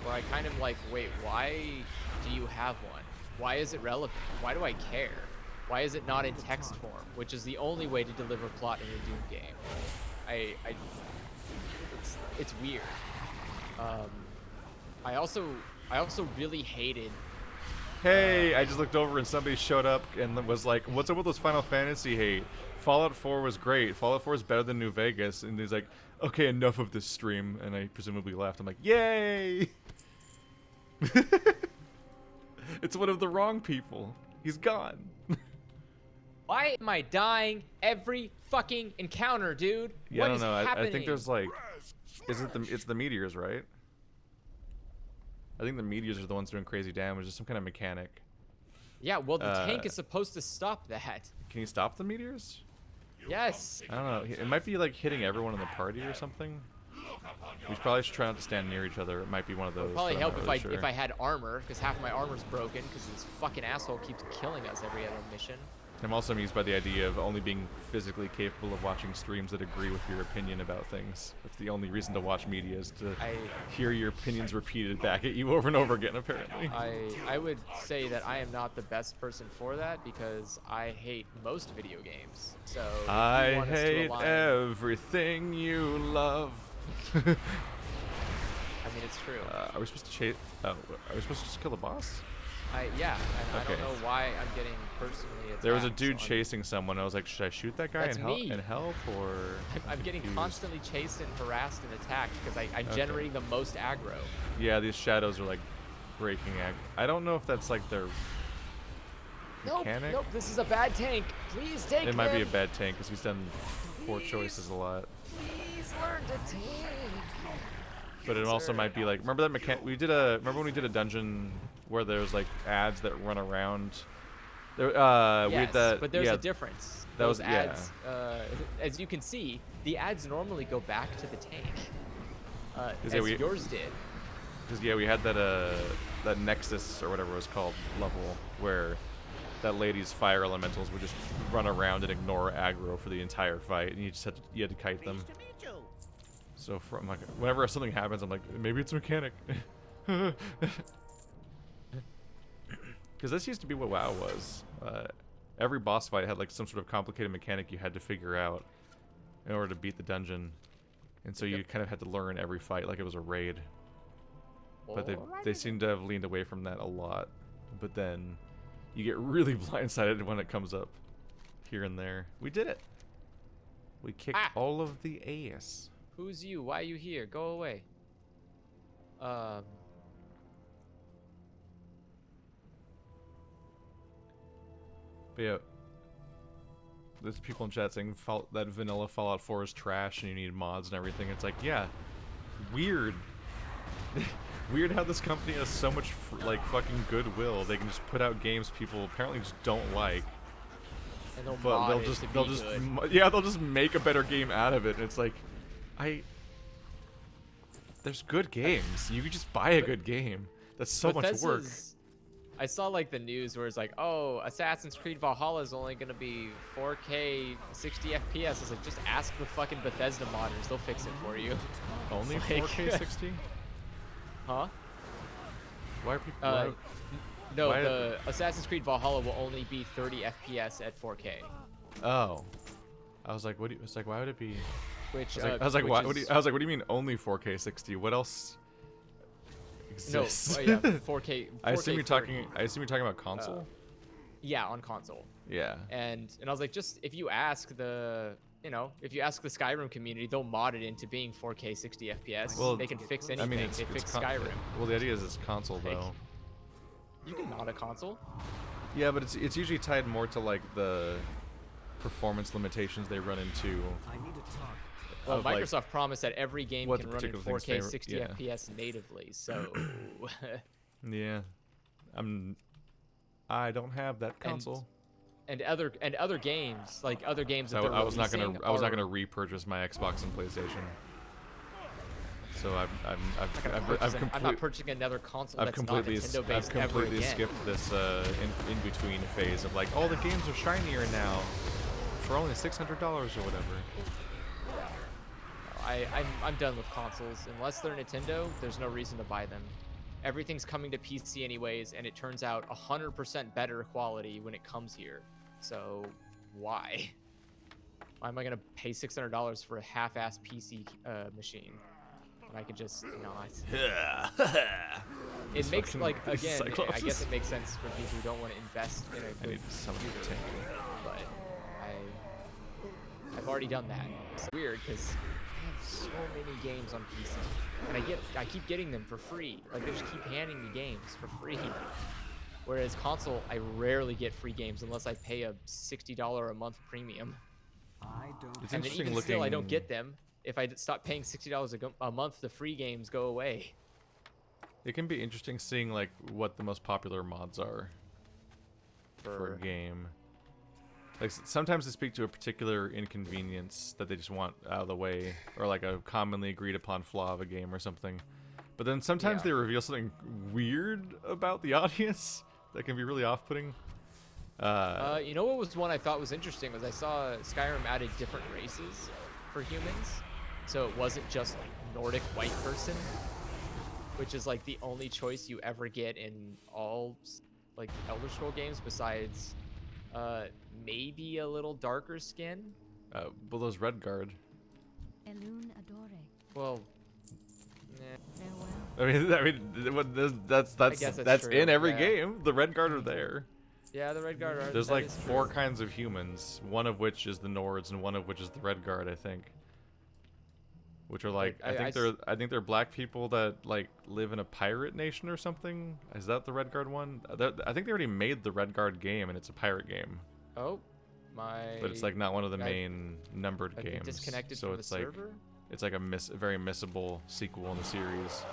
where I kind of like, wait, why do you have one? Why is it relevant? Why do I care? Why is it not in text form, which is the only way to deliver plot in a Doom game? It's weird. I also really hated. Hey, I just looked over and somebody showed up and was like, "What's up with this Final Fantasy hate? Fallout 4 was great. Fallout 4 is better than New Vegas." And he's like, "Okay, enough of this stream." And I presumably laughed. I'm like, "Yay!" It's one of the wrong people. He's gone. Why am I dying every fucking encounter, dude? Yeah, What I don't is know. I happening? think there's like, it's the meteors, right? I think the meteors are the ones doing crazy damage. There's some kind of mechanic. Yeah, well, the tank is supposed to stop that. Can you stop the meteors? Yes. I don't know. It might be like hitting everyone in the party or something. We probably should try not to stand near each other. It might be one of those. It'd probably but I'm help not if really I sure. if I had armor, because half my armor's broken, because this fucking asshole keeps killing us every other mission. I'm also amused by the idea of only being physically capable of watching streams that agree with your opinion about things. That's the only reason to watch media, is to hear your opinions repeated back at you over and over again, apparently. I would say that I am not the best person for that, because I hate most video games. So if you I want us to hate align- everything you love. I mean, it's true. Are we supposed to chase? Oh, are we supposed to just kill the boss? Yeah, and I Okay. don't know why I'm getting personally attacked. There was a dude so chasing someone. I was like, should I shoot that guy That's and help? me. And help, or? I'm getting confused. constantly chased and harassed and attacked because I'm Okay. generating the most aggro. Yeah, these shadows are like breaking. I don't know if that's like their Nope, mechanic. nope, this is a bad tank. Please take It might be a him. bad tank because he's done poor choices a lot. Please learn to tank. But it also Sir. might be like, remember that remember when we did a dungeon where there's like ads that run around? There, we Yes, had that. but there's yeah, a difference. that Those was- yeah. ads, as you can see, the ads normally go back to the tank, as yours did. Because yeah, we had that that Nexus or whatever it was called level where that lady's fire elementals would just run around and ignore aggro for the entire fight, and you had to kite them. So from like whenever something happens, I'm like, maybe it's a mechanic. Because this used to be what WoW was. Every boss fight had like some sort of complicated mechanic you had to figure out, in order to beat the dungeon, and so you kind of had to learn every fight like it was a raid. But they seem to have leaned away from that a lot. But then you get really blindsided when it comes up here and there. We did it. We kicked all of the ass. Who's you? Why are you here? Go away. But yeah, there's people in chat saying that vanilla Fallout 4 is trash and you need mods and everything. It's like, yeah, weird. Weird how this company has so much like fucking goodwill. They can just put out games people apparently just don't like. And they'll But mod they'll just make a better game out of it. And it's like, there's good games. You could just buy a good game. That's so much work. I saw like the news where it's like, oh, Assassin's Creed Valhalla is only gonna be 4K 60 FPS. It's like, just ask the fucking Bethesda modders, they'll fix it for you. Only Like, 4K 60? Huh? Why are people? No, the Assassin's Creed Valhalla will only be 30 FPS at 4K. Oh, I was like, what? It's like, why would it be? Which I was like, why? I was like, what do you mean only 4K 60? What else exists? No, yeah, 4K. I assume you're 30. talking. I assume you're talking about console. Yeah, on console. Yeah. And I was like, just if you ask the Skyrim community, they'll mod it into being 4K 60 FPS. Well, they can fix anything. I mean, they fix Skyrim. Well, the idea is it's console Like, though. You can mod a console. Yeah, but it's usually tied more to like the performance limitations they run into. I need to talk. Well, of, like, Microsoft promised that every game what can the run in particular thing's 4K favorite- 60 yeah. FPS natively. So, Yeah, I don't have that console. and other games, like other games that So they're I was not releasing gonna are- repurchase my Xbox and PlayStation. So I'm I've not purchasing another console I've that's completely not Nintendo based ever completely again. skipped this in between phase of like, oh, the games are shinier now for only $600 or whatever. I'm done with consoles. Unless they're Nintendo, there's no reason to buy them. Everything's coming to PC anyways, and it turns out 100% better quality when it comes here. So why? Why am I gonna pay $600 for a half-ass PC machine? When I could just not. It makes fucking like again. I Cyclopses. guess it makes sense for people who don't want to invest in a I good need someone to computer, tank. but I've already done that. It's weird because I have so many games on PC, and I keep getting them for free. Like they just keep handing me games for free. Whereas console, I rarely get free games unless I pay a $60 a month premium. I don't. It's And then interesting even still, I don't looking- get them. If I stop paying $60 a month, the free games go away. It can be interesting seeing like what the most popular mods are for a game. Like sometimes they speak to a particular inconvenience that they just want out of the way, or like a commonly agreed upon flaw of a game or something. But then sometimes Yeah. they reveal something weird about the audience that can be really off-putting. You know what was one I thought was interesting was I saw Skyrim added different races for humans, so it wasn't just Nordic white person, which is like the only choice you ever get in all like Elder Scroll games besides maybe a little darker skin. Well, those Redguard. Elune adore. Well, Farewell. I mean, that's guess that's true, in every yeah. game. The Redguard are there. yeah, the Redguard are. There's that like is 4 true. kinds of humans, one of which is the Nords and one of which is the Redguard, I think. Which are like, Like, I think they're black people that like live in a pirate nation or something. Is that the Redguard one? I think they already made the Redguard game and it's a pirate game, Oh, my. but it's like not one of the I- main numbered I've been games. disconnected so from it's the like server. it's like a very missable sequel in the series.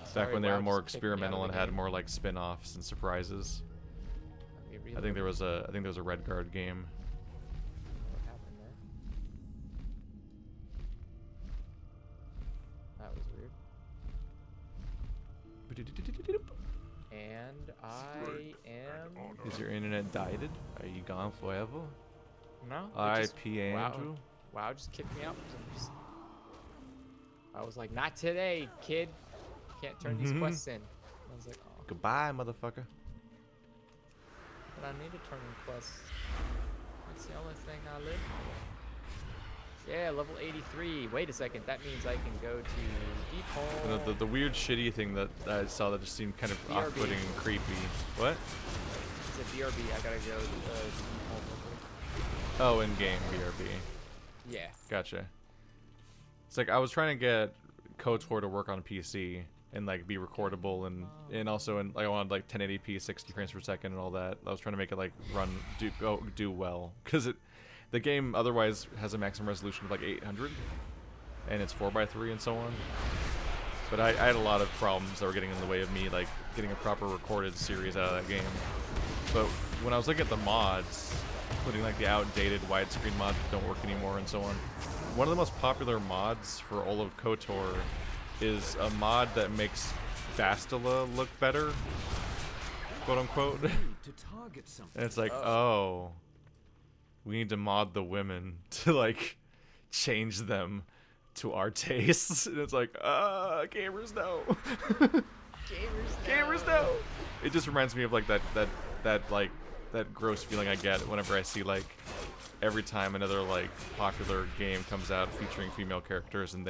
Sorry, Back when they WoW were more just kicked me out of experimental the and had game. more like spin-offs and surprises. Let me I reload. think there was a Redguard game. What happened there? That was weird. And I am. Is your internet died? Are you gone forever? No. it R.I.P. just- Andrew. Wow, just kicked me out. I was like, not today, kid. Can't turn these quests in. I was like, oh, Goodbye, motherfucker. but I need to turn in quests. That's the only thing I live Yeah, level 83. Wait a second. That means I can go to deep hole. The weird shitty thing that I saw that just seemed kind of BRB. off-putting and creepy. What? It's a BRB. I gotta go to deep hole. Oh, in-game BRB. Yeah. Gotcha. It's like I was trying to get KOTOR to work on PC and like be recordable and also in like I wanted like 1080p 60 frames per second and all that. I was trying to make it like do well because the game otherwise has a maximum resolution of like 800 and it's 4:3 and so on. But I had a lot of problems that were getting in the way of me like getting a proper recorded series out of that game. But when I was looking at the mods, including like the outdated widescreen mods that don't work anymore and so on, one of the most popular mods for all of KOTOR is a mod that makes Bastila look better, quote unquote. Need to target something. And it's like, oh, we need to mod the women to like change them to our tastes. And it's like, gamers no. Gamers no. It just reminds me of like that gross feeling I get whenever I see like every time another like popular game comes out featuring female characters and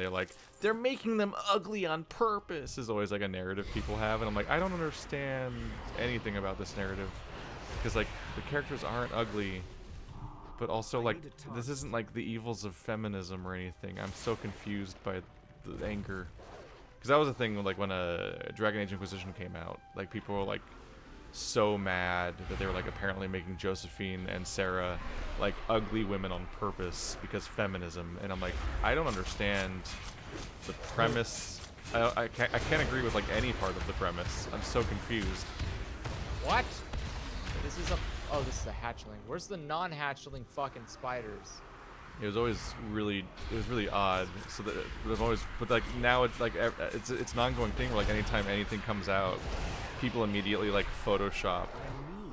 they're making them ugly on purpose is always like a narrative people have, and I'm like, I don't understand anything about this narrative because like the characters aren't ugly, but also like this isn't like the evils of feminism or anything. I'm so confused by the anger because that was a thing like when Dragon Age Inquisition came out, like people were like so mad that they were like apparently making Josephine and Sarah like ugly women on purpose because feminism, and I'm like, I don't understand the premise. I can't agree with like any part of the premise. I'm so confused. What? This is this is a hatchling. Where's the non-hatchling fucking spiders? It was really odd. So that I've always, but like now it's like it's an ongoing thing where like anytime anything comes out, people immediately like Photoshop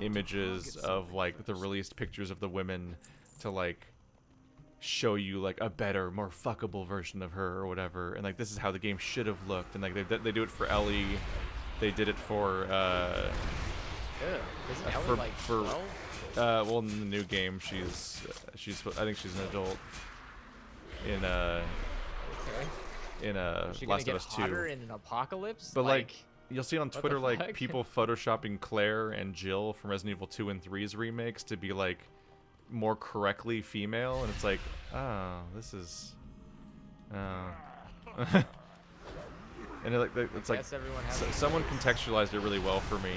images of like the released pictures of the women to like show you like a better, more fuckable version of her or whatever, and like this is how the game should have looked, and like they do it for Ellie, they did it for Isn't Ellie like 12? well, in the new game she's I think she's an adult in Is she gonna Last of get Us hotter 2. in an apocalypse? But like you'll see on the Twitter like fuck? people photoshopping Claire and Jill from Resident Evil 2 and 3's remakes to be like more correctly female, and it's like, oh, this is and it's like guess everyone has their someone choice. contextualized it really well for me.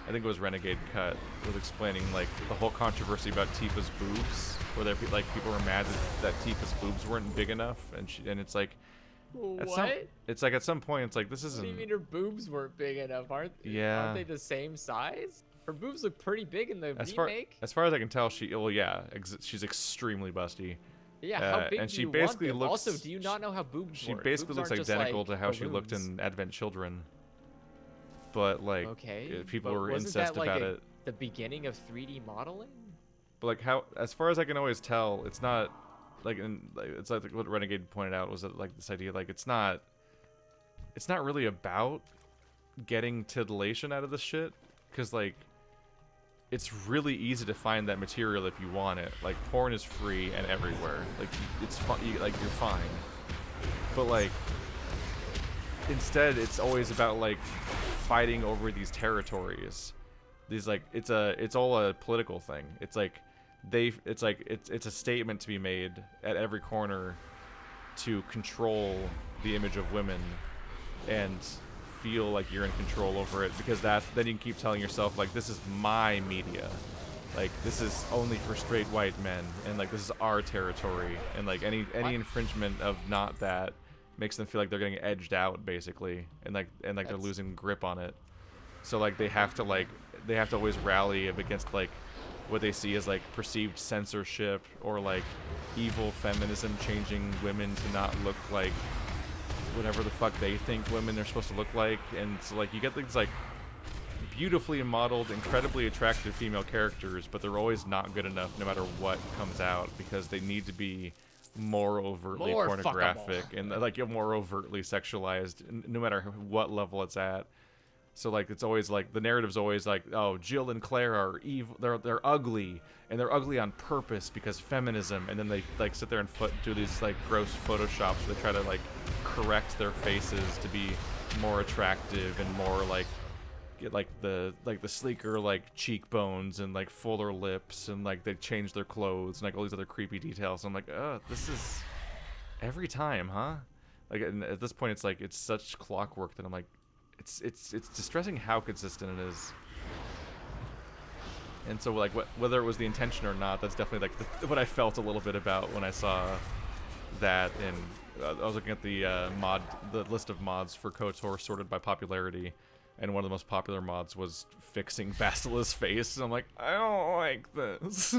I think it was Renegade Cut was explaining like the whole controversy about Tifa's boobs, where people were mad that Tifa's boobs weren't big enough, and it's like What? it's like at some point it's like this What do you isn't. mean her boobs weren't big enough? Aren't they the same size? Her boobs look pretty big in the remake. As far as I can tell, she's extremely busty. Yeah, how big and do she you basically want them? looks. Also, do you not know how boobs She work? basically Boobs looks aren't just, identical like, to how she looked balloons. in Advent Children. But like, Okay, people but were wasn't incensed that, like, about it. the beginning of 3D modeling? But like how, as far as I can always tell, it's not it's like what Renegade pointed out was that like this idea like it's not really about getting titillation out of this shit, because like it's really easy to find that material if you want it. Like porn is free and everywhere. Like it's fun. Like you're fine. But like instead, it's always about like fighting over these territories. These like it's all a political thing. It's like it's a statement to be made at every corner to control the image of women and feel like you're in control over it, because then you can keep telling yourself like, this is my media, like this is only for straight white men, and like this is our territory, and like any infringement of not that makes them feel like they're getting edged out basically, and they're losing grip on it. So like they have to always rally against like what they see as like perceived censorship or like evil feminism changing women to not look like whatever the fuck they think women are supposed to look like. And so like you get these like beautifully modeled, incredibly attractive female characters, but they're always not good enough no matter what comes out, because they need to be more overtly pornographic and like more overtly sexualized no matter what level it's at. So like it's always like the narrative's always like, oh, Jill and Claire are evil, they're ugly, and they're ugly on purpose because feminism, and then they like sit there and do these like gross photoshops where they try to like correct their faces to be more attractive and more like get like the sleeker like cheekbones and like fuller lips, and like they change their clothes and like all these other creepy details. I'm like, oh, this is every time, huh? Like, and at this point it's like it's such clockwork that I'm like, it's distressing how consistent it is. And so like whether it was the intention or not, that's definitely like what I felt a little bit about when I saw that. And I was looking at the list of mods for KOTOR sorted by popularity, and one of the most popular mods was fixing Bastila's face. And I'm like, I don't like this.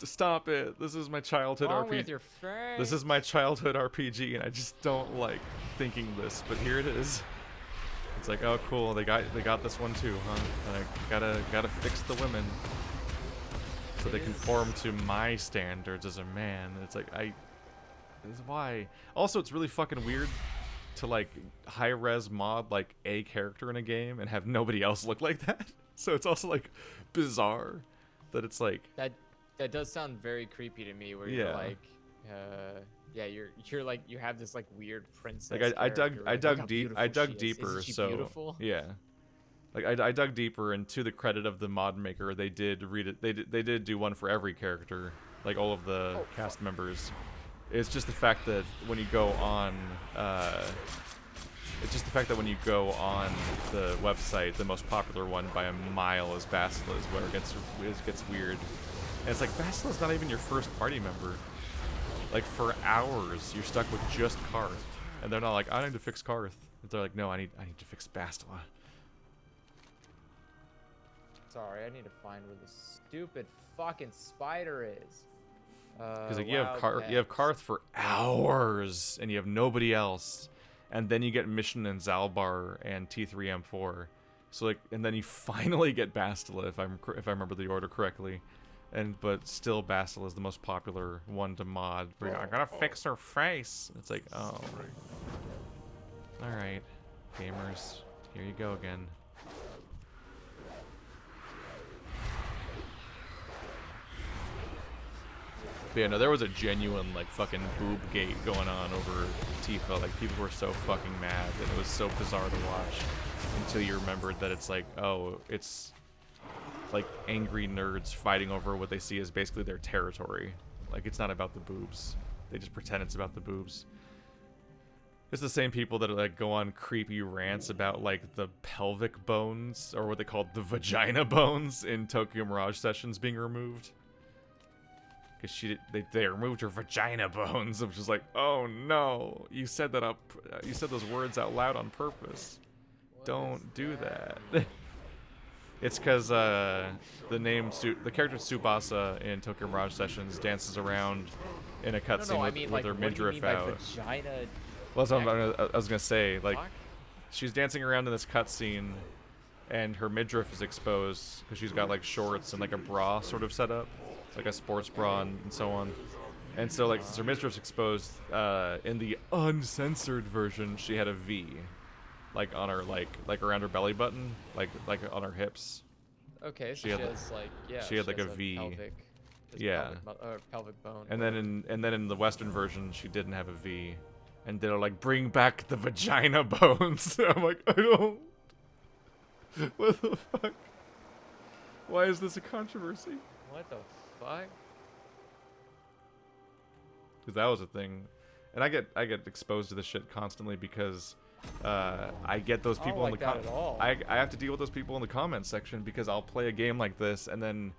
Stop it. This is my childhood Wrong RPG. with your face? This is my childhood RPG, and I just don't like thinking this, but here it is. It's like, oh cool, they got this one too, huh? I gotta fix the women so they conform to my standards as a man. It's like this is why. Also, it's really fucking weird to like high res mod like a character in a game and have nobody else look like that. So it's also like bizarre that it's like that does sound very creepy to me. Where Yeah. you're like, yeah, you're like you have this like weird princess. like I character, like, dug look how deep, beautiful I dug she is. deeper. Isn't she So beautiful? yeah, like I dug deeper, and to the credit of the mod maker, they did read it. They did do one for every character, like all of the cast members. It's just the fact that when you go on, it's just the fact that when you go on the website, the most popular one by a mile is Basila's, where it gets weird. And it's like, Basila's not even your first party member. Like, for hours, you're stuck with just Karth. And they're not like, I need to fix Karth. They're like, no, I need to fix Bastila. Sorry, I need to find where the stupid fucking spider is. Because like, you have Karth for hours, and you have nobody else. And then you get Mission and Zalbar and T3M4. So like, and then you finally get Bastila, if I remember the order correctly. But still, Bastila is the most popular one to mod. Where you're, I gotta fix her face. It's like, oh. Alright, gamers. Here you go again. But yeah, no, there was a genuine, like, fucking boob gate going on over Tifa. Like, people were so fucking mad, and it was so bizarre to watch. Until you remembered that it's like, oh, it's like angry nerds fighting over what they see as basically their territory. Like, it's not about the boobs. They just pretend it's about the boobs. It's the same people that like go on creepy rants about like the pelvic bones, or what they call the vagina bones, in Tokyo Mirage Sessions being removed. Because they removed her vagina bones, which is like, oh no, you said that you said those words out loud on purpose. Don't do that. It's because the character Tsubasa in Tokyo Mirage Sessions dances around in a cutscene with her midriff out. Vagina? Well, that's what I was gonna say. Like, she's dancing around in this cutscene, and her midriff is exposed because she's got like shorts and like a bra sort of set up, like a sports bra and so on. And so like, since her midriff's exposed, in the uncensored version, she had a V, like on her like around her belly button, like on her hips. Okay, so she has like she had like a V. Pelvic bone. And then in the Western version, she didn't have a V. And they're like, bring back the vagina bones. I'm like, I don't. What the fuck? Why is this a controversy? What the fuck? Because that was a thing. And I get exposed to this shit constantly because I get those people in the comments. I have to deal with those people in the comments section because I'll play a game like this, and then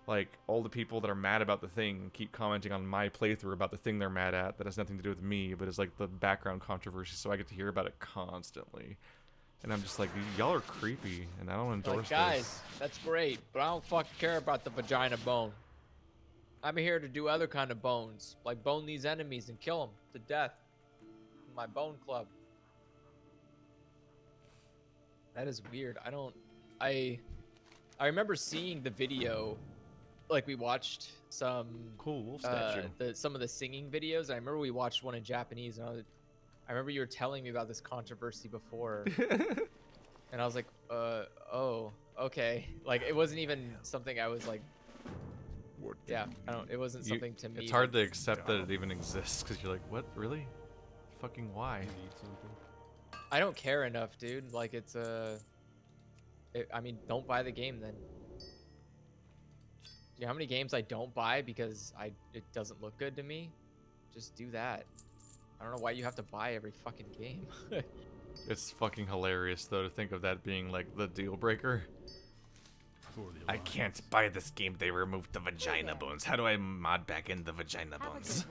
like all the people that are mad about the thing keep commenting on my playthrough about the thing they're mad at that has nothing to do with me, but is like the background controversy, so I get to hear about it constantly. And I'm just like, y'all are creepy, and I don't endorse guys, this. that's great, but I don't fucking care about the vagina bone. I'm here to do other kind of bones, like bone these enemies and kill them to death. My bone club. That is weird. I remember seeing the video. Like, we watched some Cool wolf statue. Some of the singing videos. I remember we watched one in Japanese, and I remember you were telling me about this controversy before. And I was like, oh, okay. Like, it wasn't even something I was like, yeah, it wasn't something to me. It's hard to accept that it even exists because you're like, what, really? Fucking why? I don't care enough, dude. Like, it's I mean, don't buy the game then. Do you know how many games I don't buy because it doesn't look good to me? Just do that. I don't know why you have to buy every fucking game. It's fucking hilarious though to think of that being like the deal breaker. I can't buy this game. They removed the vagina bones. How do I mod back in the vagina bones?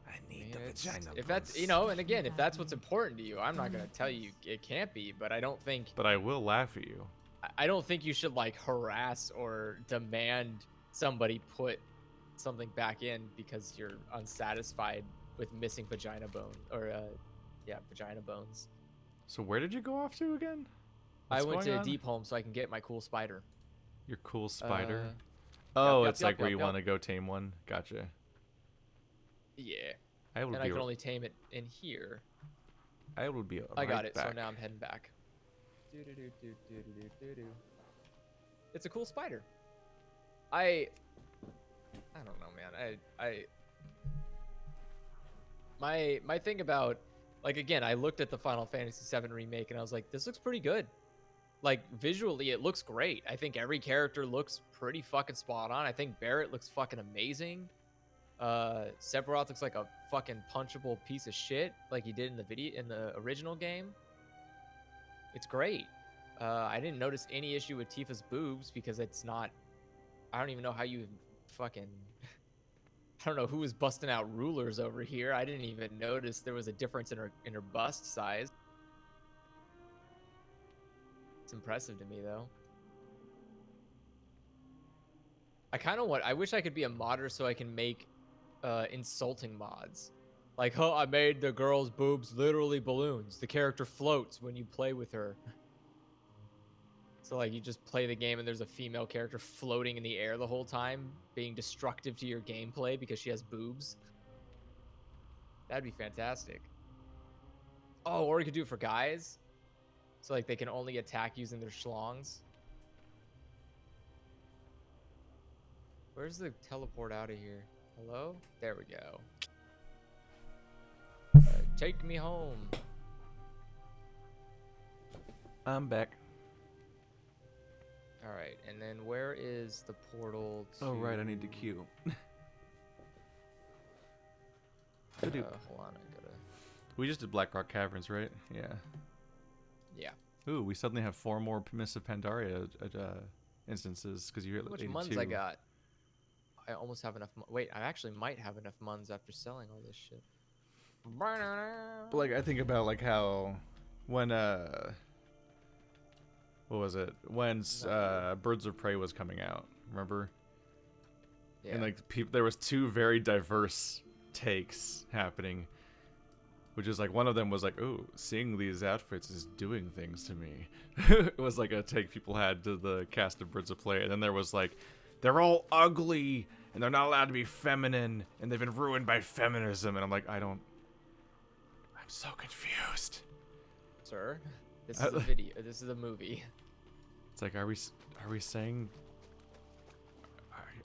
I need the vagina bones. If that's, you know, and again, if that's what's important to you, I'm not gonna tell you it can't be, but I don't think. But I will laugh at you. I don't think you should like harass or demand somebody put something back in because you're unsatisfied with missing vagina bone or yeah, vagina bones. So where did you go off to again? I went to Deep Home so I can get my cool spider. Your cool spider? Yep, It's like where you want to go tame one. Gotcha. Yeah. And I can only tame it in here. I will be I got it, back. so now I'm heading back. It's a cool spider. I don't know, man. My thing about, like, again, I looked at the Final Fantasy VII remake and I was like, this looks pretty good. Like, visually, it looks great. I think every character looks pretty fucking spot on. I think Barrett looks fucking amazing. Sephiroth looks like a fucking punchable piece of shit, like he did in the original game. It's great. I didn't notice any issue with Tifa's boobs because it's not. I don't even know how you fucking. I don't know who was busting out rulers over here. I didn't even notice there was a difference in her bust size. It's impressive to me though. I wish I could be a modder so I can make insulting mods. Like, oh, I made the girl's boobs literally balloons. The character floats when you play with her. So like you just play the game and there's a female character floating in the air the whole time, being destructive to your gameplay because she has boobs. That'd be fantastic. Oh, or you could do it for guys. So like they can only attack using their schlongs. Where's the teleport out of here? Hello? There we go. Take me home. I'm back. All right, and then where is the portal to... Oh, right, I need to queue. hold on, I gotta... We just did Black Rock Caverns, right? Yeah. Yeah. Ooh, we suddenly have 4 more Mists of Pandaria instances because you hit Which 82. muns I got? I almost have enough... Wait, I actually might have enough muns after selling all this shit. But, like, I think about, like, how... When, what was it? When Birds of Prey was coming out, remember? Yeah. And like there was 2 very diverse takes happening, which is like one of them was like, "Oh, seeing these outfits is doing things to me." It was like a take people had to the cast of Birds of Prey, and then there was like, "They're all ugly and they're not allowed to be feminine and they've been ruined by feminism," and I'm like, I'm so confused. Sir, this is a video. This is a movie. It's like, are we saying?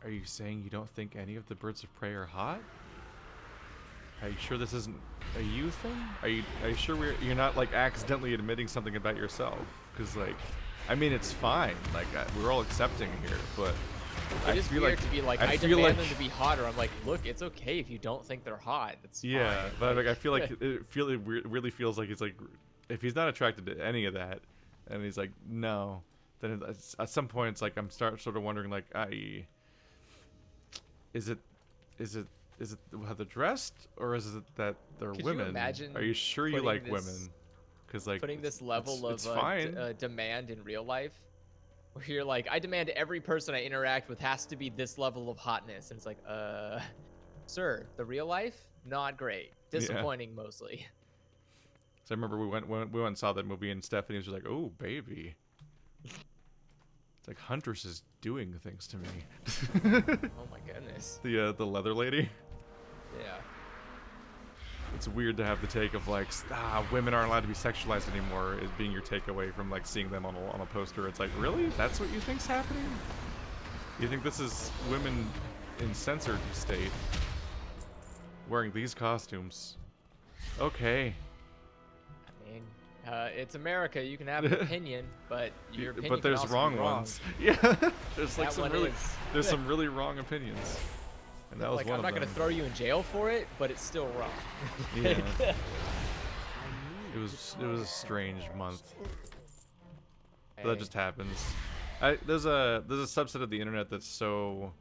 Are you saying you don't think any of the Birds of Prey are hot? Are you sure this isn't a you thing? Are you sure you're not like accidentally admitting something about yourself? Because like, I mean, it's fine. Like we're all accepting here, but It is weird to be like, I demand them to be hotter. I'm like, look, it's okay if you don't think they're hot. That's fine. Yeah, but like I feel like it really feels like it's like, if he's not attracted to any of that, and he's like, no, then at some point it's like I'm sort of wondering like, is it how they're dressed, or is it that they're Could women? you imagine Are you sure you like women? Because like putting this level it's of fine. demand in real life, where you're like, I demand every person I interact with has to be this level of hotness, and it's like, sir, the real life, not great, disappointing mostly. So I remember we went and saw that movie, and Stephanie was just like, "Oh, baby." It's like Huntress is doing things to me. Oh my goodness. The leather lady. Yeah. it's weird to have the take of like, women aren't allowed to be sexualized anymore, as being your takeaway from like seeing them on a poster. It's like, really? That's what you think's happening? You think this is women in censored state wearing these costumes? Okay. I mean, it's America. You can have an opinion, but your opinion But there's can also wrong be wrong. ones. Yeah, there's like That some one really, is. there's some really wrong opinions, and that was Like, one I'm not of them. gonna throw you in jail for it, but it's still wrong. Yeah. It was a strange month. But that just happens. There's a subset of the internet that's so,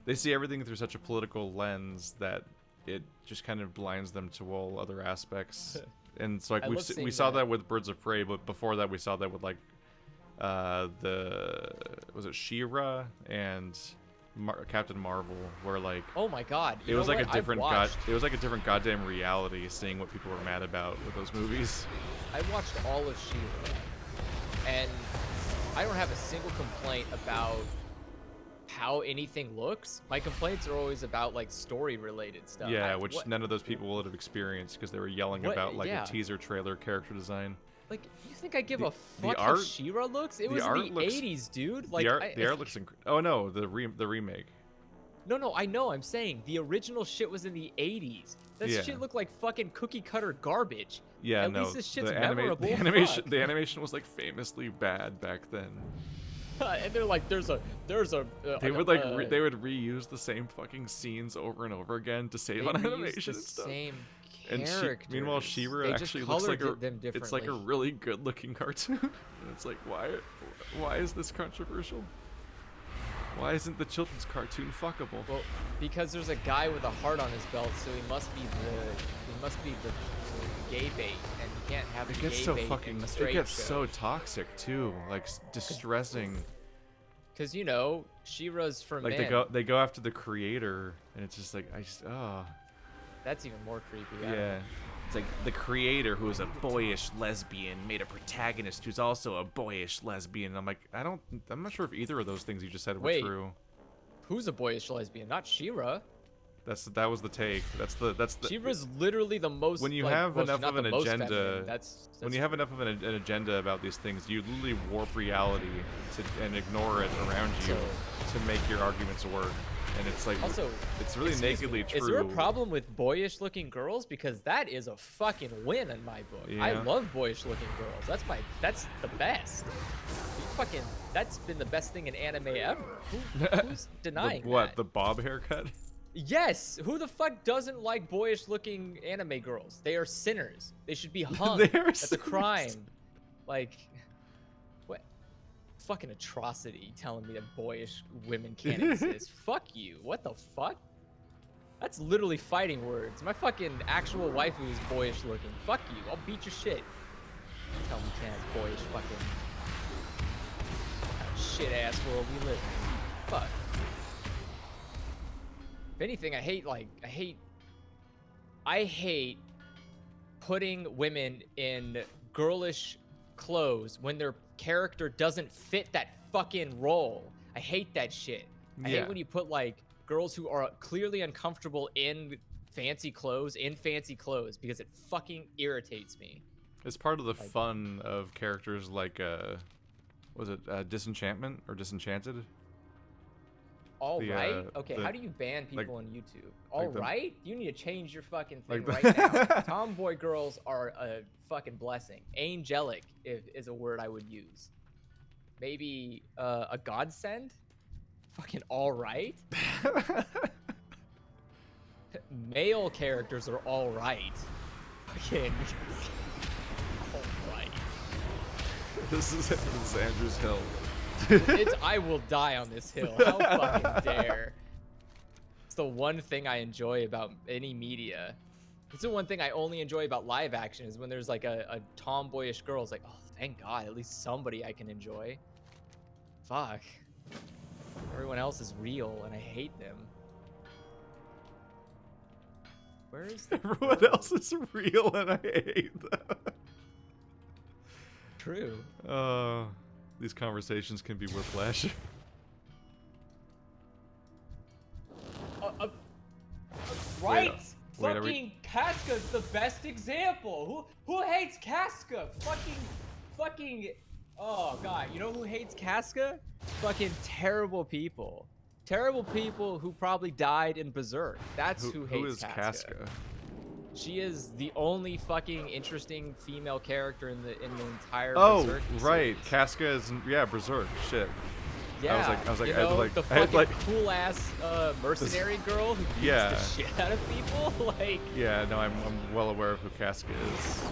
they see everything through such a political lens that it just kind of blinds them to all other aspects. And so like I love we seeing saw that. that with Birds of Prey, but before that we saw that with like was it She-Ra and Captain Marvel, where like Oh my God! it was like what? a different I've watched, it was like a different goddamn reality, seeing what people were mad about with those movies. I watched all of She-Ra, and I don't have a single complaint about how anything looks. My complaints are always about like story-related stuff. Yeah, which none of those people would have experienced because they were yelling What- about like yeah. a teaser trailer character design. Like, you think I give The- a the fuck how art- She-Ra looks? It the was art in the looks- 80s, dude. Like, The art looks oh no, the remake. No, I know. I'm saying the original shit was in the 80s. That Yeah. shit looked like fucking cookie cutter garbage. Yeah, At no. least this shit's the memorable. the animation was like famously bad back then. And they're like, there's a. They would like they would reuse the same fucking scenes over and over again to save on reused animation the and stuff. same And characters. meanwhile, She-Ra They just actually looks like colored them it's like a differently. really good-looking cartoon. And it's like, why is this controversial? Why isn't the children's cartoon fuckable? Well, because there's a guy with a heart on his belt, so he must be the gay bait, and you can't have a It gay gets so bait fucking. in the It straight gets show. so toxic too, like distressing. Because you know, She-Ra's for Like men. they go after the creator, and it's just like That's even more creepy. yeah. It's like the creator, who is a boyish lesbian, made a protagonist who's also a boyish lesbian. I'm like, I'm not sure if either of those things you just said were Wait. true. Who's a boyish lesbian? Not She-Ra. That was the take. That's the. She-Ra's literally the most. When you like, have well, she's enough not of the an most agenda, feminine. That's when you have enough of an agenda about these things, you literally warp reality and ignore it around you to make your arguments work. And it's like, Also, it's really excuse nakedly me, true. Is there a problem with boyish-looking girls? Because that is a fucking win in my book. I Yeah. love boyish-looking girls. That's the best. That's been the best thing in anime ever. Who's denying that? The bob haircut? Yes. Who the fuck doesn't like boyish-looking anime girls? They are sinners. They should be hung. They are That's a sinners. crime. Like, what? Fucking atrocity telling me that boyish women can't exist. Fuck you. What the fuck? That's literally fighting words. My fucking actual waifu is boyish looking. Fuck you. I'll beat your shit. Tell me you can't have boyish fucking shit ass world we live in. Fuck. If anything, I hate putting women in girlish clothes when their character doesn't fit that fucking role. I hate that shit. I Yeah. hate when you put like girls who are clearly uncomfortable in fancy clothes because it fucking irritates me. It's part of the fun of characters like, was it Disenchantment or Disenchanted? All The, right. Okay, the- how do you ban people on YouTube? All like the- right? You need to change your fucking thing Like right the- now. Tomboy girls are a fucking blessing. Angelic is a word I would use. Maybe a godsend? Fucking all right? Male characters are all right. Fucking all right. This is Andrew's Hill. I will die on this hill. How fucking dare. It's the one thing I enjoy about any media. It's the one thing I only enjoy about live action is when there's like a tomboyish girl. It's like, oh, thank God, at least somebody I can enjoy. Fuck. Everyone else is real and I hate them. Where is the Everyone else is real and I hate them. true? These conversations can be whiplash. Right? wait, are Fucking we- Casca's the best example. Who hates Casca? Fucking. Oh god, you know who hates Casca? Fucking terrible people. Terrible people who probably died in Berserk. That's who hates Who is Casca? She is the only fucking interesting female character in the entire Oh, Berserk right. series. Casca is Berserk. Shit. Yeah, I was like, you I had to, know, like- the I had, fucking like- cool ass mercenary girl who beats Yeah. the shit out of people. Like, Yeah, no, I'm well aware of who Casca is.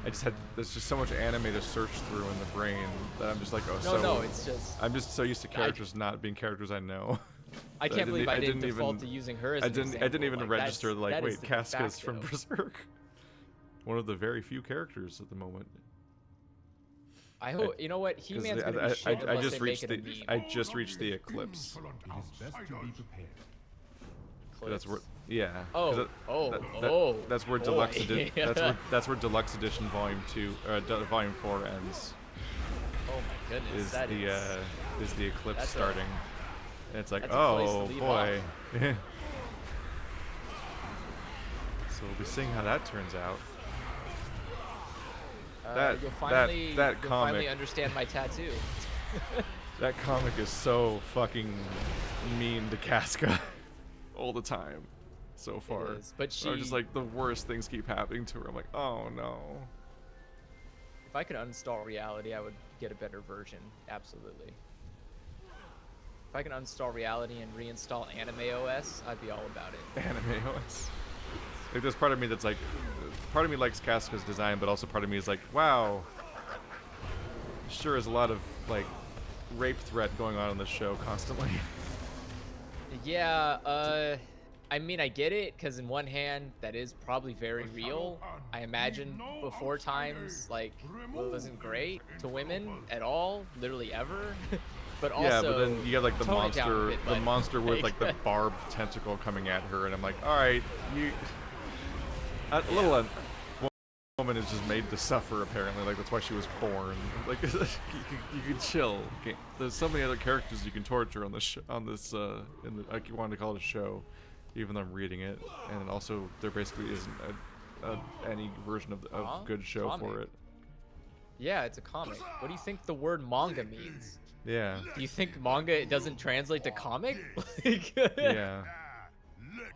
I just had there's just so much anime to search through in the brain that I'm just like, oh, no, it's just I'm just so used to characters not being characters I know. I that can't believe I didn't even- default to using her as I an didn't example. even Like, register that like, is wait, the Casca's de from facto. Berserk. One of the very few characters at the moment. I hope you know what 'Cause He-Man's the- gonna be shit I unless just they reached make it the a meme. I just reached the eclipse. It is best to be prepared. That's where yeah. 'cause Oh, that's where deluxe boy. that's where deluxe edition volume 2 volume 4 ends. Oh my goodness, Is that is the eclipse that's a- starting? And it's like, that's a place to oh leave boy. So we'll be seeing how that turns out. you'll finally that you'll comic- finally understand my tattoo. That comic is so fucking mean to Casca all the time so far. is, but I'm just she- like, the worst things keep happening to her. I'm like, oh no. If I could uninstall reality, I would get a better version. Absolutely. If I can uninstall reality and reinstall Anime OS, I'd be all about it. Anime OS. Like, there's part of me that's like, part of me likes Casca's design, but also part of me is like, wow, sure is a lot of like rape threat going on in this show constantly. Yeah, I mean, I get it, because in one hand, that is probably very real. I imagine before times, like, wasn't great to women at all, literally ever. But also, Yeah, but then you have like the tone it down a monster, bit, the bud. monster with like the barbed tentacle coming at her, and I'm like, all right, you, a little woman is just made to suffer apparently. Like that's why she was born. Like you can chill. Okay. There's so many other characters you can torture on this I wanted to call it a show, even though I'm reading it, and also there basically isn't any version of good show Comic. for it. Yeah, it's a comic. What do you think the word manga means? Yeah. Do you think manga doesn't translate to comic? Like, Yeah.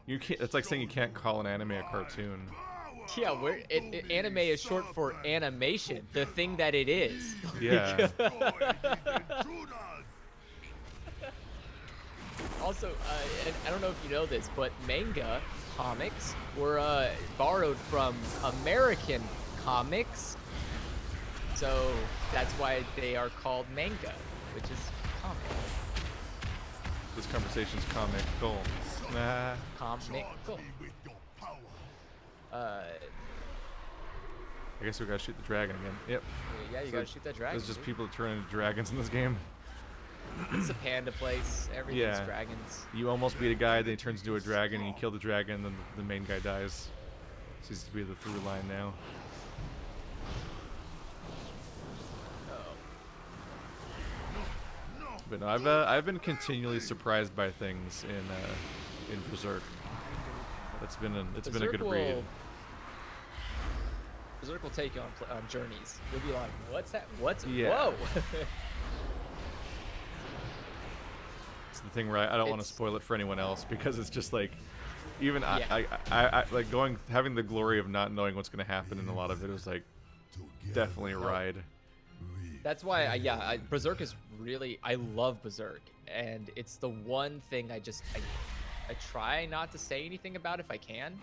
You can't. It's like saying you can't call an anime a cartoon. yeah, anime is short for animation, the thing that it is. Yeah. Also, and I don't know if you know this, but manga comics were borrowed from American comics. So that's why they are called manga, which is comic. This conversation's comical. Nah. Comical. I guess we gotta shoot the dragon again. Yep. Yeah, you So gotta shoot that dragon. There's just dude. people that turn into dragons in this game. It's a panda place. Everything's Yeah. dragons. You almost beat a guy, then he turns into a dragon, and you kill the dragon, and then the main guy dies. Seems to be the through line now. But no, I've been continually surprised by things in Berserk. It's been a good read. Berserk will take you on journeys. You'll be like, what's that? What's Yeah. Whoa. It's the thing where I don't want to It's- spoil it for anyone else because it's just like, even Yeah. I like having the glory of not knowing what's gonna happen in a lot of it was like definitely a ride. That's why, Berserk is really, I love Berserk, and it's the one thing I try not to say anything about if I can.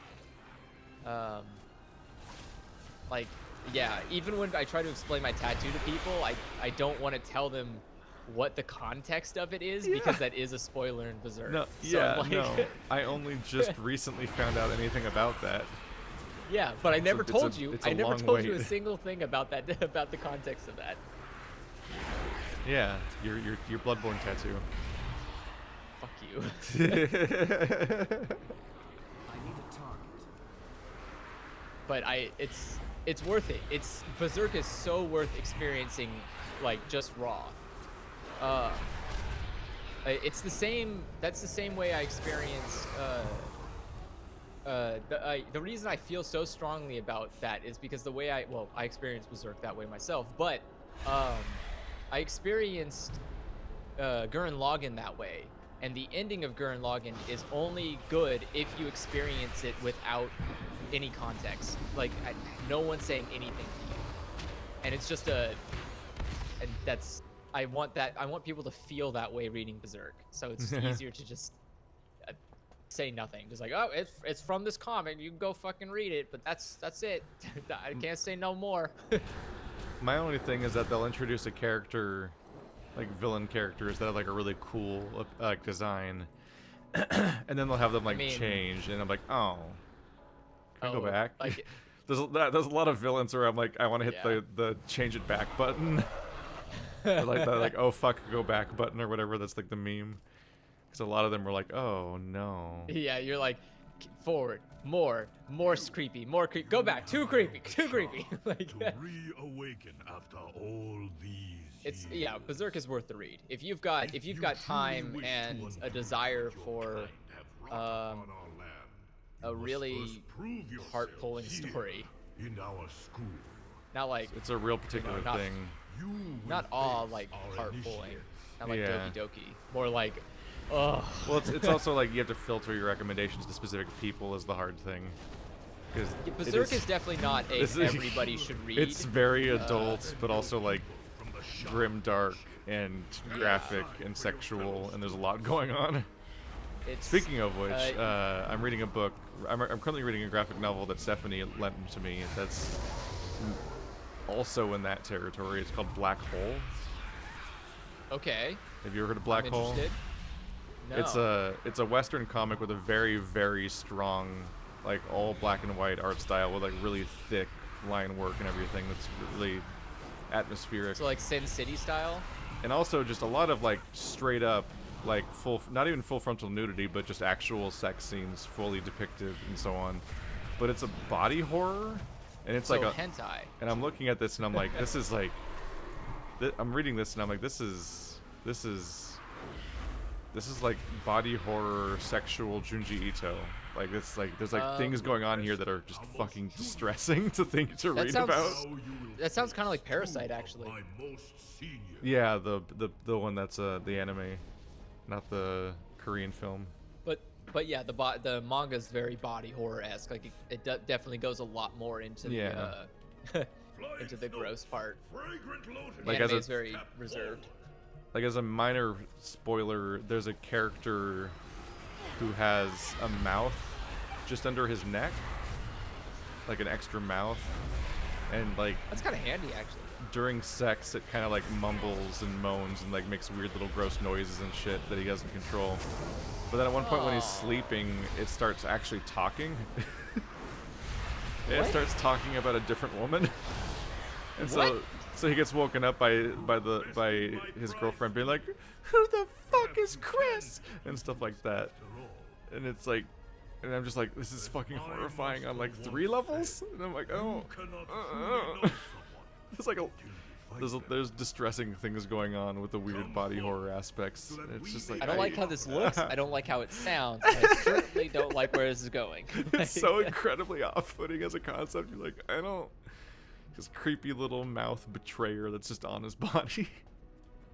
Like, yeah, even when I try to explain my tattoo to people, I don't want to tell them what the context of it is because that is a spoiler in Berserk. No, So, yeah, like, no. I only just recently found out anything about that. Yeah, but I never it's told a- you. it's a I never long told you a wait. single thing about that, about the context of that. Yeah, your Bloodborne tattoo. Fuck you. I need a target. But it's worth it. Berserk is so worth experiencing, like, just raw. It's the same. That's the same way I experienced the reason I feel so strongly about that is because the way I experienced Berserk that way myself, but I experienced Gurren Lagann that way, and the ending of Gurren Lagann is only good if you experience it without any context, like no one saying anything to you, and it's just and that's I want people to feel that way reading Berserk, so it's just easier to just say nothing, just like, oh, it's from this comic, you can go fucking read it, but that's it. I can't say no more. My only thing is that they'll introduce a character, like villain characters that have like a really cool design, and then they'll have them like change, and I'm like, oh, can I go back? Like, there's a lot of villains where I'm like, I want to hit the change it back button, or like that like oh fuck go back button or whatever. That's like the meme, because a lot of them were like, oh no. Yeah, you're like, forward, more creepy, go back, too creepy. Like, to reawaken after all these yeah, Berserk is worth the read if you've got time and a desire for a really heart-pulling story. In our school. Not like it's a real particular thing. Not all like heart-pulling, not like Yeah. Doki Doki, more like, ugh. Well, it's also like you have to filter your recommendations to specific people is the hard thing. Because Berserk is definitely not a everybody should read. It's very adult, but also like grim, dark, and graphic and sexual, and there's a lot going on. Speaking of which, I'm reading a book. I'm currently reading a graphic novel that Stephanie lent to me. That's also in that territory. It's called Black Hole. Okay. Have you ever heard of Black Hole? Interested? No. It's a Western comic with a very, very strong, like all black and white art style with like really thick line work and everything. That's really atmospheric. So like Sin City style. And also just a lot of like straight up, like not even full frontal nudity, but just actual sex scenes fully depicted and so on. But it's a body horror, and it's like a hentai. And I'm looking at this and I'm like, this is like, I'm reading this and I'm like, this is like body horror, sexual Junji Ito. Like it's like there's like things going on here that are just fucking distressing to read about. That sounds kind of like Parasite, actually. Yeah, the one that's the anime, not the Korean film. But yeah, the manga's very body horror-esque. Like it definitely goes a lot more into the into the gross part. The anime is very reserved. Like as a minor spoiler, there's a character who has a mouth just under his neck, like an extra mouth, and like that's kind of handy actually. During sex, it kind of like mumbles and moans and like makes weird little gross noises and shit that he doesn't control. But then at one point when he's sleeping, it starts actually talking. It starts talking about a different woman, and so he gets woken up by his girlfriend being like, "Who the fuck is Chris?" and stuff like that. And it's like, and I'm just like, this is fucking horrifying on like 3 levels. And I'm like, oh. It's like there's distressing things going on with the weird body horror aspects. It's just like I don't like how this looks. I don't like how it sounds. I certainly don't like where this is going. It's so incredibly off-putting as a concept. You're like, I don't. This creepy little mouth betrayer that's just on his body.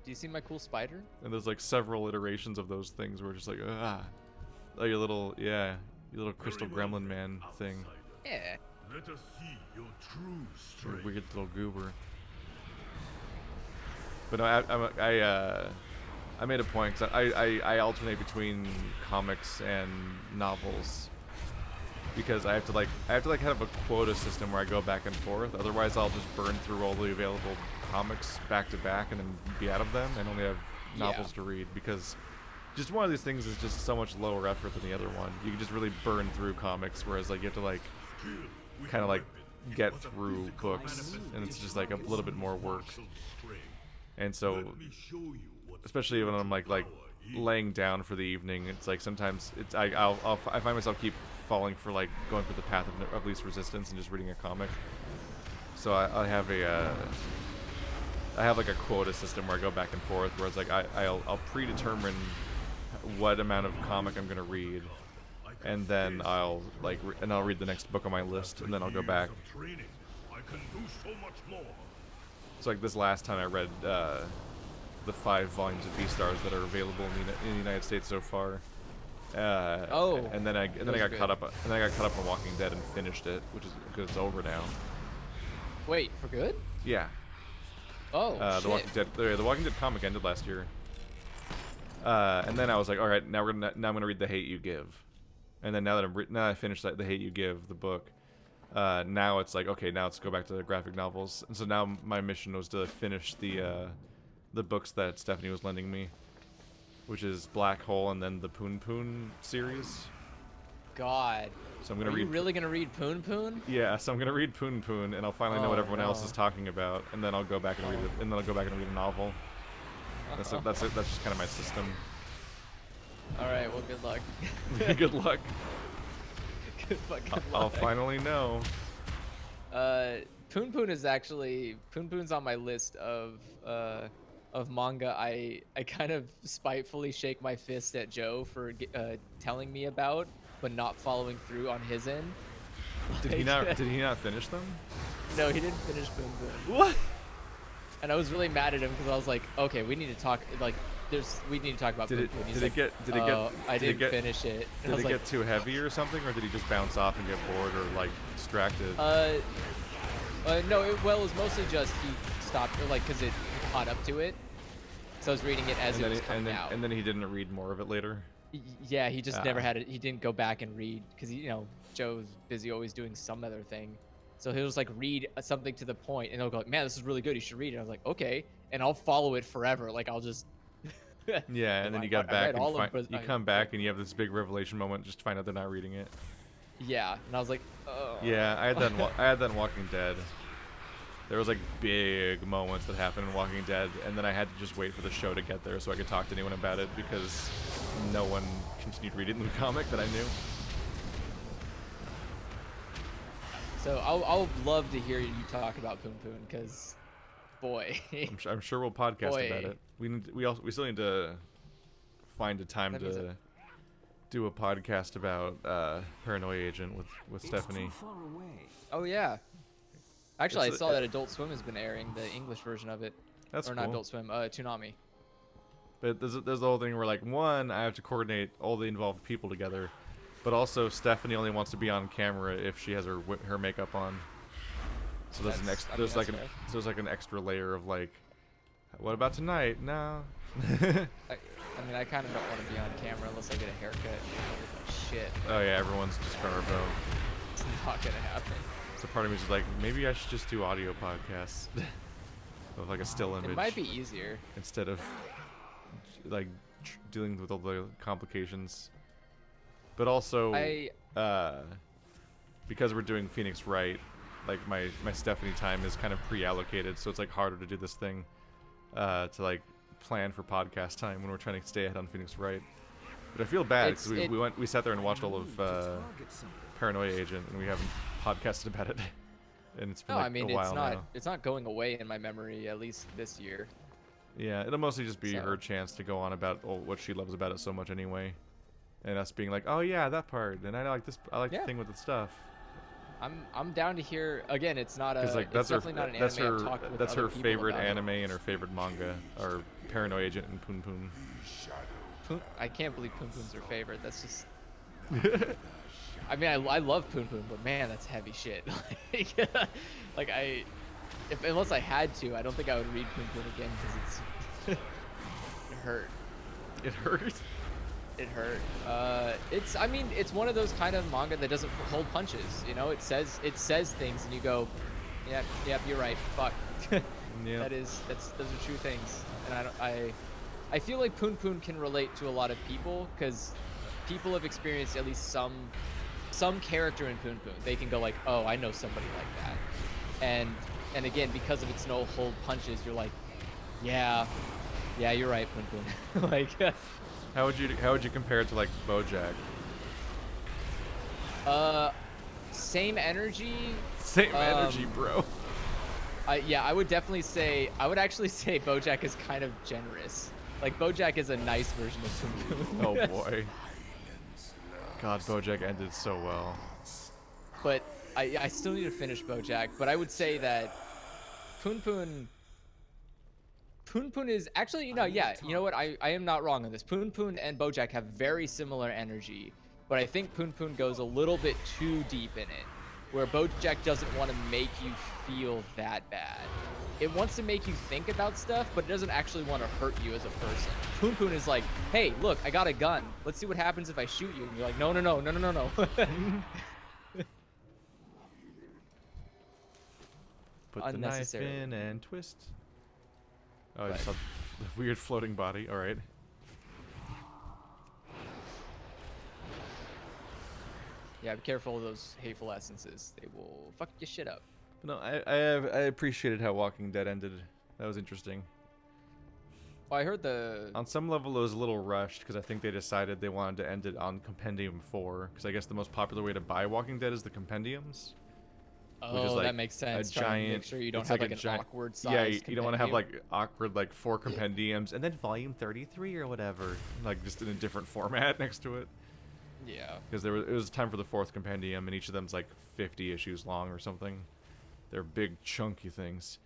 Do you see my cool spider? And there's like several iterations of those things where just like your little crystal gremlin man thing. Yeah. Let us see your true strength. Weird little goober. But no, I made a point because I alternate between comics and novels because I have to have a quota system where I go back and forth. Otherwise, I'll just burn through all the available comics back to back and then be out of them and only have novels to read because just one of these things is just so much lower effort than the other one. You can just really burn through comics, whereas like you have to like kind of like get through books, and it's just like a little bit more work. And so, especially when I'm like laying down for the evening, it's like sometimes I find myself keep falling for like going for the path of least resistance and just reading a comic. So I have like a quota system where I go back and forth, where it's like I'll predetermine what amount of comic I'm gonna read, and then I'll I'll read the next book on my list, and then I'll go back. Training, I can do so much more. So like this last time I read the 5 volumes of Beastars that are available in the United States so far. And then I got caught up on Walking Dead and finished it, which is because it's over now. Wait, for good? Yeah. Oh, the Walking Dead comic ended last year. And then I was like, all right, now I'm gonna read The Hate You Give. And then now that I finished The Hate You Give, the book, now it's like, okay, now let's go back to the graphic novels. And so now my mission was to finish the books that Stephanie was lending me, which is Black Hole and then the Poon Poon series. God. So I'm gonna Are you really gonna read Poon Poon? Yeah, so I'm gonna read Poon Poon, and I'll finally know what everyone else is talking about, and then I'll go back and read it, and then I'll go back and read a novel. That's it. That's just kind of my system. All right. Well, good luck. Good luck. Good fucking luck. I'll finally know. Poon Poon is actually Poon Poon's on my list of manga. I kind of spitefully shake my fist at Joe for telling me about, but not following through on his end. Did he not finish them? No, he didn't finish Poon Poon. What? And I was really mad at him because I was like, okay, we need to talk. Like, we need to talk about Poon Poon. He's like, I didn't finish it. And Did it get too heavy or something, or did he just bounce off and get bored or like distracted? No, it was mostly just he stopped, or like, because it caught up to it. So I was reading it as it was coming out. And then he didn't read more of it later. Yeah, he just never had it. He didn't go back and read because Joe's busy always doing some other thing. So he'll just like read something to the point, and he'll go, "Man, this is really good. You should read it." I was like, "Okay," and I'll follow it forever. Like I'll just. Yeah, and then you got back and you come back and you have this big revelation moment. Just to find out they're not reading it. Yeah, and I was like, "Oh." Yeah, I had that in Walking Dead. There was like big moments that happened in Walking Dead, and then I had to just wait for the show to get there so I could talk to anyone about it because no one continued reading the comic that I knew. So I'll love to hear you talk about Poon Poon because, boy. I'm sure we'll podcast about it. We still need to find a time to do a podcast about Paranoia Agent with Stephanie. Oh yeah. Actually, I saw that Adult Swim has been airing the English version of it. That's cool. Not Adult Swim, Toonami. But there's the whole thing where, like, one, I have to coordinate all the involved people together, but also Stephanie only wants to be on camera if she has her makeup on. So there's like an extra layer of like, what about tonight? No. I kind of don't want to be on camera unless I get a haircut. Shit. Oh yeah, everyone's just Garbo. It's not gonna happen. So part of me is like, maybe I should just do audio podcasts with like a still image. It might be easier instead of like dealing with all the complications. But also, because we're doing Phoenix Wright, like my Stephanie time is kind of pre-allocated, so it's like harder to do this thing to like plan for podcast time when we're trying to stay ahead on Phoenix Wright. But I feel bad because we sat there and watched all of Paranoia Agent, and we haven't podcasted about it, and it's been a while now. It's not going away in my memory, at least this year. Yeah, it'll mostly just be her chance to go on about what she loves about it so much anyway, and us being like, oh yeah, that part, and I like this. I like the thing with the stuff. I'm down to hear again. It's not a. Like, it's definitely not an anime. That's her favorite anime and her favorite manga are Paranoia Agent and Poon Poon. I can't believe Poon Poon's her favorite. That's just. I mean, I love Poon Poon, but man, that's heavy shit. Unless I had to, I don't think I would read Poon Poon again because it hurt. It hurt. It hurt. It's one of those kind of manga that doesn't hold punches. You know, it says things, and you go, yep, you're right. Fuck. Yeah. Those are true things, and I feel like Poon Poon can relate to a lot of people because people have experienced at least some character in Poon Poon. They can go like, oh, I know somebody like that, and again, because of its no hold punches, you're like, yeah, you're right, Poon Poon. Like, how would you compare it to like BoJack? Same energy. Same energy, bro. I would actually say BoJack is kind of generous. Like BoJack is a nice version of Poon Poon. Oh boy. God, BoJack ended so well. But I still need to finish BoJack. But I would say that Poon Poon is actually, yeah, you know what? I am not wrong on this. Poon Poon and BoJack have very similar energy, but I think Poon Poon goes a little bit too deep in it, where BoJack doesn't want to make you feel that bad. It wants to make you think about stuff, but it doesn't actually want to hurt you as a person. Poon Poon is like, hey, look, I got a gun. Let's see what happens if I shoot you. And you're like, no, no, no, no, no, no, no. Put the knife in and twist. Oh, I just saw the weird floating body. All right. Yeah, be careful of those hateful essences. They will fuck your shit up. No, I appreciated how Walking Dead ended. That was interesting. Well, I heard the... On some level, it was a little rushed because I think they decided they wanted to end it on Compendium 4. Because I guess the most popular way to buy Walking Dead is the Compendiums. Oh, which is like that makes sense. A Trying giant, to make sure you don't it's have like like a an awkward size. Yeah, you don't want to have compendium. like awkward like 4 compendiums and then volume 33 or whatever, like just in a different format next to it. Yeah. Because it was time for the 4th compendium, and each of them's like 50 issues long or something. They're big chunky things.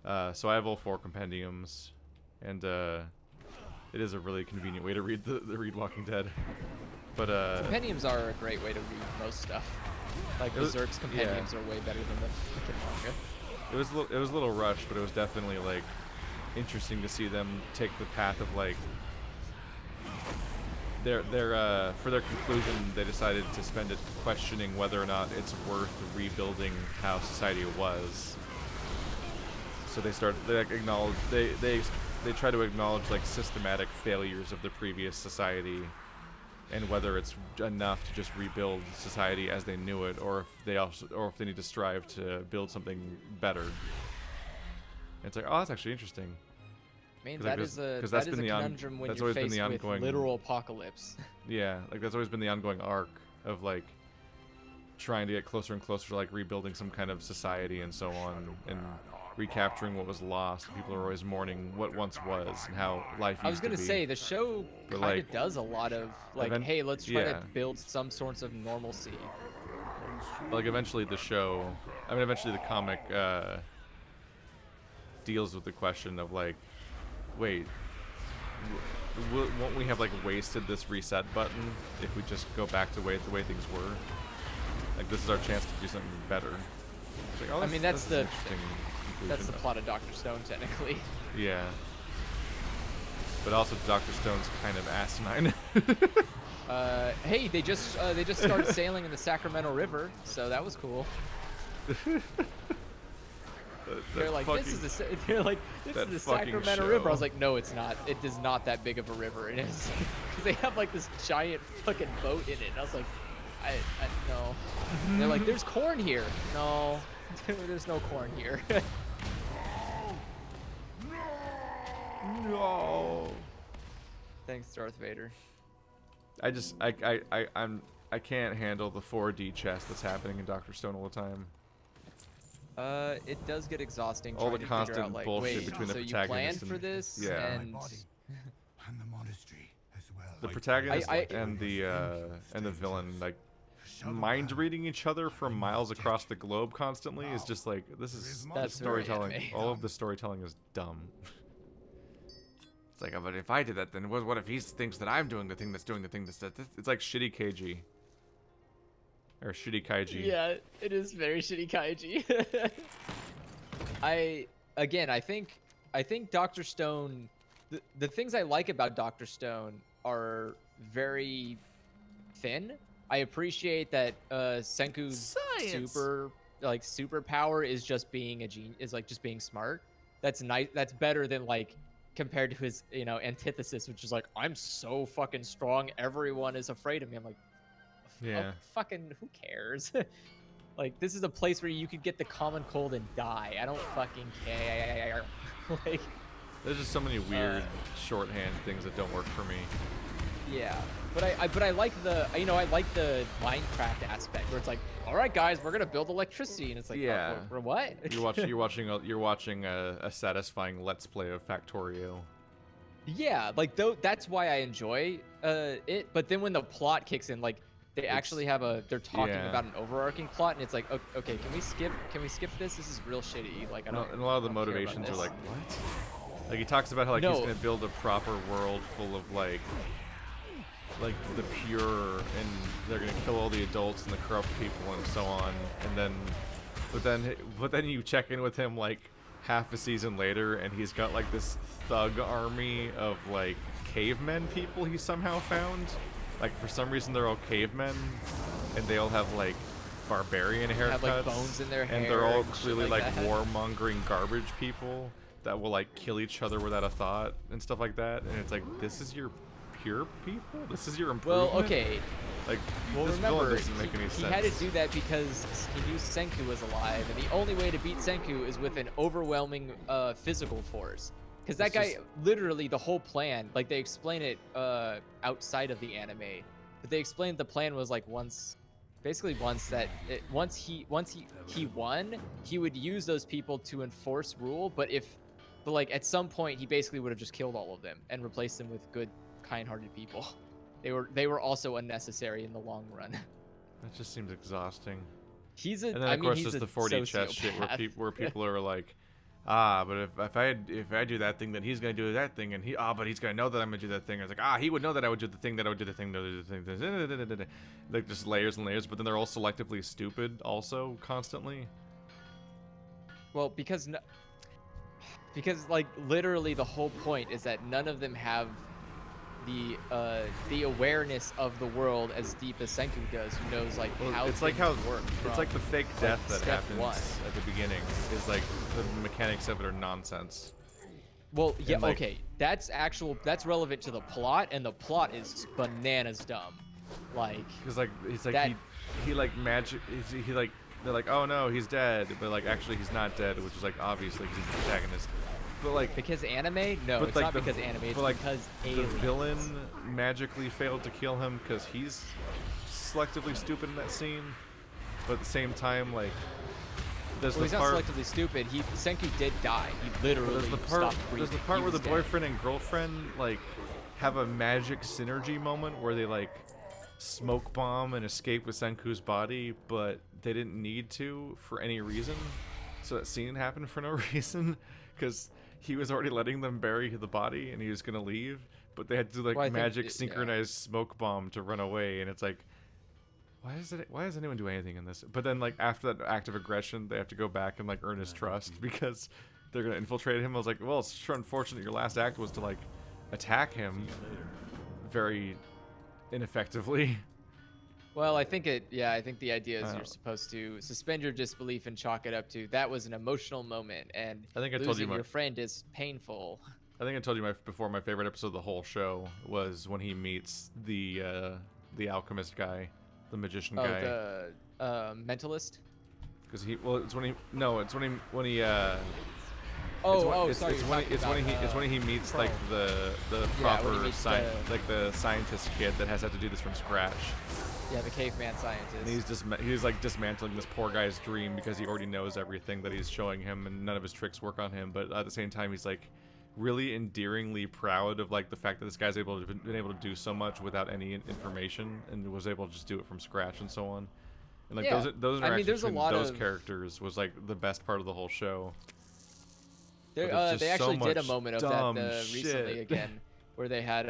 So I have all 4 compendiums, and it is a really convenient way to read read Walking Dead. But Compendiums are a great way to read most stuff. Like Berserk's compendiums are way better than the fucking manga. It was a little rushed, but it was definitely like interesting to see them take the path of like for their conclusion. They decided to spend it questioning whether or not it's worth rebuilding how society was. So they try to acknowledge like systematic failures of the previous society, and whether it's enough to just rebuild society as they knew it, or if they need to strive to build something better. And it's like, oh, that's actually interesting. I mean, 'Cause, that like, is a that's that is been a the conundrum when that's you're always been faced the with ongoing literal apocalypse. Yeah, like that's always been the ongoing arc of like trying to get closer and closer to like rebuilding some kind of society and so on, and recapturing what was lost. People are always mourning what once was and how life used to be. I was gonna say the show But, kind of like, does a lot of like, hey, let's try to build some sorts of normalcy. Like eventually the comic deals with the question of like, wait, won't we have like wasted this reset button if we just go back to the way things were? Like this is our chance to do something better. It's like, oh, I mean, that's the interesting that's the conclusion. plot of Dr. Stone technically. Yeah. But also Dr. Stone's kind of asinine. Hey, they just started sailing in the Sacramento River, so that was cool. They're like, this is the Sacramento River. I was like, no, it's not. It is not that big of a river. And it's because they have like this giant fucking boat in it. And I was like, I no. And they're like, there's corn here. No, there's no corn here. No. Thanks, Darth Vader. I can't handle the 4D chess that's happening in Dr. Stone all the time. It does get exhausting. All the trying to figure constant out, like, bullshit wait, between the so you protagonist planned for and- this, yeah. and And the monastery as well. The protagonist and the villain like mind reading each other from miles across the globe constantly is just like this is That's very storytelling. anime. All of the storytelling is dumb. It's like, oh, but if I did that, then what if he thinks that I'm doing the thing that's doing the thing that's... It's like shitty KG. Or shitty kaiji. yeah, it is very shitty kaiji. I think Dr. Stone, the things I like about Dr. Stone are very thin. I appreciate that Senku's superpower is just being just being smart. That's nice. That's better than like compared to his antithesis, which is like, I'm so fucking strong, everyone is afraid of me. I'm like, Yeah. fucking who cares? Like, this is a place where you could get the common cold and die. I don't fucking care. Like, There's just so many weird shorthand things that don't work for me. yeah, but I like the I like the Minecraft aspect where it's like, all right guys, we're gonna build electricity, and it's like, Yeah. what? You're watching a satisfying Let's Play of Factorio. Yeah, like that's why I enjoy it. But then when the plot kicks in, like they actually have they're talking Yeah. about an overarching plot, and it's like, okay, can we skip this? This is real shitty. Like, I don't. And a lot of the I don't care about motivations are this. like, what? Like he talks about how like he's No. gonna build a proper world full of like the pure, and they're gonna kill all the adults and the corrupt people and so on. And then, but then you check in with him like half a season later, and he's got like this thug army of like cavemen people he somehow found. Like for some reason they're all cavemen, and they all have like barbarian haircuts. Have like bones in their hair. And they're all and shit clearly like that. warmongering garbage people that will like kill each other without a thought and stuff like that. And it's like, this is your pure people? This is your improvement? Well, okay. Like, Well, this villain remember, doesn't make any he sense. had to do that because he knew Senku was alive, and the only way to beat Senku is with an overwhelming physical force. Because that It's guy, just- literally, the whole plan, like they explain it outside of the anime, but they explained the plan was like once he won, he would use those people to enforce rule, but like at some point he basically would have just killed all of them and replaced them with good, kind-hearted people. They were also unnecessary in the long run. That just seems exhausting. He's a. And then I of mean, course he's there's a the 40 chess shit sociopath. where people are like, but if I do that thing, then he's gonna do that thing, and but he's gonna know that I'm gonna do that thing. It's like, he would know that I would do the thing, that I would do the thing, that I would do the thing. Like just layers and layers, but then they're all selectively stupid, also constantly. Well, because like literally the whole point is that none of them have the awareness of the world as deep as Senku does, who knows like how It's like things how work. it's like the fake death that step happens one. at the beginning is like the mechanics of it are nonsense. Well, yeah, and, like- okay, that's relevant to the plot, and the plot is bananas dumb. Like, Because like he's like That- he like magic he like they're like, oh no, he's dead, but like actually he's not dead, which is like obviously because he's the protagonist. But like because anime? No, But, it's like, not the- because anime. It's but, like, because the aliens. villain magically failed to kill him because he's selectively stupid in that scene. But at the same time, like there's Well, the he's part not selectively stupid. Senku did die. He literally there's the part stopped breathing. there's the part He where the was dead. boyfriend and girlfriend like have a magic synergy moment where they like smoke bomb and escape with Senku's body, but they didn't need to for any reason. So that scene happened for no reason because he was already letting them bury the body and he was gonna leave, but they had to do like Well, I think magic yeah. synchronized smoke bomb to run away, and it's like, why does anyone do anything in this? But then like after that act of aggression, they have to go back and like earn his trust because they're gonna infiltrate him. I was like, well, it's sure unfortunate your last act was to like attack him very ineffectively. Well, I think I think the idea is Oh. you're supposed to suspend your disbelief and chalk it up to that was an emotional moment, and I think I losing told you your friend is painful. I think I told you before my favorite episode of the whole show was when he meets the alchemist guy, the magician Oh, guy. the mentalist. Because it's when he Oh, it's, sorry. it's you're when talking it's about, when he meets Pro. like the Yeah, when he proper meets the scientist kid that has to do this from scratch. Yeah, the caveman scientist. And he's like dismantling this poor guy's dream because he already knows everything that he's showing him, and none of his tricks work on him. But at the same time, he's like really endearingly proud of like the fact that this guy's been able to do so much without any information and was able to just do it from scratch and so on. And like Yeah. those I mean, interactions there's a between lot those of- characters was like the best part of the whole show. They But it's just so actually did a much moment of dumb that recently shit. again, where they had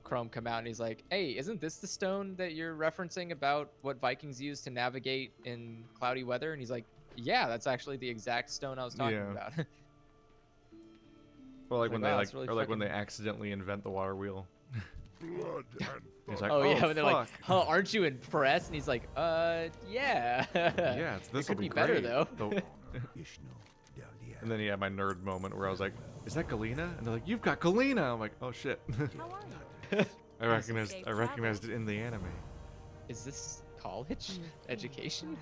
Chrome come out and he's like, "Hey, isn't this the stone that you're referencing about what Vikings use to navigate in cloudy weather?" And he's like, "Yeah, that's actually the exact stone I was talking Yeah. about." Or like Like, when wow, they that's really or like when they fucking- accidentally invent the water wheel. Blood and He's like, Oh, yeah, when they're like, fuck." "Huh, aren't you impressed?" And he's like, yeah." Yeah, this could will be be better, great. though. Ishno, Delia. And then he had my nerd moment where I was like, "Is that Galena?" And they're like, "You've got Galena." I'm like, "Oh shit." How are you? I recognized it in the anime. Is this college education?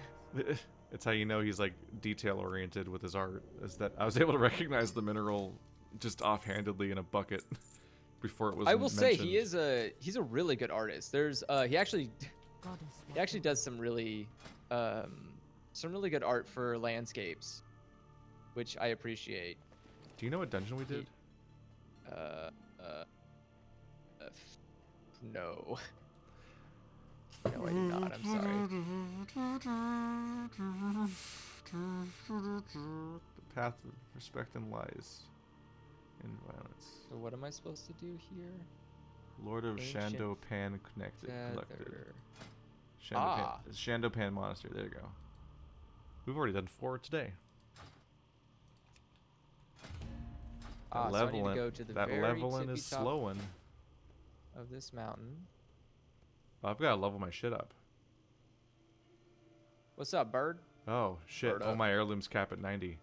It's how you know he's like detail oriented with his art. Is that I was able to recognize the mineral just offhandedly in a bucket before it was. I will say mentioned. he's a really good artist. There's he actually Goddess does some really good art for landscapes, which I appreciate. Do you know what dungeon we did? No. No, I do not. I'm sorry. The path of respect and lies in violence. So what am I supposed to do here? Lord of Ancient Shandopan collected. Feather. Shandopan Monastery. There you go. We've already done 4 today. So I need to go to the that very leveling is tippy top slowing. of this mountain. I've got to level my shit up. What's up, bird? Oh shit! Bird Oh, up. my heirloom's cap at 90.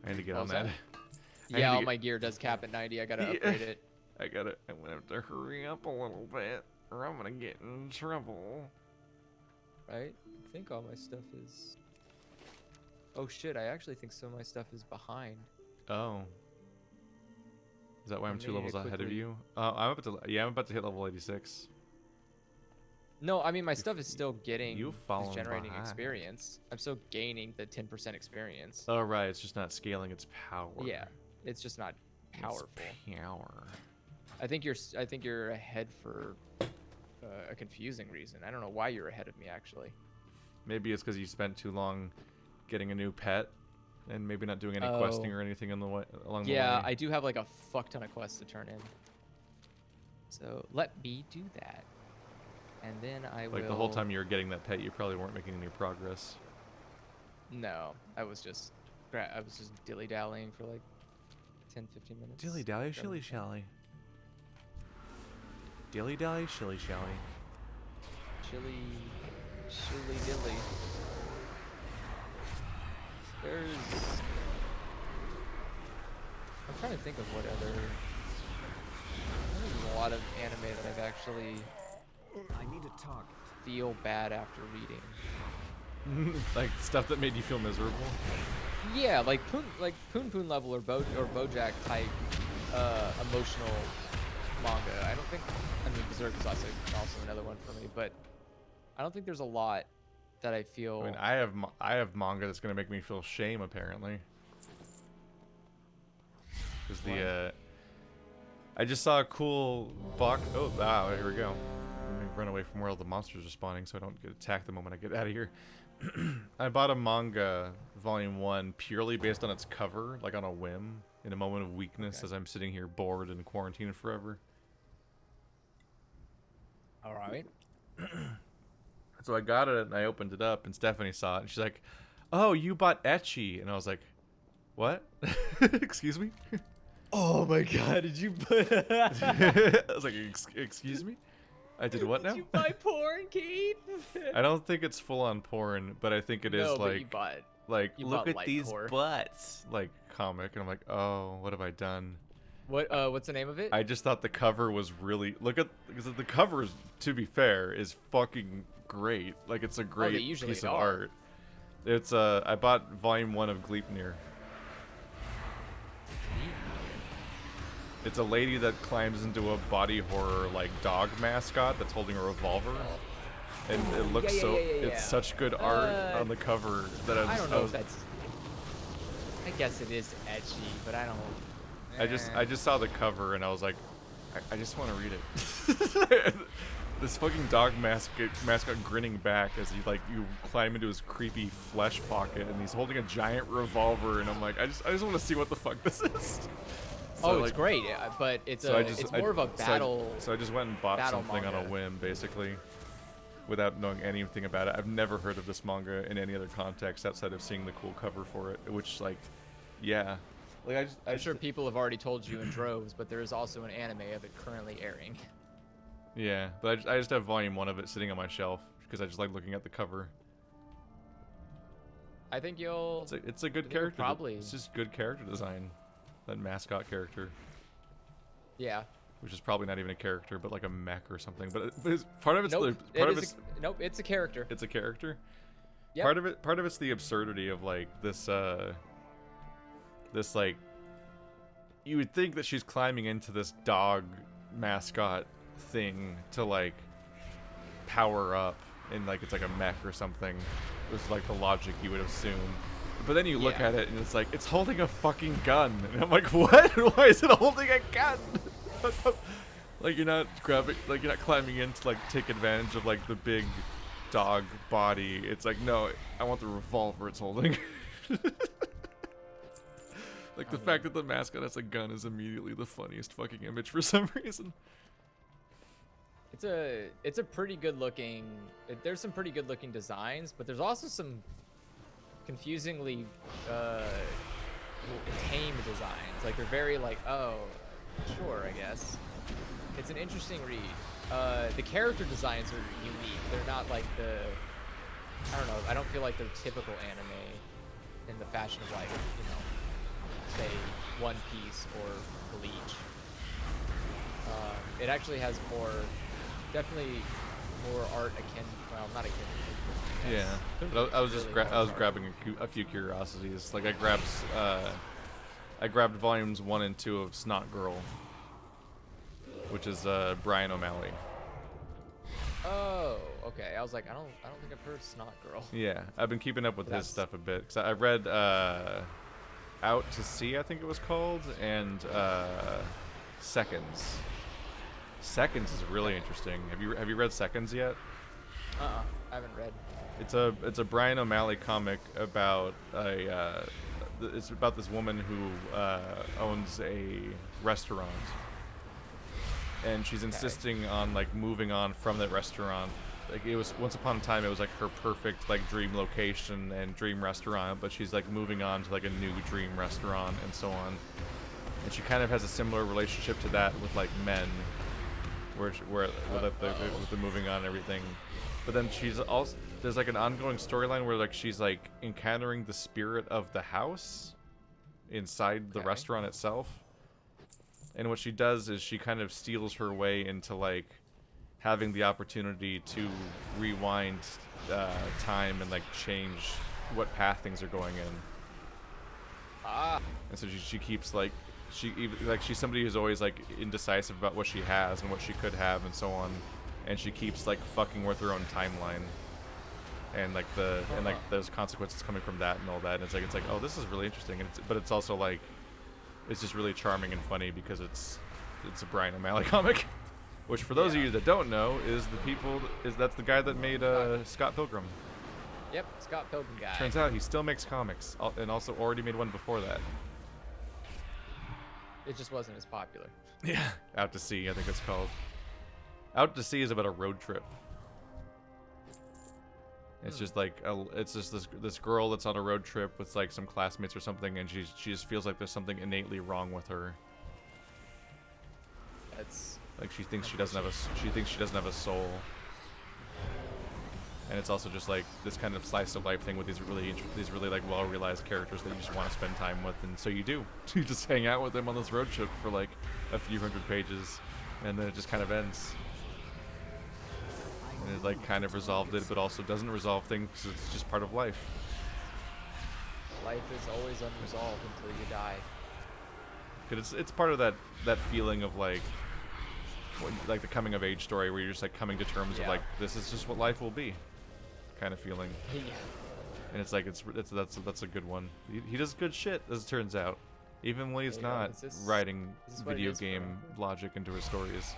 I need to get on What's that. that? I need Yeah, to all get- my gear does cap at 90. I gotta Yeah. upgrade it. I got it. I'm gonna have to hurry up a little bit, or I'm gonna get in trouble. Right? I think all my stuff is... Oh shit, I actually think some of my stuff is behind. Oh. Is that why I'm I 2 may need levels to ahead of quickly- you? I'm about to. Yeah, I'm about to hit level 86. No, I mean my stuff is still getting... You've is fallen generating behind. experience. I'm still gaining the 10% experience. Oh right, it's just not scaling its power. Yeah, it's just not Its powerful. power. I think you're ahead for a confusing reason. I don't know why you're ahead of me actually. Maybe it's because you spent too long getting a new pet, and maybe not doing any Oh. questing or anything on the way along the way. Yeah, I do have like a fuck ton of quests to turn in. So let me do that, and then I will. Like the whole time you were getting that pet, you probably weren't making any progress. No, I was just dilly dallying for like 10-15 minutes. Dilly dally, Grabbing shilly stuff. shally. Dilly dally, shilly shally. Shilly dilly. There's. I'm trying to think of what other. There's a lot of anime that I've actually I need a target. feel bad after reading. Like stuff that made you feel miserable. Yeah, like Poon Poon level or BoJack type emotional manga. I don't think. I mean, Berserk is also another one for me, but I don't think there's a lot that I feel. I mean, I have manga that's gonna make me feel shame apparently. Cause I just saw a cool box. Oh, wow, here we go. Let me run away from where all the monsters are spawning so I don't get attacked the moment I get out of here. I bought a manga, volume 1, purely based on its cover, like on a whim, in a moment of weakness as I'm sitting here bored and quarantined forever. All right. So I got it and I opened it up and Stephanie saw it and she's like, "Oh, you bought ecchi?" And I was like, "What?" Excuse me? Oh my god, did you put I was like, "Excuse me?" I did what now? Did you buy porn, Keith? I don't think it's full on porn, but I think it is No, but you like bought. You look bought at light these core. butts, like comic, and I'm like, "Oh, what have I done?" What's the name of it? I just thought the cover was really because the cover, to be fair, is fucking great. Like it's a great usually piece of are. art. It's I bought volume 1 of Gleipnir. It's a lady that climbs into a body horror like dog mascot that's holding a revolver, and it looks yeah. it's such good art on the cover that I don't know if that's. I guess it is edgy, but I don't. I just saw the cover and I was like, I just want to read it. This fucking dog mascot grinning back as you climb into his creepy flesh pocket and he's holding a giant revolver and I'm like, I just want to see what the fuck this is. So, It's great, but it's more of a battle. So I just went and bought battle something on a manga. whim, basically, without knowing anything about it. I've never heard of this manga in any other context outside of seeing the cool cover for it, which yeah. Like I'm sure people have already told you in droves, but there is also an anime of it currently airing. Yeah, but I just have volume 1 of it sitting on my shelf because I just like looking at the cover. I think you'll. It's a good I think you'll character. probably- It's just good character design. That mascot character, Yeah. which is probably not even a character, but like a mech or something. But part of it's Nope. Nope. It's a character. it's a character. Yep. Part of it's the absurdity of like this like you would think that she's climbing into this dog mascot thing to like power up and like it's like a mech or something. It was like the logic you would assume. But then you look Yeah. at it and it's like it's holding a fucking gun. And I'm like, "What? Why is it holding a gun?" Like you're not grabbing, like you're not climbing in to like take advantage of like the big dog body. It's like, no, I want the revolver it's holding. Like the fact that the mascot has a gun is immediately the funniest fucking image for some reason. It's a pretty good looking. There's some pretty good looking designs, but there's also some confusingly tame designs. Like they're very like, oh, sure, I guess. It's an interesting read. The character designs are unique. They're not like I don't know. I don't feel like they're typical anime in the fashion of like, you know, say One Piece or Bleach. It actually has definitely more art akin, well, not akin. Yeah, but I was just grabbing a few curiosities. Like I grabbed volumes 1 and 2 of Snot Girl, which is Brian O'Malley. Oh, okay. I was like, I don't think I've heard Snot Girl. Yeah, I've been keeping up with his stuff a bit. Cause I read Out to Sea, I think it was called, and Seconds. Seconds is really interesting. Have you read Seconds yet? I haven't read. It's a Brian O'Malley comic about it's about this woman who owns a restaurant, and she's insisting on like moving on from that restaurant. Like it was once upon a time, it was like her perfect like dream location and dream restaurant, but she's like moving on to like a new dream restaurant and so on. And she kind of has a similar relationship to that with like men, with the moving on and everything. But then there's like an ongoing storyline where like she's like encountering the spirit of the house inside the restaurant itself. And what she does is she kind of steals her way into like having the opportunity to rewind time and like change what path things are going in. And so she keeps like she's somebody who's always like indecisive about what she has and what she could have and so on, and she keeps like fucking with her own timeline and like there's consequences coming from that and all that, and it's like oh, this is really interesting, and but it's also like it's just really charming and funny because it's a Brian O'Malley comic, which for those of you that don't know that's the guy that made Scott Pilgrim. Yep, Scott Pilgrim guy. Turns out he still makes comics and also already made one before that. It just wasn't as popular. Yeah. Out to Sea, I think it's called. Out to Sea is about a road trip. It's just like it's just this girl that's on a road trip with like some classmates or something, and she just feels like there's something innately wrong with her. That's like she thinks she doesn't have a soul. And it's also just like this kind of slice of life thing with these really like well realized characters that you just want to spend time with, and so you do. You just hang out with them on this road trip for like a few hundred pages, and then it just kind of ends. And it like kind of resolved it, but also doesn't resolve things because it's just part of life. Life is always unresolved until you die. Cause it's part of that feeling of like the coming of age story where you're just like coming to terms of like this is just what life will be, kind of feeling. Yeah. And it's like that's a good one. He does good shit, as it turns out, even when he's not writing video game logic into his stories.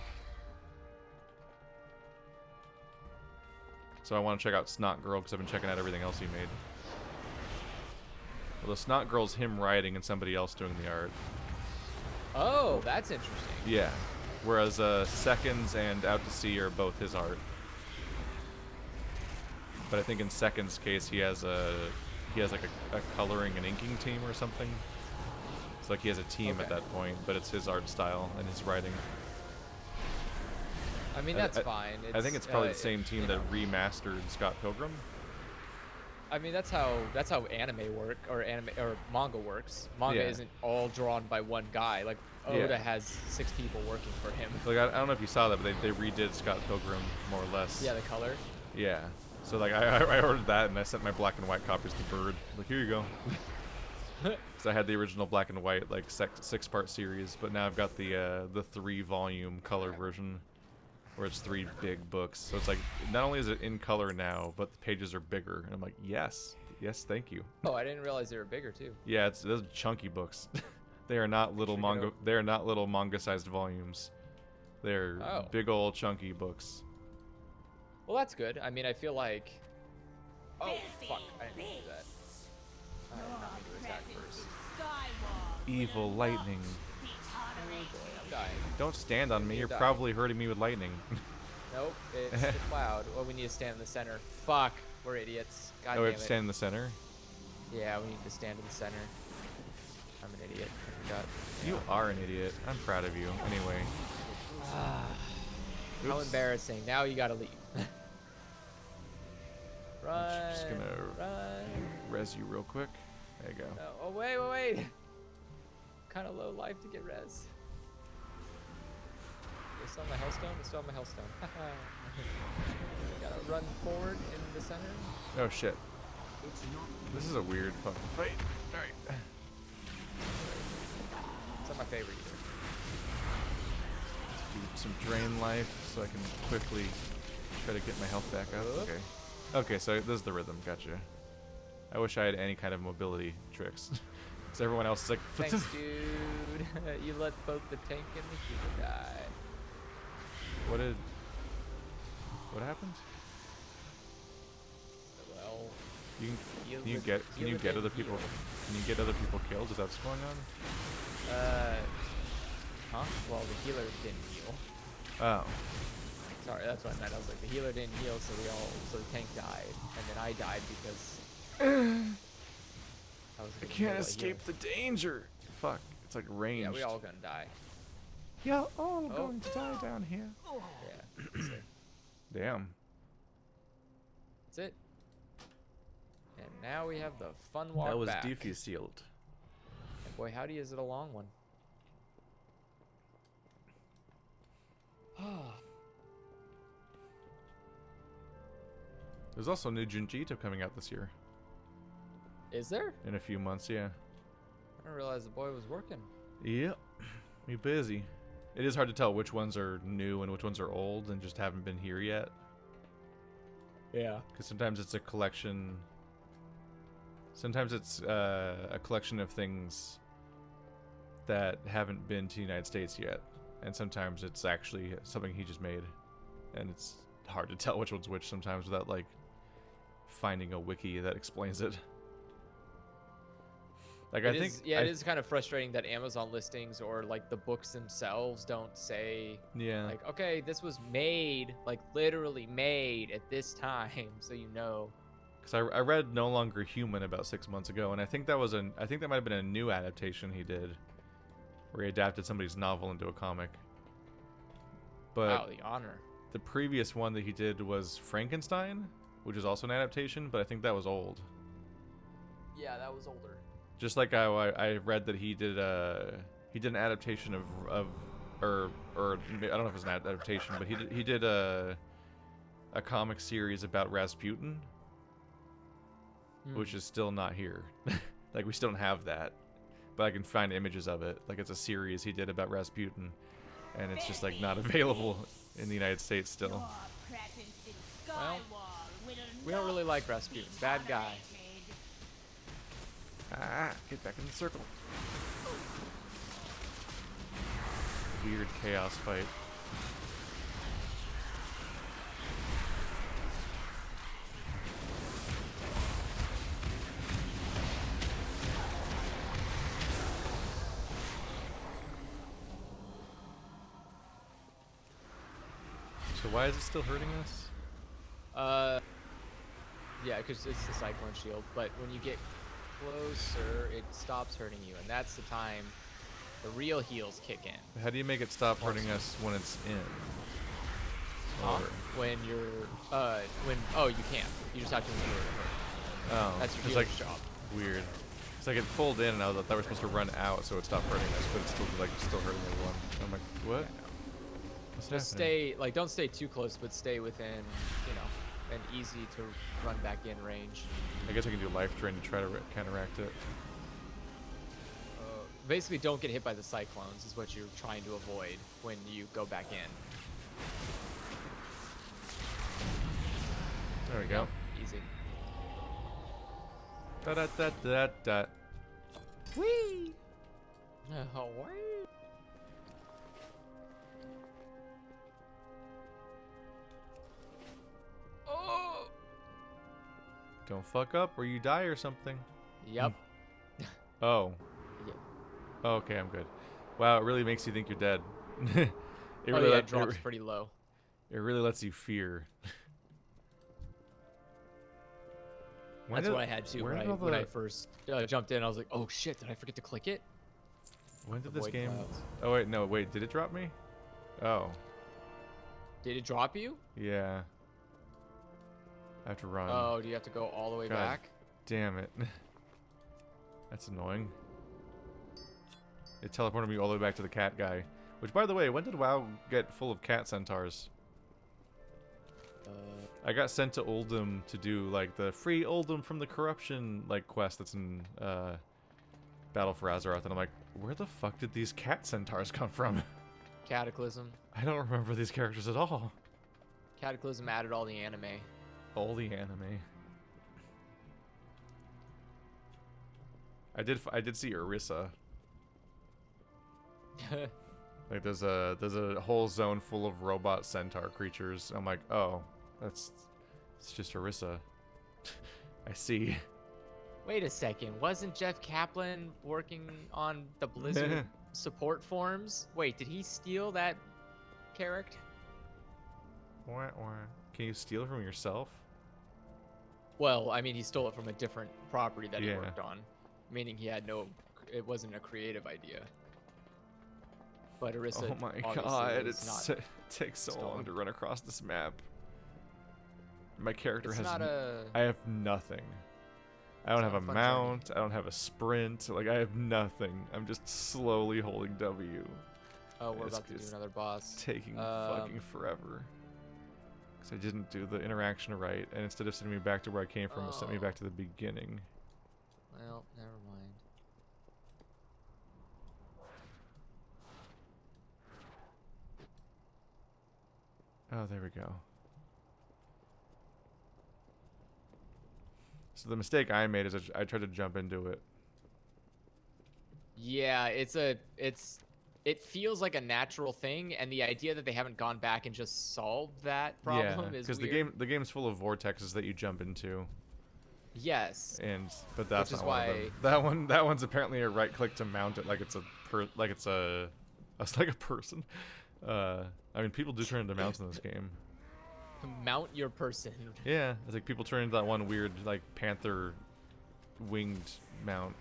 So I want to check out Snot Girl because I've been checking out everything else he made. Well, the Snot Girl's him writing and somebody else doing the art. Oh, that's interesting. Yeah. Whereas Seconds and Out to Sea are both his art. But I think in Seconds' case he has like a coloring and inking team or something. It's like he has a team at that point, but it's his art style and his writing. I mean, that's fine. I think it's probably the same team that remastered Scott Pilgrim. I mean, that's how anime manga works. Manga isn't all drawn by one guy. Like Oda has 6 people working for him. Like I don't know if you saw that, but they redid Scott Pilgrim more or less. Yeah, the color. Yeah. So like I ordered that and I sent my black and white copies to Bird. Like, here you go. So I had the original black and white like 6-part series, but now I've got the 3-volume color version, where it's 3 big books. So it's like not only is it in color now, but the pages are bigger. And I'm like, yes, thank you. Oh, I didn't realize they were bigger too. Yeah, those are chunky books. They are not little manga. They are not little manga-sized volumes. They're Oh. big old chunky books. Well, that's good. I mean, I feel like. Oh fuck! I didn't mean to do that. I did not mean to attack first. Evil lightning. Oh boy, I'm dying. Don't stand on me. You're You're dying. probably hurting me with lightning. Nope, it's the cloud. Well, we need to stand in the center. Fuck, we're idiots. God Oh, we damn have to it. stand in the center. Yeah, we need to stand in the center. I'm an idiot. I forgot. You are an idiot. I'm proud of you. Anyway. How Oops. embarrassing. Now you gotta leave. Run. Just gonna run. res you real quick. There you go. No. Oh wait. Kind of low life to get res. It's still on my hellstone. It's still on my hellstone. Gotta run forward in the center. Oh shit. This is a weird fucking fight. All right. It's not my favorite either. Do some drain life so I can quickly try to get my health back up. Oop. Okay. Okay, so this is the rhythm. Gotcha. I wish I had any kind of mobility tricks. Because everyone else is like, Thanks, dude. You let both the tank and the healer die. What happened? Well, You healer- can you get healer other didn't people heal. can you get other people killed? Is that what's going on? Huh? Well, the healer didn't heal. Oh. Sorry, that's what I meant. I was like, the healer didn't heal, so the tank died, and then I died because I was. I getting can't hit by escape the danger. Fuck. It's like healer. ranged. Yeah, we all gonna die. Yeah, all Oh. going to die down here. Yeah. That's it. Damn. That's it. And now we have the fun walk That was back. defused. And boy, howdy, is it a long one. There's also new Junjito coming out this year. Is there? In a few months, yeah. I didn't realize the boy was working. Yep. We busy. It is hard to tell which ones are new and which ones are old and just haven't been here yet. Yeah. Because sometimes it's a collection. Sometimes it's a collection of things that haven't been to the United States yet. And sometimes it's actually something he just made. And it's hard to tell which one's which sometimes without, like, finding a wiki that explains it. Like, It is kind of frustrating that Amazon listings or like the books themselves don't say Yeah. like, okay, this was made, like literally made at this time, so you know. Because I read No Longer Human about 6 months ago, and I think that might have been a new adaptation he did, where he adapted somebody's novel into a comic. But Wow, the honor. the previous one that he did was Frankenstein, which is also an adaptation, but I think that was old. Yeah, that was older. Just like I read that he did an adaptation of or I don't know if it's an adaptation, but he did a comic series about Rasputin, which is still not here. Like, we still don't have that, but I can find images of it. Like, it's a series he did about Rasputin, and it's just like not available in the United States still. Well, we don't really like Rasputin. Bad guy. Ah, get back in the circle. Weird chaos fight. So why is it still hurting us? Yeah, because it's the Cyclone Shield, but when you get closer, it stops hurting you, and that's the time the real heals kick in. How do you make it stop hurting us when it's in? Or- When you're, you can't. You just have to endure to hurt. Oh, That's your it's healer's like job. weird. It's like it pulled in, and I thought they were supposed to run out, so it stopped hurting us, but it's still hurting everyone. I'm like, what? What's Just happening? don't stay too close, but stay within, an easy to run back in range. I guess I can do life drain to try to counteract it. Basically, don't get hit by the cyclones is what you're trying to avoid when you go back in. There we go. Easy. Da da da da da. Whee! Oh, wait. Don't fuck up or you die or something. Yep. Oh. Yeah. Okay, I'm good. Wow, it really makes you think you're dead. it Oh really yeah, let- it drops pretty low. It really lets you fear. When That's did- what I had to where when did all when I the- first jumped in. I was like, oh shit, did I forget to click it? When did this Avoid game? clouds. Oh wait, no, wait. Did it drop me? Oh, Did it drop you? yeah. I have to run. Oh, do you have to go all the way God. back? Damn it. That's annoying. It teleported me all the way back to the cat guy. Which, by the way, when did WoW get full of cat centaurs? I got sent to Oldham to do like the free Oldham from the corruption like quest that's in Battle for Azeroth, and I'm like, where the fuck did these cat centaurs come from? Cataclysm. I don't remember these characters at all. Cataclysm added all the anime. All the anime. I did see Orisa. Like there's a whole zone full of robot centaur creatures. I'm like, oh, it's just Orisa. I see. Wait a second, wasn't Jeff Kaplan working on the Blizzard support forums? Wait, did he steal that character? Wah, wah. Can you steal it from yourself? Well, I mean, he stole it from a different property that he Yeah. worked on, meaning he had no, it wasn't a creative idea. But Orisa, Oh my obviously god, is it takes so long stolen. to run across this map. My character It's has not a. I have nothing. I don't It's have a not a fun journey. mount, I don't have a sprint, like I have nothing. I'm just slowly holding W. Oh, we're it's- about to do it's another boss. Taking fucking forever. Because I didn't do the interaction right, and instead of sending me back to where I came from, it sent me Oh. back to the beginning. Well, never mind. Oh, there we go. So the mistake I made is I tried to jump into it. Yeah, it feels like a natural thing, and the idea that they haven't gone back and just solved that problem is because weird. the game's full of vortexes that you jump into, Yes. but that's Which is not one of them. That one's apparently a right click to mount it like it's like a person. I mean, people do turn into mounts in this game. Mount your person. Yeah, it's like people turn into that one weird like panther winged mount,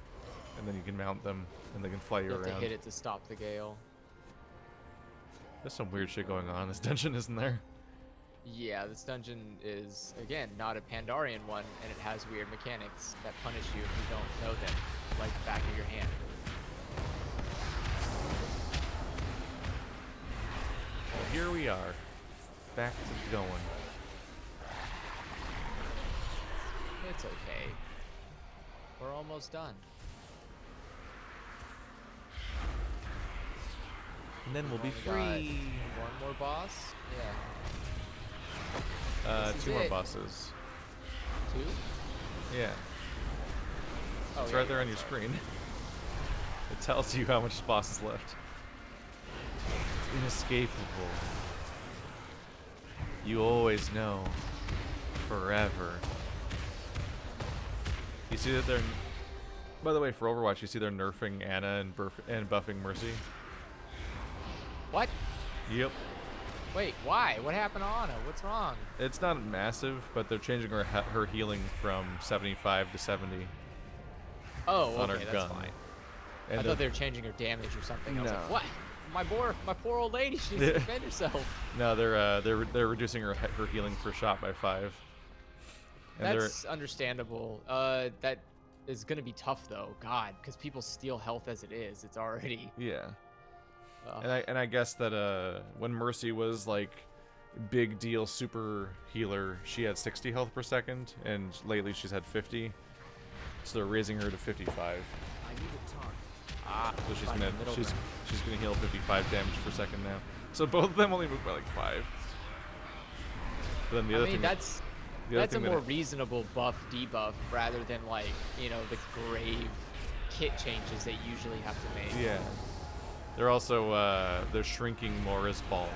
and then you can mount them and they can fly you You have to around. hit it to stop the gale. There's some weird shit going on in this dungeon, isn't there? Yeah, this dungeon is, again, not a Pandarian one, and it has weird mechanics that punish you if you don't know them, like the back of your hand. Well, here we are, back to going. It's okay. We're almost done. And then we'll be We've only got free. One more boss? Yeah. This is 2 more it. bosses. 2? Yeah, Oh, it's yeah, right there yeah, on your sorry. screen. It tells you how much boss is left. Inescapable. You always know. Forever. You see that they're... By the way, for Overwatch, you see they're nerfing Ana and buffing Mercy? What? Yep. Wait, why? What happened to Ana? What's wrong? It's not massive, but they're changing her healing from 75 to 70 Oh, on okay, her that's gun. fine. And I thought they were changing her damage or something. I was No. like, what? My poor old lady, she needs to defend herself. No, they're reducing her healing per shot by 5. And That's understandable. That is gonna be tough though. God, because people steal health as it is. It's already. yeah. Ugh. And I guess that when Mercy was like big deal super healer, she had 60 health per second, and lately she's had 50. So they're raising her to 55. I need to talk. So she's find gonna the middle she's ground. she's gonna heal 55 damage per second now. So both of them only move by like 5. But then the I other mean, thing that's the other a thing that more reasonable buff debuff rather than like the grave kit changes they usually have to make. yeah. They're also they're shrinking Morris Ball.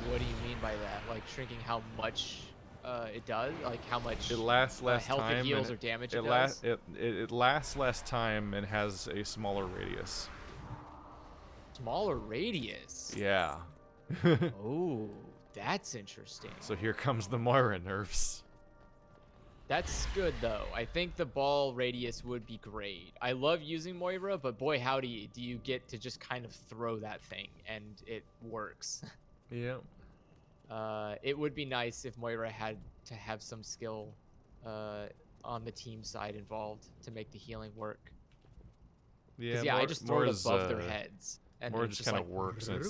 What do you mean by that? Like shrinking how much It does? Like how much It lasts less health time. it heals and or damage it it does? it lasts less time and has a smaller radius. Smaller radius. Yeah. Oh, that's interesting. So here comes the Moira nerfs. That's good though. I think the ball radius would be great. I love using Moira, but boy howdy, do you get to just kind of throw that thing and it works. Yeah. It would be nice if Moira had to have some skill on the team side involved to make the healing work. Yeah. I just throw it above their heads. And Moira it's just kind of like, works, and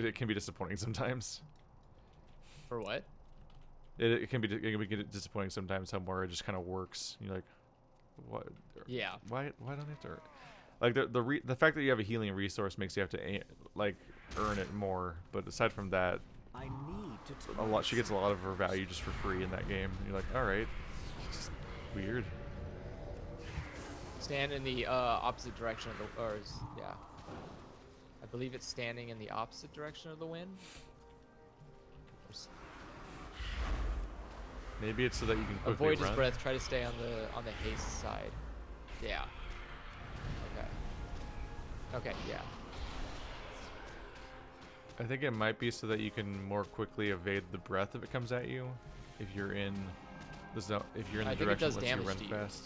it can be disappointing sometimes. For what? It can be disappointing sometimes how Moira just kind of works. You're like, what? Yeah. Why don't they have to? Like the fact that you have a healing resource makes you have to like earn it more. But aside from that, I need to she gets a lot of her value just for free in that game. You're like, all right, it's just weird. Stand in the opposite direction of the, yeah. I believe it's standing in the opposite direction of the wind. Maybe it's so that you can quickly Avoid run. his breath. Try to stay on the haste side. Yeah. Okay. Okay. Yeah. I think it might be so that you can more quickly evade the breath if it comes at you. If you're in the zone, if you're in the I think it direction does that lets you damage run to you. fast.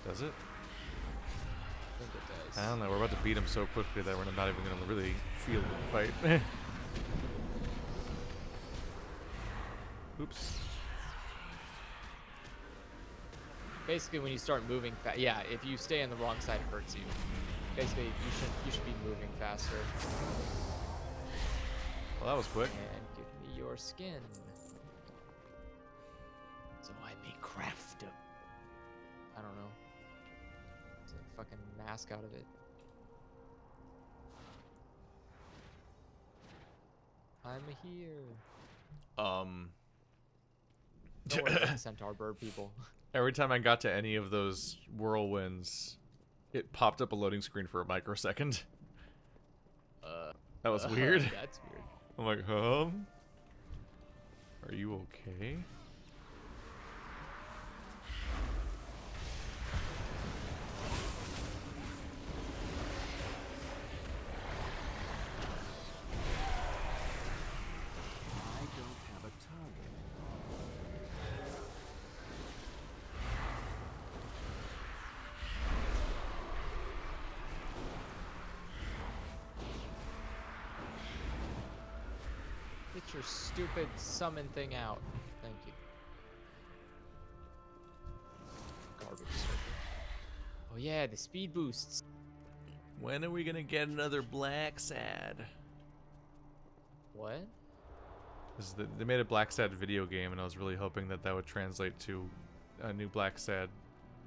Does it? I think it does. I don't know. We're about to beat him so quickly that we're not even going to really feel the fight. Oops. Basically, when you start moving fast, yeah, if you stay on the wrong side, it hurts you. Basically, you should be moving faster. Well, that was quick. And give me your skin, so I may craft I don't know. It's a fucking mask out of it. I'm here. Don't worry about the centaur bird people. Every time I got to any of those whirlwinds, it popped up a loading screen for a microsecond. That was weird. That's weird. I'm like, are you okay? I don't have a target. Get your stupid summon thing out. Thank you. Garbage circle. Oh yeah, the speed boosts. When are we gonna get another Black Sad? What? They made a Black Sad video game, and I was really hoping that would translate to a new Black Sad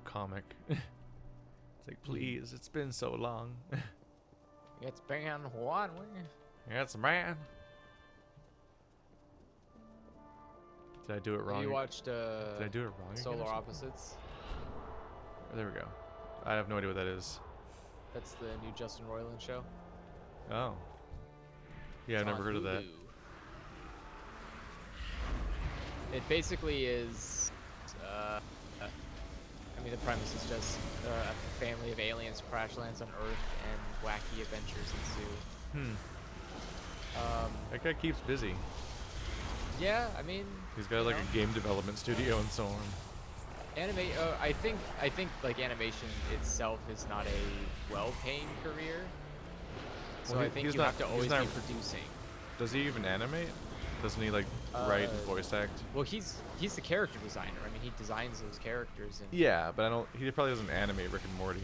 comic. It's like, please, it's been so long. It's been one way. It's man. Did I do it wrong? Have you watched Did I do it wrong? again or Solar something? Opposites? Oh, there we go. I have no idea what that is. That's the new Justin Roiland show. Oh. Yeah, I've It's never on heard of that. Hulu. It basically is, I mean, the premise is just a family of aliens crash lands on Earth and wacky adventures ensue. That guy keeps busy. Yeah, I mean, He's got like a game development studio and so on. I think like animation itself is not a well-paying career. So Well, I think he's you not- have to he's always not- be producing. Does he even animate? Doesn't he like write and voice act? Well, he's the character designer. I mean, he designs those characters. And Yeah, but he probably doesn't animate Rick and Morty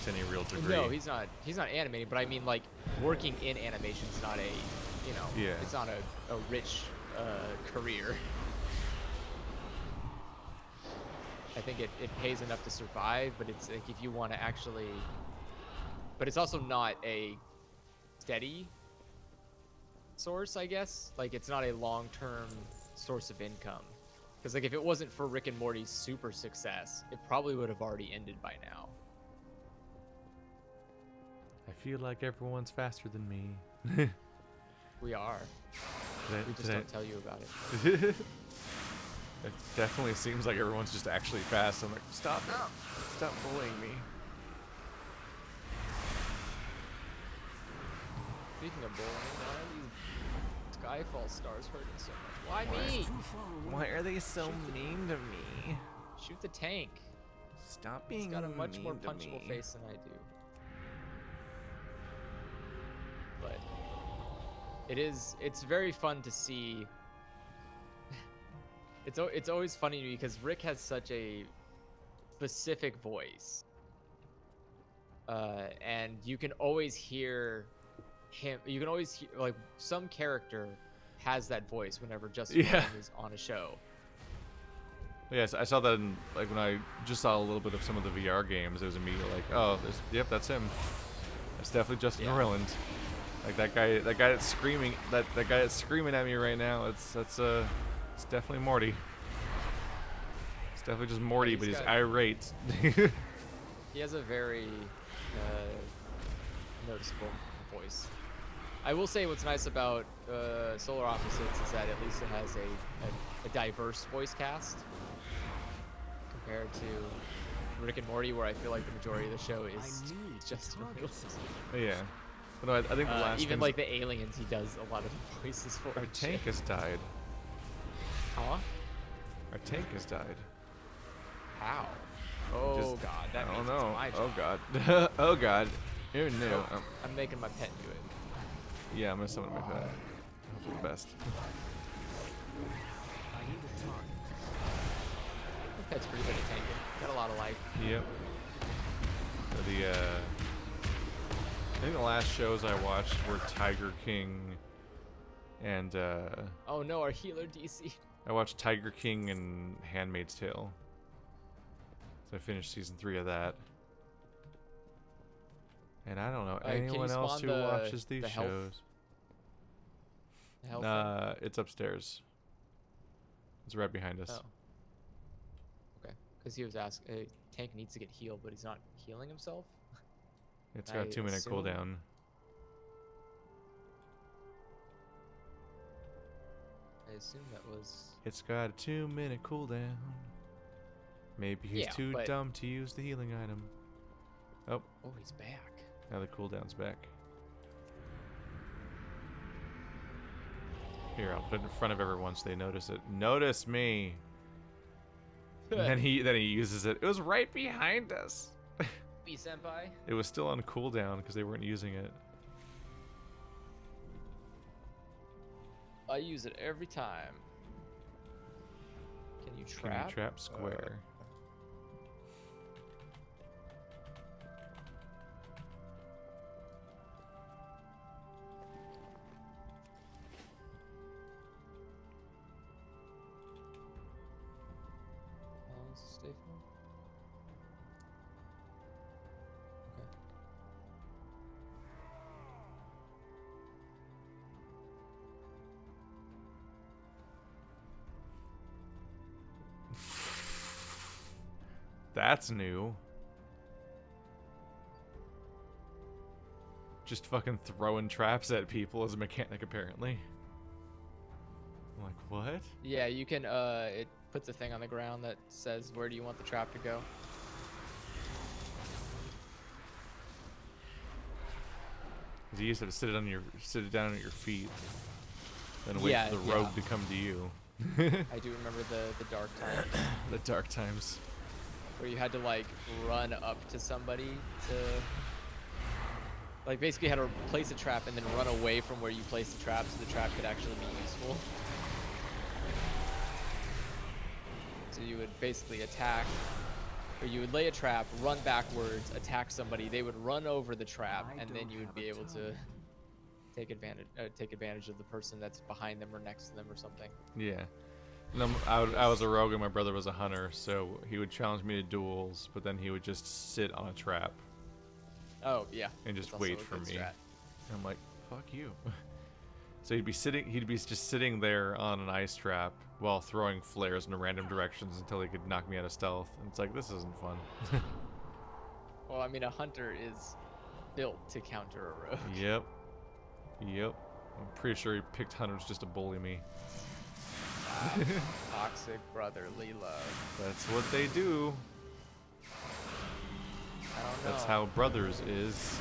to any real degree. no, he's not animating. But I mean, like working in animation is not a, Yeah. it's not a rich career. I think it pays enough to survive, but it's like if you want to actually, but it's also not a steady source, I guess. Like it's not a long-term source of income. Because like if it wasn't for Rick and Morty's super success, it probably would have already ended by now. I feel like everyone's faster than me. We are. We just don't tell you about it. It definitely seems like everyone's just actually fast. I'm like, stop it. Stop bullying me. Speaking of bullying, why are these Skyfall stars hurting so much? Why me? Why are they so mean to me? Shoot the tank. Stop He's being got a much more mean to punchable me. face than I do. But it's very fun to see. It's always funny to me because Rick has such a specific voice. And you can always hear him. You can always hear, like, some character has that voice whenever Justin Yeah. Roiland is on a show. Yes, I saw that in, like, when I just saw a little bit of some of the VR games. It was immediately like, oh, yep, that's him. That's definitely Justin Yeah. Roiland. Like that guy that's screaming, that guy that's screaming at me right now. It's definitely Morty. It's definitely just Morty, he's but he's got- irate. He has a very noticeable voice. I will say what's nice about Solar Opposites is that at least it has a diverse voice cast compared to Rick and Morty, where I feel like the majority of the show is I need to just target something. Yeah. But no, I think the last even things- like the aliens, he does a lot of the voices for. our and tank shit. has died. Huh? Our tank has died. How? Oh Just- god, that I means don't know. it's my Oh job. god. Oh god. Who knew? I'm making my pet do it. Yeah, I'm gonna summon my pet. Hope for the best. I need a target. My pet's pretty good at tanking. Got a lot of life. Yep. I think the last shows I watched were Tiger King and Oh no, our healer DC. I watched Tiger King and Handmaid's Tale. So I finished season 3 of that. And I don't know Can you anyone else spawn who the- watches these the health shows. The health thing? It's upstairs. It's right behind us. Oh. Okay. Because he was asking, Tank needs to get healed, but he's not healing himself. It's got a I 2-minute assume- cooldown. I assume that was. It's got a 2-minute cooldown. Maybe he's Yeah, too but- dumb to use the healing item. Oh, Oh, he's back. now the cooldown's back. Here, I'll put it in front of everyone so they notice it. Notice me. And then he uses it. It was right behind us. B senpai. It was still on cooldown because they weren't using it. I use it every time. Can you Can trap? you trap square? How long does it stay for? Okay. That's new. Just fucking throwing traps at people as a mechanic, apparently. I'm like, what? Yeah, you can. It puts a thing on the ground that says where do you want the trap to go. 'Cause you used to sit it down at your feet, then wait Yeah, for the yeah. rogue to come to you. I do remember the dark times The dark times. where you had to like run up to somebody to. Like basically had to place a trap and then run away from where you placed the trap so the trap could actually be useful. So you would basically attack, or you would lay a trap, run backwards, attack somebody. They would run over the trap, I and then don't you would have be a able to target. take advantage of the person that's behind them or next to them or something. Yeah. And I was a rogue and my brother was a hunter, so he would challenge me to duels, but then he would just sit on a trap. Oh yeah. And just that's also wait a for good me. strat. And I'm like, fuck you. So he'd be just sitting there on an ice trap while throwing flares in random directions until he could knock me out of stealth. And it's like, this isn't fun. Well, I mean, a hunter is built to counter a rogue. Yep. I'm pretty sure he picked hunters just to bully me. Toxic brotherly love. That's what they do. I don't know. That's how brothers is.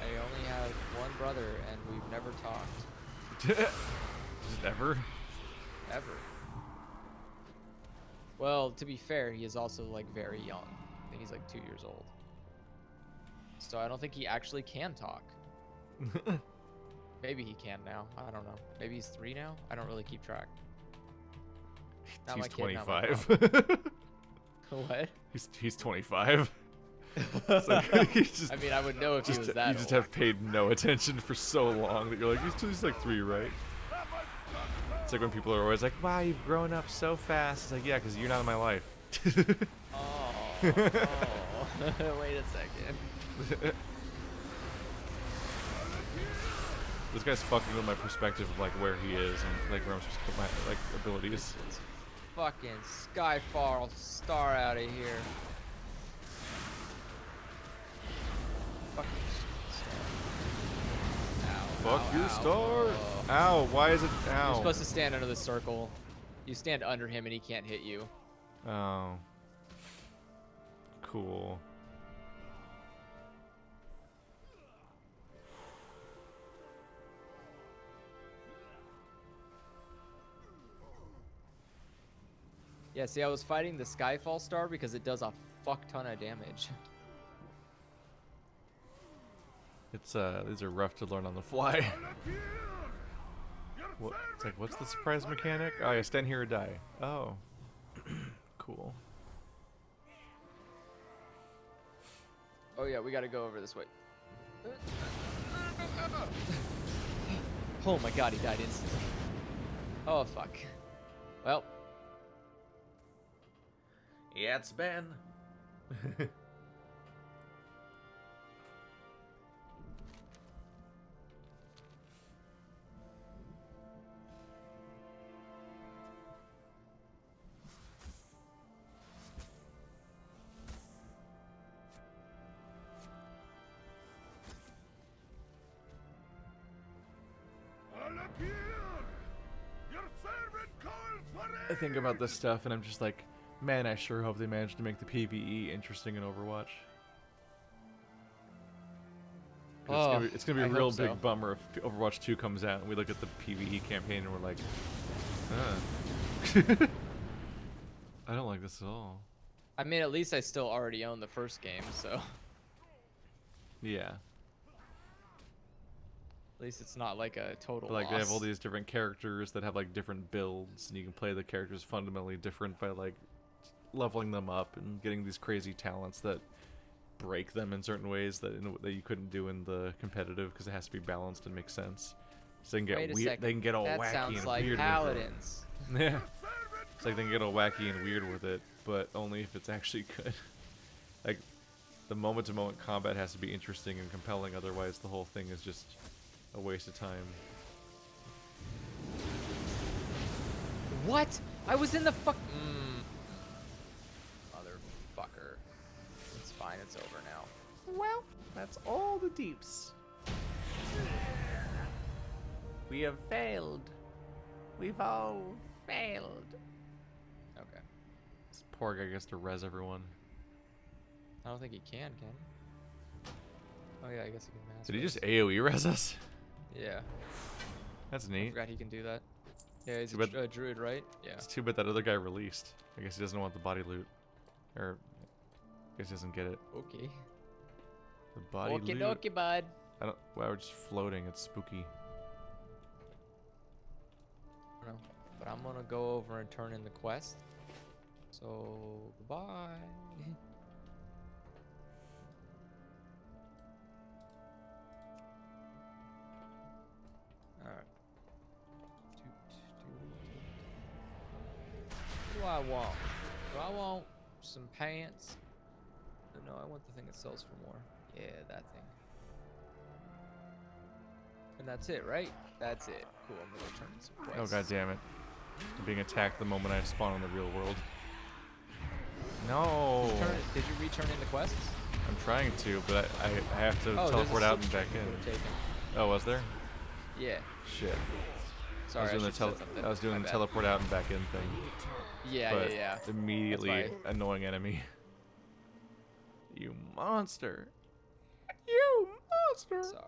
I only have one brother, and we've never talked. Just ever. Ever. Well, to be fair, he is also like very young. I think he's like 2 years old. So I don't think he actually can talk. Maybe he can now. I don't know. Maybe he's 3 now? I don't really keep track. Not He's my kid, not my 25. mom. What? He's 25. So he's just, I mean, I would know if he was that you just old. have paid no attention for so long that you're like, he's like 3, right? It's like when people are always like, wow, you've grown up so fast. It's like, yeah, because you're not in my life. Oh. Wait a second. This guy's fucking with my perspective of like where he is and like where I'm supposed to put my like abilities. It's fucking Skyfall star out of here. Fuck your star. Ow, Fuck ow, your ow. star. Oh. Ow, why is it? Ow. You're supposed to stand under the circle. You stand under him and he can't hit you. Oh. Cool. Yeah, see, I was fighting the Skyfall star because it does a fuck ton of damage. It's these are rough to learn on the fly. What? It's like, what's the surprise mechanic? Oh, yeah, stand here or die. Oh. Cool. Oh yeah, we gotta go over this way. Oh my god, he died instantly. Oh fuck. Well. Yeah, it's Ben. I think about this stuff and I'm just like, man, I sure hope they manage to make the PvE interesting in Overwatch. 'Cause it's gonna be I a real hope so. big bummer if Overwatch 2 comes out and we look at the PvE campaign and we're like, I don't like this at all. I mean, at least I still already own the first game, so Yeah. at least it's not like a total But, like loss. they have all these different characters that have like different builds and you can play the characters fundamentally different by like leveling them up and getting these crazy talents that break them in certain ways that you couldn't do in the competitive because it has to be balanced and make sense. So they can Wait get a weird. second. They can get all that wacky sounds and like weird paladins. with it. Yeah. It's like they can get all wacky and weird with it, but only if it's actually good. Like the moment-to-moment combat has to be interesting and compelling, otherwise the whole thing is just a waste of time. What? I was in the fuck. Motherfucker. It's fine. It's over now. Well, that's all the deeps. We have failed. We've all failed. Okay. This poor guy gets to res everyone. I don't think he can he? Oh yeah, I guess he can mass. Did he res. just AoE res us? Yeah. That's I neat. forgot he can do that. Yeah, he's Too bad- a druid, right? Yeah. It's too bad that other guy released. I guess he doesn't want the body loot. Or, I guess he doesn't get it. Okay. The body Okie loot. dokie, bud. I don't. Wow, we're just floating. It's spooky. I don't know, but I'm gonna go over and turn in the quest. So goodbye. All right. What do I want? Do I want some pants? No, I want the thing that sells for more. Yeah, that thing. And that's it, right? That's it. Cool, I'm gonna turn in some Oh quests. god damn it! I'm being attacked the moment I spawn in the real world. No. Did you return in the quests? I'm trying to, but I have to Oh, there's a teleport out switch and back you could've in. taken. Oh, was there? Yeah. Shit. Sorry, I should have said something. I was doing My the bad. teleport out and back in thing. Yeah, But yeah. immediately That's why. annoying enemy. You monster. You monster. Sorry.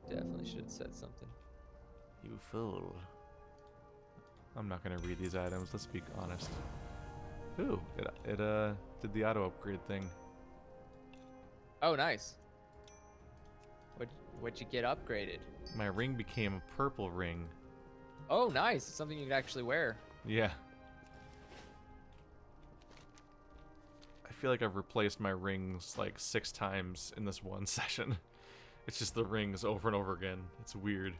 Definitely should have said something. You fool. I'm not gonna read these items. Let's be honest. Ooh, it did the auto upgrade thing. Oh, nice. What'd you get upgraded? My ring became a purple ring. Oh, nice. It's something you can actually wear. Yeah. I feel like I've replaced my rings like 6 times in this one session. It's just the rings over and over again. It's weird.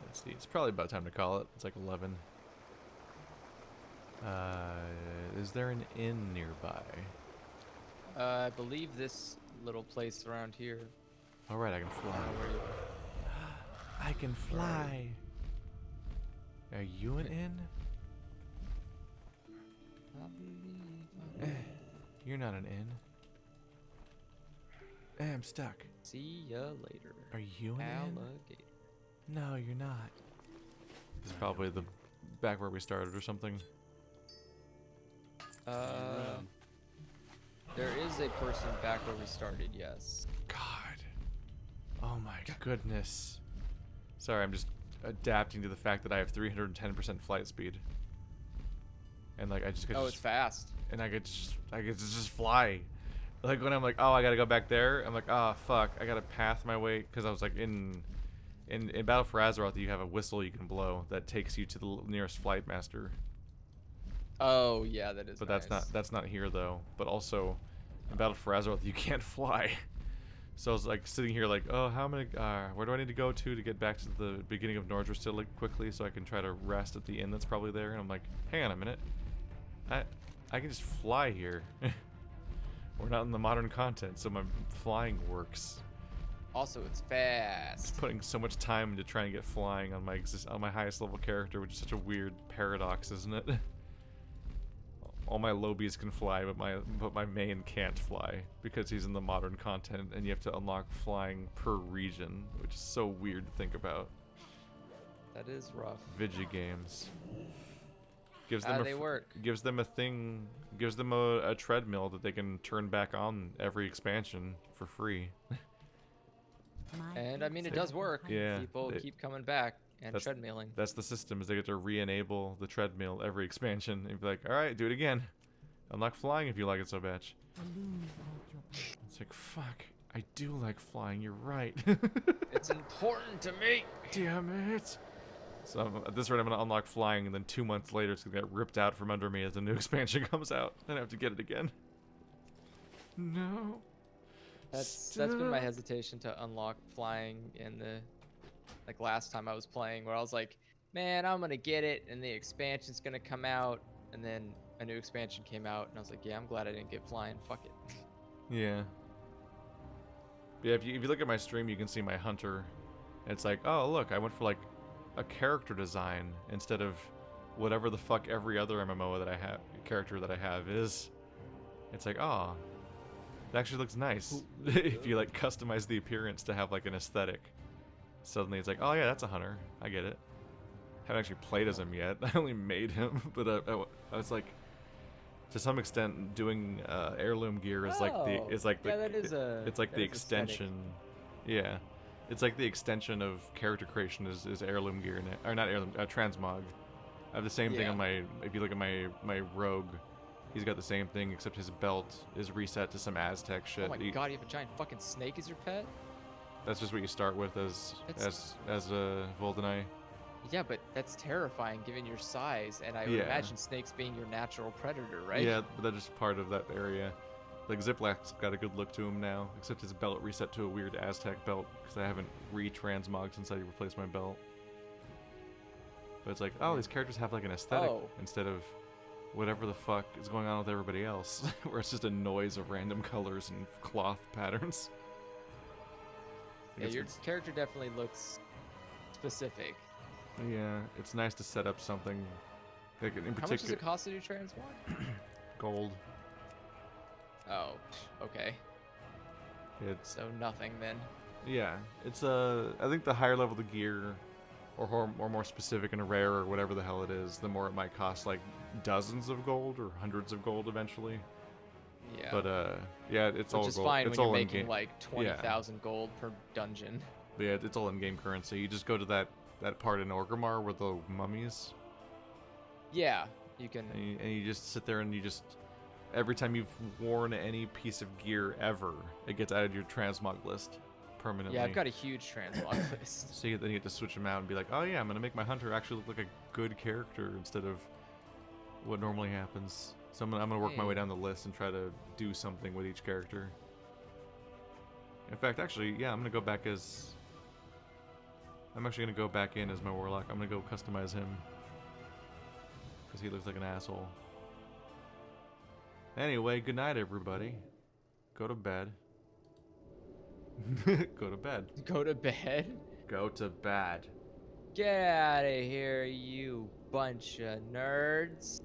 Let's see. It's probably about time to call it. It's like 11. Is there an inn nearby? I believe this little place around here. All right, I can fly. Where you are. I can fly. Are you an inn? I believe You're not an inn. I'm stuck. See ya later. Are you an inn? Alligator. No, you're not. This is probably the back where we started or something. There is a person back where we started, yes. God. Oh my goodness. Sorry, I'm just adapting to the fact that I have 310% flight speed. And like I just could Oh, it's fast. and I could just fly. Like when I'm like, oh, I gotta go back there. I'm like, oh fuck, I gotta path my way because I was like in Battle for Azeroth, you have a whistle you can blow that takes you to the nearest flight master. Oh, yeah, that is But nice. that's not here though. But also, in Battle for Azeroth, you can't fly. So I was like sitting here like, oh, where do I need to go to get back to the beginning of Nordrostil like quickly so I can try to rest at the inn that's probably there. And I'm like, hang on a minute, I can just fly here. We're not in the modern content, so my flying works. Also, it's fast. Just putting so much time into trying to get flying on my highest level character, which is such a weird paradox, isn't it? All my lobies can fly, but my main can't fly because he's in the modern content, and you have to unlock flying per region, which is so weird to think about. That is rough. Vigi games gives them They work. gives them a treadmill that they can turn back on every expansion for free. And I mean, it does work. Yeah, People they- keep coming back and That's- treadmilling. That's the system, is they get to re-enable the treadmill every expansion and be like, all right, do it again. Unlock flying if you like it so much. It's like, fuck, I do like flying, you're right. It's important to me. Damn it. So at this rate, I'm going to unlock flying, and then 2 months later, it's going to get ripped out from under me as the new expansion comes out. And I have to get it again. No. That's been my Stop. hesitation to unlock flying in the last time I was playing, where I was like, man, I'm gonna get it, and the expansion's gonna come out, and then a new expansion came out, and I was like, yeah, I'm glad I didn't get flying. Fuck it. Yeah. Yeah, if you look at my stream, you can see my hunter. It's like, oh, look, I went for like a character design instead of whatever the fuck every other MMO that I have, character that I have is. It's like, oh, it actually looks nice. If you like customize the appearance to have like an aesthetic. Suddenly it's like, oh yeah, that's a hunter. I get it. Haven't actually played as him yet. I only made him, but I was like, to some extent, doing heirloom gear is yeah, that is it's like that the is aesthetic. extension. Yeah, it's like the extension of character creation is heirloom gear, or not heirloom, transmog. I have the same thing Yeah. on my. If you look at my rogue, he's got the same thing except his belt is reset to some Aztec shit. Oh my god, you have a giant fucking snake as your pet? That's just what you start with as Voldenai. Yeah, but that's terrifying given your size, and I would Yeah. imagine snakes being your natural predator, right? Yeah, but that's just part of that area. Like Ziplak's got a good look to him now, except his belt reset to a weird Aztec belt because I haven't re-transmogged since I replaced my belt. But it's like, oh, these characters have like an aesthetic Oh. instead of whatever the fuck is going on with everybody else, where it's just a noise of random colors and cloth patterns. Yeah, your character definitely looks specific. Yeah, it's nice to set up something. Like in How much does particular, it cost to do transmog? gold. Oh, okay. It's So nothing then. yeah. It's I think the higher level the gear, or more specific and rare or whatever the hell it is, the more it might cost, like dozens of gold or hundreds of gold eventually. Yeah. But yeah, it's Which all is gold. fine It's when you're all making in-game. like 20,000 gold per dungeon. But yeah, it's all in-game currency. You just go to that part in Orgrimmar with the mummies, Yeah, you can. and you just sit there and you just every time you've worn any piece of gear ever, it gets added to your transmog list permanently. Yeah, I've got a huge transmog list. So then you get to switch them out and be like, oh yeah, I'm gonna make my hunter actually look like a good character instead of what normally happens. So I'm gonna work my way down the list and try to do something with each character. In fact, actually, yeah, I'm actually gonna go back in as my warlock. I'm gonna go customize him because he looks like an asshole. Anyway, good night, everybody. Go to bed. Go to bed. Go to bed. Go to bed. Get out of here, you bunch of nerds.